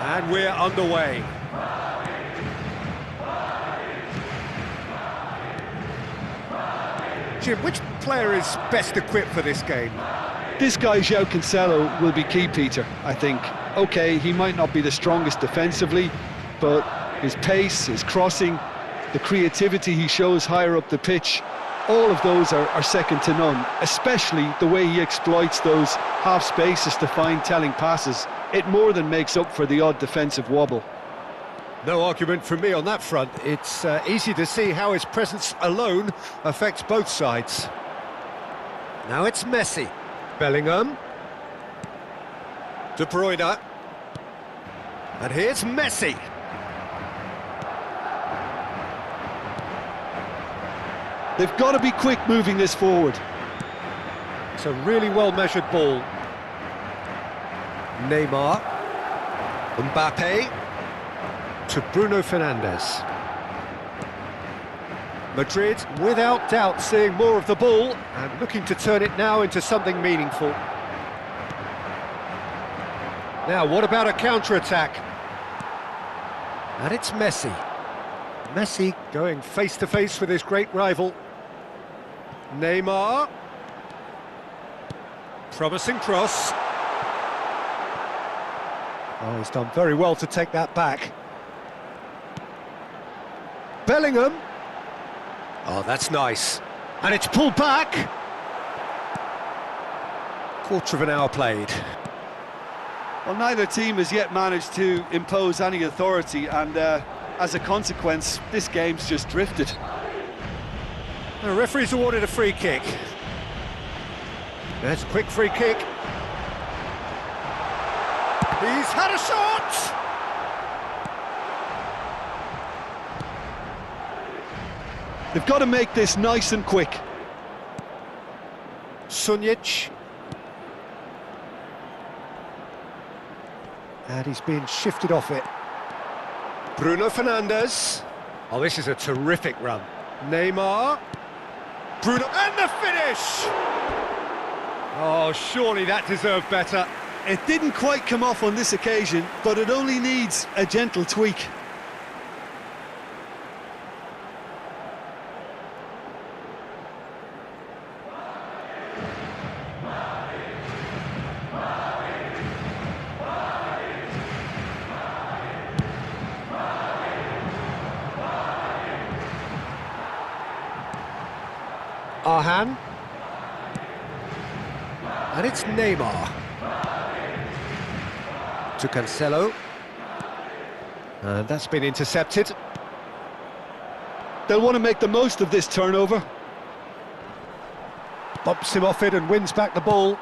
And we're underway. Jim, which player is best equipped for this game? This guy, João Cancelo, will be key, Peter, I think. OK, he might not be the strongest defensively, but his pace, his crossing, the creativity he shows higher up the pitch, all of those are second to none, especially the way he exploits those half spaces to find telling passes. It more than makes up for the odd defensive wobble. No argument from me on that front. It's easy to see how his presence alone affects both sides. Now it's Messi. Bellingham. De Bruyne. And here's Messi. They've got to be quick moving this forward. It's a really well-measured ball. Neymar. Mbappe. To Bruno Fernandes. Madrid, without doubt, seeing more of the ball and looking to turn it now into something meaningful. Now, what about a counter-attack? And it's Messi. Messi going face-to-face with his great rival. Neymar. Promising cross. Oh, he's done very well to take that back. Bellingham. Oh, that's nice. And it's pulled back. Quarter of an hour played. Well, neither team has yet managed to impose any authority, and as a consequence, this game's just drifted. The referee's awarded a free kick. That's a quick free kick. He's had a shot! They've got to make this nice and quick. Sunjic. And he's being shifted off it. Bruno Fernandes. Oh, this is a terrific run. Neymar. Bruno, and the finish! Oh, surely that deserved better. It didn't quite come off on this occasion, but it only needs a gentle tweak. Arhan. And it's Neymar. To Cancelo. And that's been intercepted. They'll want to make the most of this turnover. Bumps him off it and wins back the ball.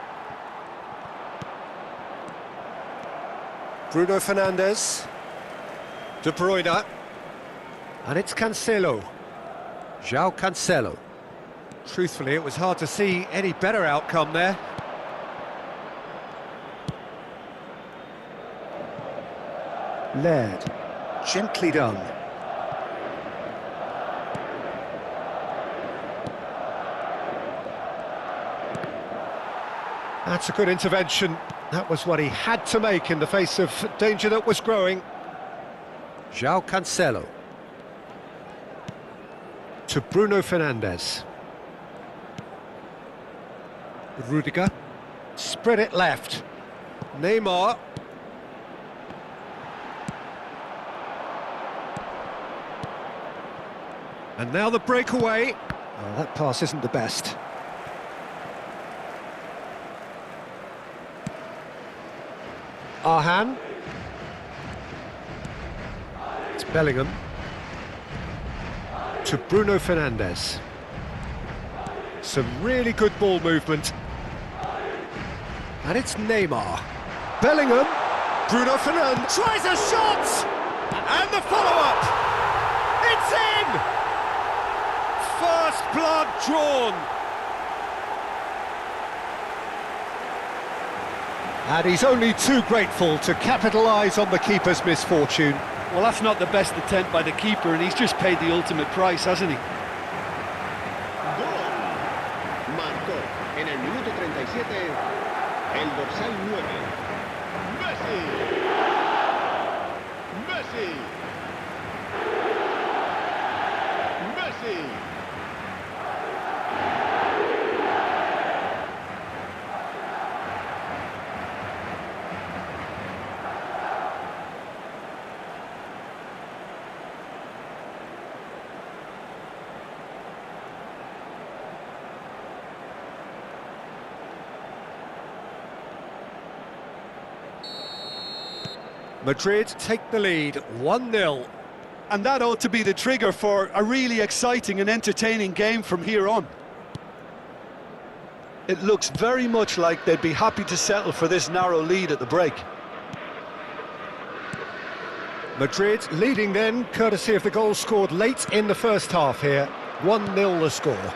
Bruno Fernandes. De Bruyne. And it's Cancelo. João Cancelo. Truthfully, it was hard to see any better outcome there. Laird. Gently done. That's a good intervention. That was what he had to make in the face of danger that was growing. João Cancelo. To Bruno Fernandes. Rudiger. Spread it left. Neymar. And now the breakaway. Oh, that pass isn't the best. Arhan. It's Bellingham. To Bruno Fernandes. Some really good ball movement. And it's Neymar. Bellingham. Bruno Fernandes tries a shot! And the follow-up! It's in! First blood drawn. And he's only too grateful to capitalise on the keeper's misfortune. Well, that's not the best attempt by the keeper, and he's just paid the ultimate price, hasn't he? Gol. Marcó en el minuto 37 el dorsal 9. Messi. Messi. Messi. Madrid take the lead, 1-0. And that ought to be the trigger for a really exciting and entertaining game from here on. It looks very much like they'd be happy to settle for this narrow lead at the break. Madrid leading then, courtesy of the goal scored late in the first half here. 1-0 the score.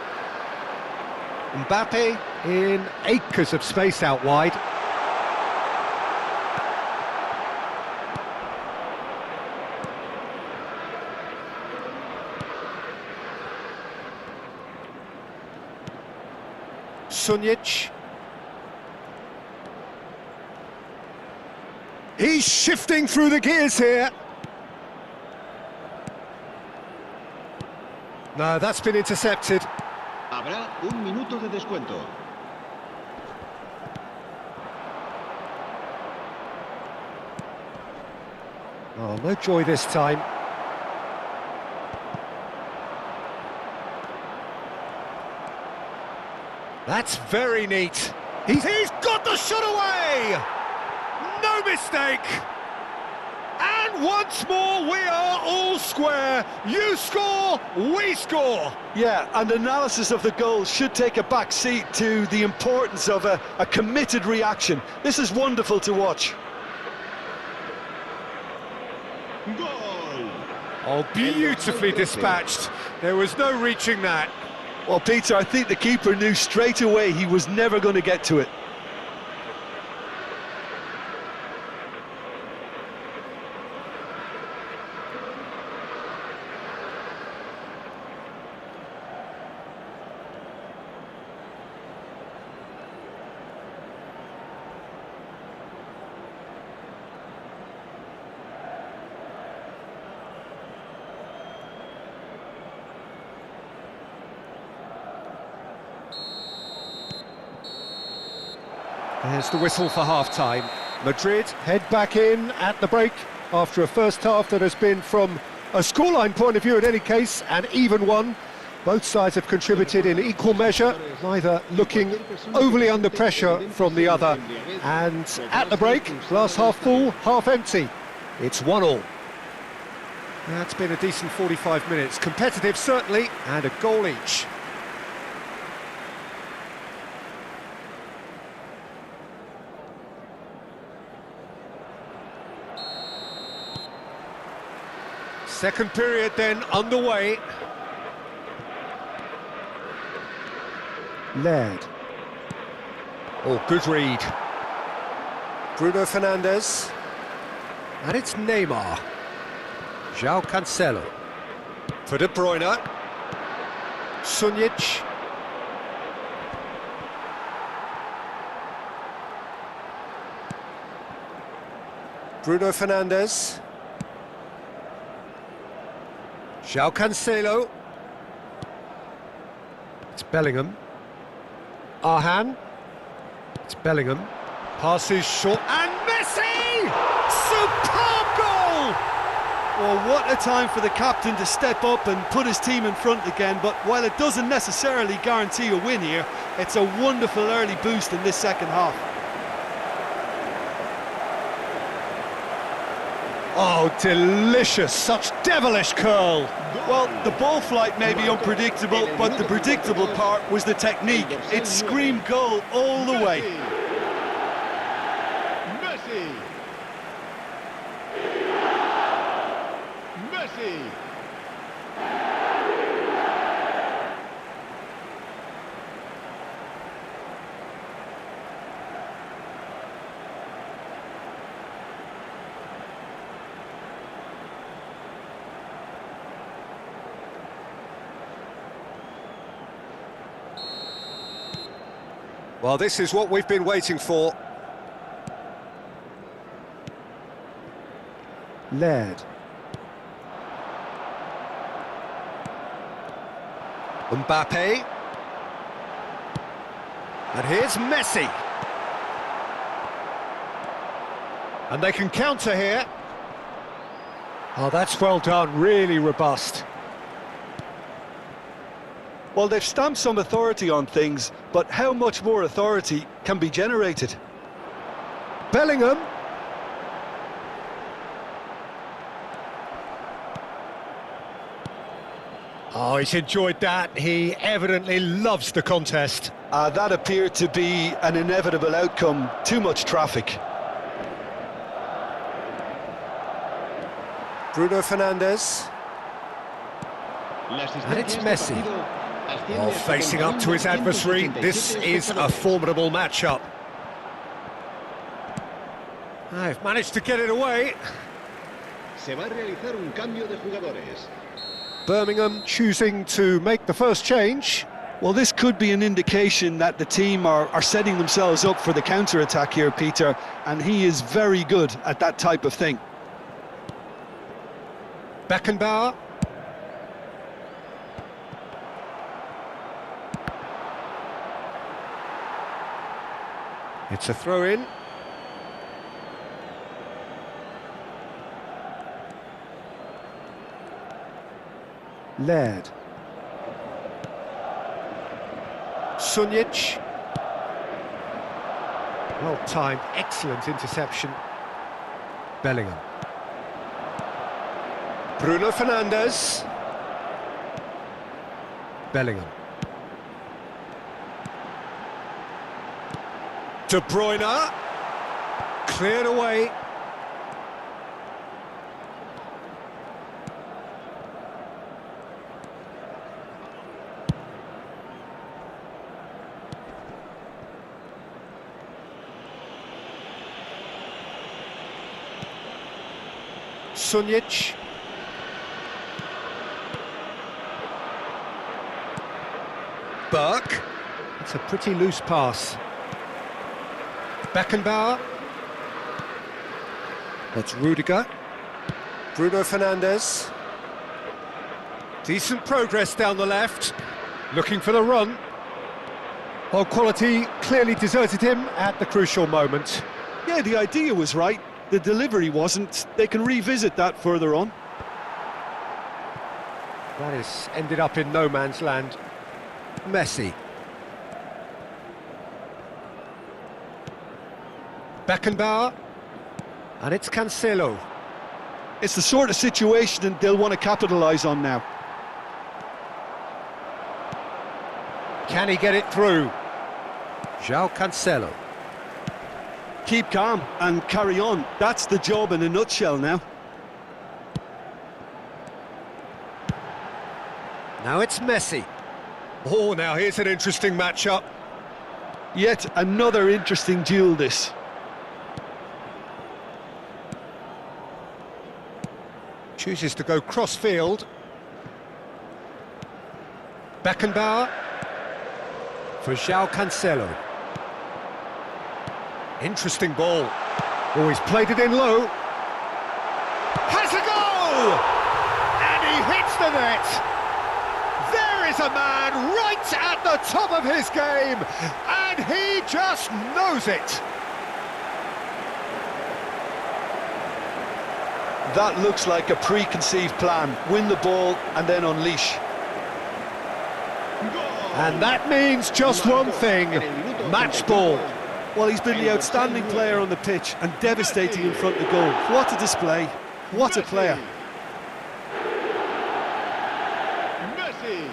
Mbappe in acres of space out wide. Sunjic. He's shifting through the gears here. No, that's been intercepted. Habrá un minuto de descuento. Oh, no joy this time. That's very neat. He's got the shot away! No mistake! And once more, we are all square. You score, we score. Yeah, and analysis of the goal should take a back seat to the importance of a committed reaction. This is wonderful to watch. Goal. Oh, beautifully dispatched. There was no reaching that. Well, Peter, I think the keeper knew straight away he was never going to get to it. There's the whistle for half-time. Madrid head back in at the break after a first half that has been, from a scoreline point of view in any case, an even one. Both sides have contributed in equal measure, neither looking overly under pressure from the other. And at the break, glass half full, half empty. It's 1-1. That's been a decent 45 minutes. Competitive, certainly, and a goal each. Second period then underway. Laird. Oh, good read. Bruno Fernandes. And it's Neymar. João Cancelo. For De Bruyne. Sunjic. Bruno Fernandes. João Cancelo. It's Bellingham. Arhan. It's Bellingham. Passes short. And Messi! Superb goal! Well, what a time for the captain to step up and put his team in front again. But while it doesn't necessarily guarantee a win here, it's a wonderful early boost in this second half. Oh, delicious, such devilish curl. Well, the ball flight may be unpredictable, but the predictable part was the technique. It screamed goal all the way. Messi. Messi. Well, this is what we've been waiting for. Laird. Mbappe. And here's Messi. And they can counter here. Oh, that's well done, really robust. Well, they've stamped some authority on things, but how much more authority can be generated? Bellingham. Oh, he's enjoyed that. He evidently loves the contest. That appeared to be an inevitable outcome. Too much traffic. Bruno Fernandes. And it's Messi. Oh, facing up to his adversary. This is a formidable matchup. They've managed to get it away. Se va a realizar un cambio de jugadores. Birmingham choosing to make the first change. Well, this could be an indication that the team are setting themselves up for the counter-attack here, Peter, and he is very good at that type of thing. Beckenbauer. It's a throw-in. Laird. Sunjic. Well-timed, excellent interception. Bellingham. Bruno Fernandes. Bellingham. De Bruyne. Cleared away. Sunjic. Burke. It's a pretty loose pass. Beckenbauer. That's Rudiger. Bruno Fernandes. Decent progress down the left. Looking for the run. Well, quality clearly deserted him at the crucial moment. Yeah, the idea was right. The delivery wasn't. They can revisit that further on. That has ended up in no man's land. Messi. Beckenbauer. And it's Cancelo. It's the sort of situation they'll want to capitalise on now. Can he get it through? João Cancelo. Keep calm and carry on. That's the job in a nutshell now. Now it's Messi. Oh, now here's an interesting matchup. Yet another interesting duel, this. Chooses to go cross-field. Beckenbauer. For João Cancelo. Interesting ball. Oh, he's played it in low. Has a goal! And he hits the net! There is a man right at the top of his game, and he just knows it! That looks like a preconceived plan. Win the ball and then unleash. And that means just one thing, match ball. Well, he's been the outstanding player on the pitch and devastating in front of the goal. What a display, what a player. Messi.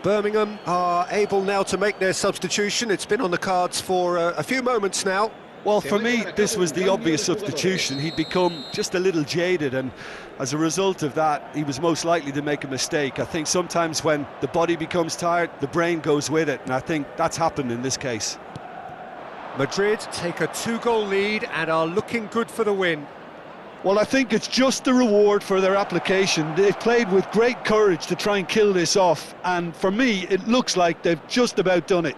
Birmingham are able now to make their substitution. It's been on the cards for a few moments now. Well, for me, this was the obvious substitution. He'd become just a little jaded, and as a result of that, he was most likely to make a mistake. I think sometimes when the body becomes tired, the brain goes with it, and I think that's happened in this case. Madrid take a 2-goal lead and are looking good for the win. Well, I think it's just the reward for their application. They've played with great courage to try and kill this off, and for me, it looks like they've just about done it.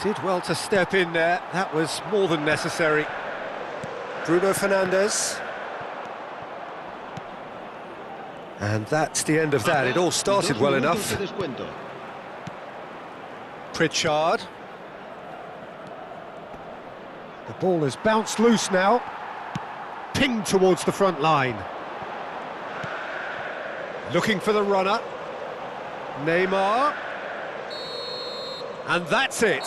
Did well to step in there, that was more than necessary. Bruno Fernandes. And that's the end of that, it all started well enough. Pritchard. The ball has bounced loose now. Pinged towards the front line. Looking for the runner. Neymar. And that's it.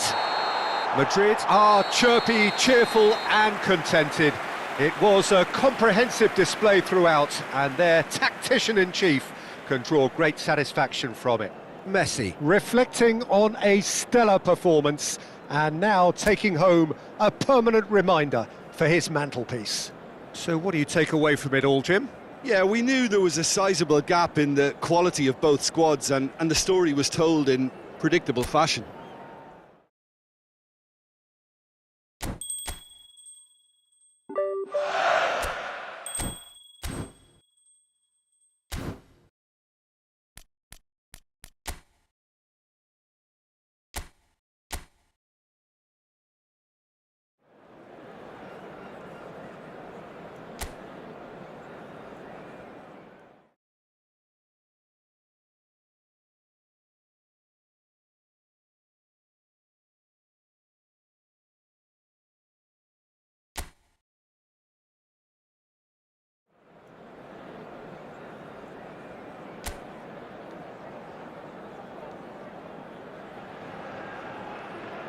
Madrid are chirpy, cheerful and contented. It was a comprehensive display throughout, and their tactician-in-chief can draw great satisfaction from it. Messi reflecting on a stellar performance and now taking home a permanent reminder for his mantelpiece. So what do you take away from it all, Jim? Yeah, we knew there was a sizable gap in the quality of both squads, and the story was told in predictable fashion.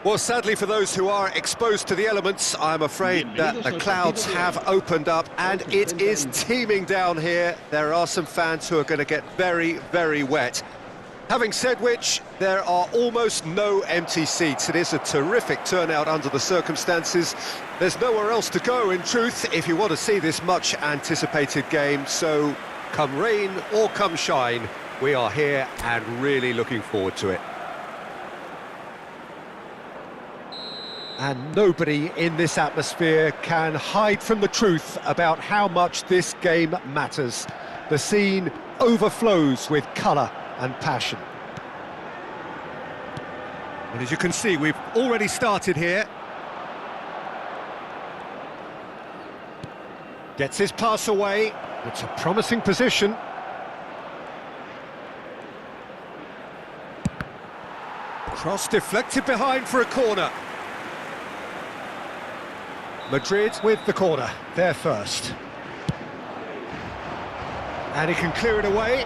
Well, sadly for those who are exposed to the elements, I'm afraid that the clouds have opened up and it is teeming down here. There are some fans who are going to get very, very wet. Having said which, there are almost no empty seats. It is a terrific turnout under the circumstances. There's nowhere else to go, in truth, if you want to see this much-anticipated game. So, come rain or come shine, we are here and really looking forward to it. And nobody in this atmosphere can hide from the truth about how much this game matters. The scene overflows with colour and passion. And as you can see, we've already started here. Gets his pass away. It's a promising position. Cross deflected behind for a corner. Madrid with the corner, there first. And he can clear it away.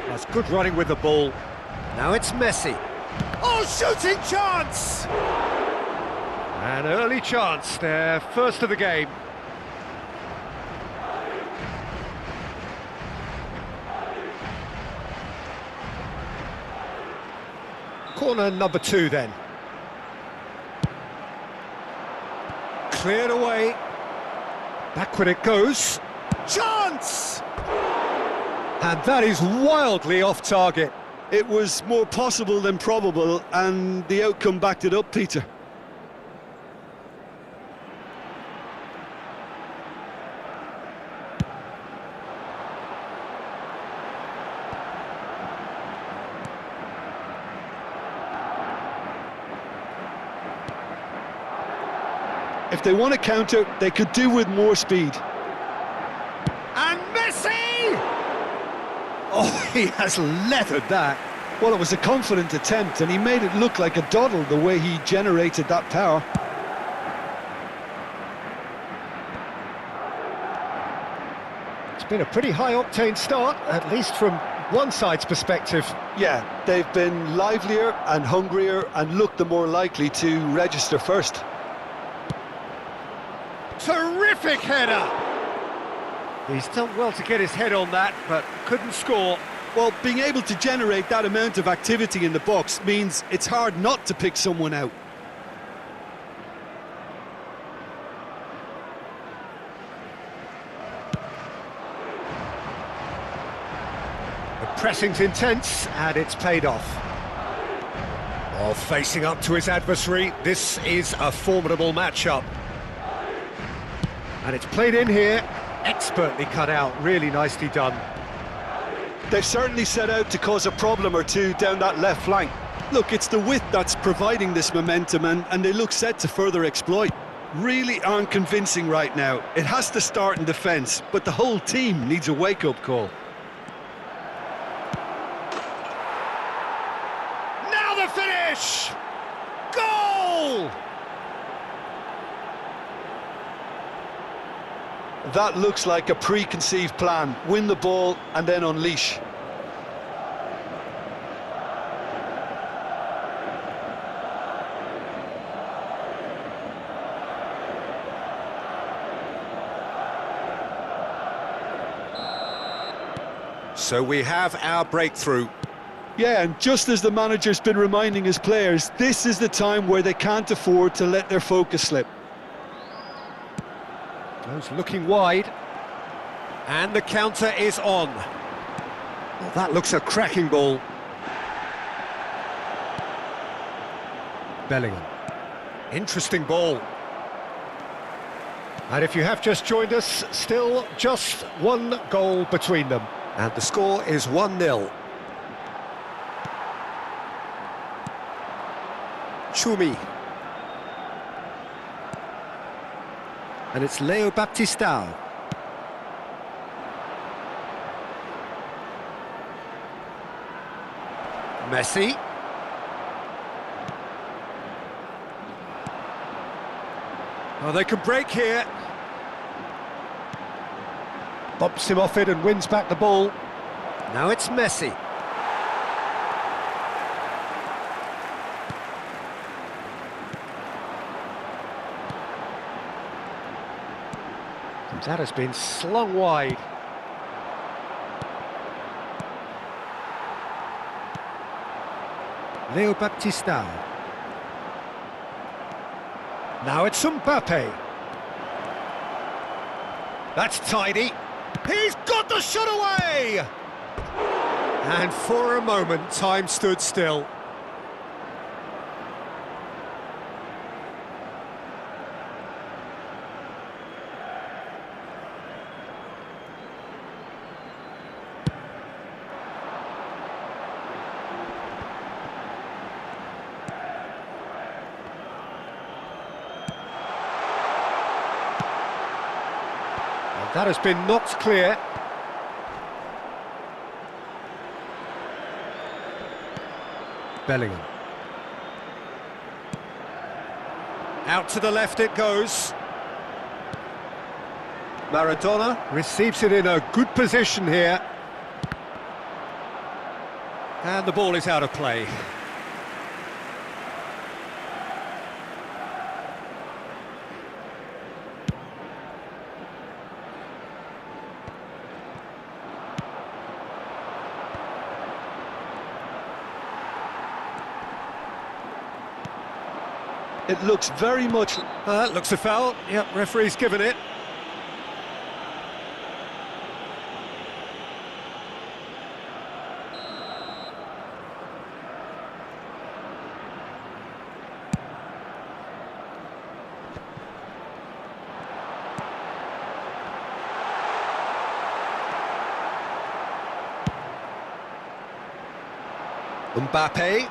That's good running with the ball. Now it's Messi. Oh, shooting chance! An early chance, their first of the game. Corner number 2 then. Cleared away. Backward it goes. Chance! And that is wildly off target. It was more possible than probable, and the outcome backed it up, Peter. If they want to counter, they could do with more speed. And Messi! Oh, he has leathered that. Well, it was a confident attempt, and he made it look like a doddle the way he generated that power. It's been a pretty high-octane start, at least from one side's perspective. Yeah, they've been livelier and hungrier and looked the more likely to register first. Terrific header! He's done well to get his head on that, but couldn't score. Well, being able to generate that amount of activity in the box means it's hard not to pick someone out. The pressing's intense, and it's paid off. While facing up to his adversary, this is a formidable matchup. And it's played in here, expertly cut out, really nicely done. They've certainly set out to cause a problem or two down that left flank. Look, it's the width that's providing this momentum, and they look set to further exploit. Really aren't convincing right now. It has to start in defence, but the whole team needs a wake-up call. Now the finish! Goal! That looks like a preconceived plan. Win the ball and then unleash. So we have our breakthrough. Yeah, and just as the manager's been reminding his players, this is the time where they can't afford to let their focus slip. Goes looking wide, and the counter is on. Well, that looks a cracking ball. Bellingham. Interesting ball. And if you have just joined us, still just one goal between them. And the score is 1-0. Chumi. And it's Leo Baptistao. Messi. Oh, they can break here. Bumps him off it and wins back the ball. Now it's Messi. That has been slung wide. Leo Baptista. Now it's Mbappe. That's tidy. He's got the shot away! And for a moment, time stood still. That has been knocked clear. Bellingham. Out to the left it goes. Maradona receives it in a good position here. And the ball is out of play. It looks very much... Looks a foul. Yep, referee's given it. Mbappe.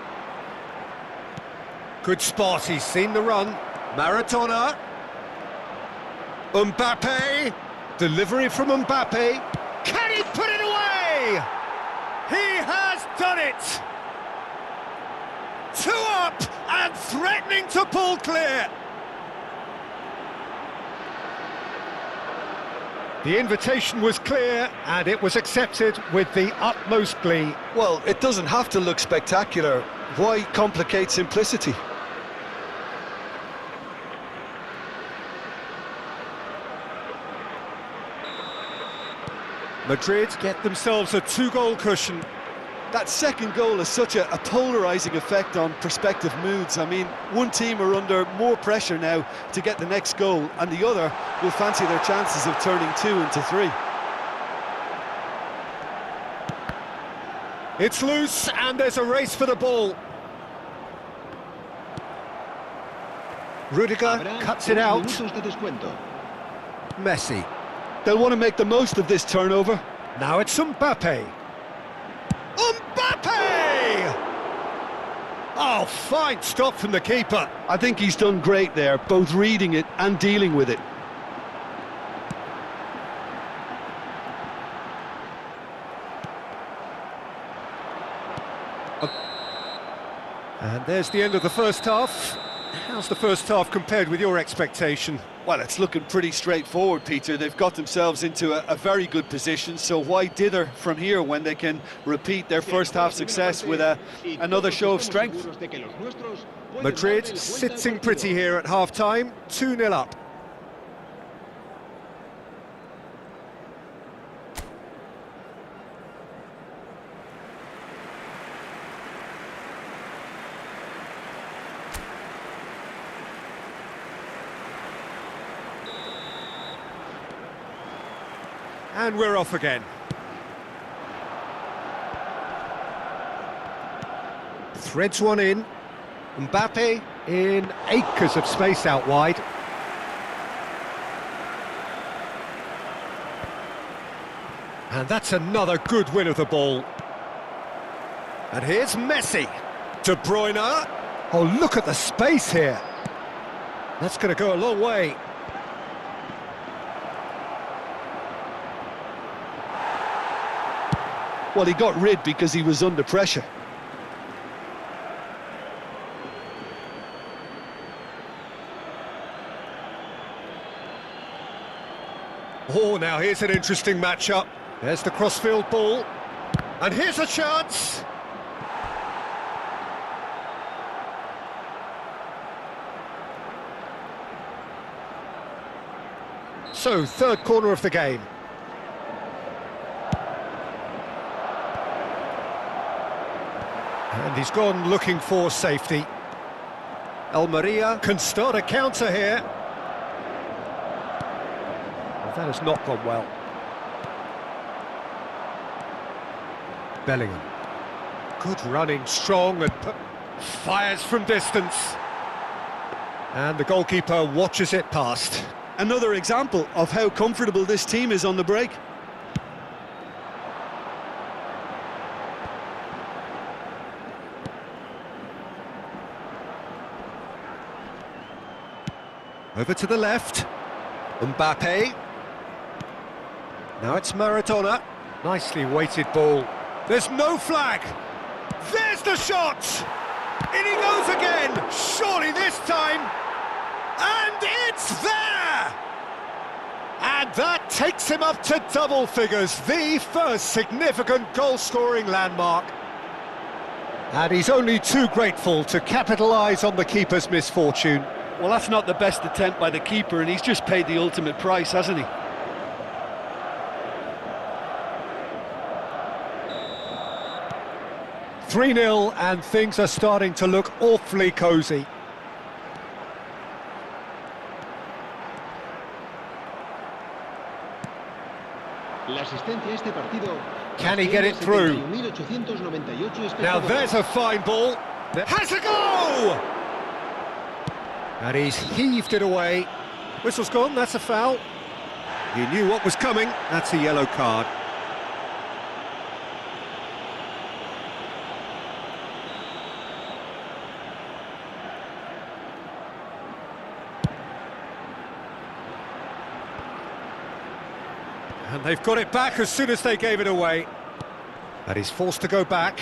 Good spot, he's seen the run. Maradona. Mbappe. Delivery from Mbappe. Can he put it away? He has done it! 2 up and threatening to pull clear. The invitation was clear and it was accepted with the utmost glee. Well, it doesn't have to look spectacular. Why complicate simplicity? Madrid get themselves a 2-goal cushion. That second goal has such a polarising effect on prospective moods. I mean, one team are under more pressure now to get the next goal, and the other will fancy their chances of turning 2 into 3. It's loose, and there's a race for the ball. Rudiger cuts it out. Messi. They'll want to make the most of this turnover. Now it's Mbappe. Mbappe! Oh, fine stop from the keeper. I think he's done great there, both reading it and dealing with it. And there's the end of the first half. How's the first half compared with your expectation? Well, it's looking pretty straightforward, Peter. They've got themselves into a very good position, so why dither from here when they can repeat their first half success with another show of strength? Madrid sitting pretty here at half-time, 2-0 up. And we're off again. Threads one in. Mbappe in acres of space out wide. And that's another good win of the ball. And here's Messi. De Bruyne. Oh, look at the space here. That's going to go a long way. Well, he got rid because he was under pressure. Oh, now here's an interesting matchup. There's the crossfield ball. And here's a chance. So, third corner of the game. And he's gone looking for safety. Almeria can start a counter here. Well, that has not gone well. Bellingham. Good running, strong, and fires from distance. And the goalkeeper watches it past. Another example of how comfortable this team is on the break. Over to the left. Mbappe. Now it's Maradona. Nicely weighted ball. There's no flag. There's the shot! In he goes again! Surely this time! And it's there! And that takes him up to double figures, the first significant goal-scoring landmark. And he's only too grateful to capitalise on the keeper's misfortune. Well, that's not the best attempt by the keeper, and he's just paid the ultimate price, hasn't he? "3-0, and things are starting to look awfully cosy. La asistencia a este partido. Can he get it through? 71.898 Now there's a fine ball. Has a go! And he's heaved it away. Whistle's gone, that's a foul. He knew what was coming, that's a yellow card. And they've got it back as soon as they gave it away. And he's forced to go back.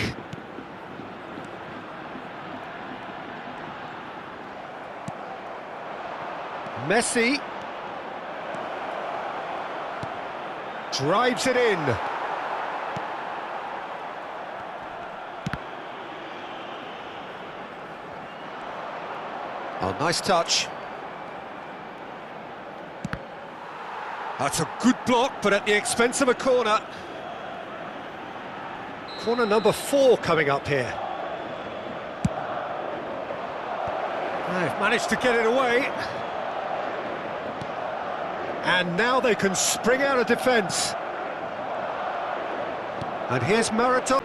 Messi drives it in. Oh, nice touch. That's a good block, but at the expense of a corner. Corner number 4 coming up here. They've managed to get it away. And now they can spring out of defence. And here's Maradona.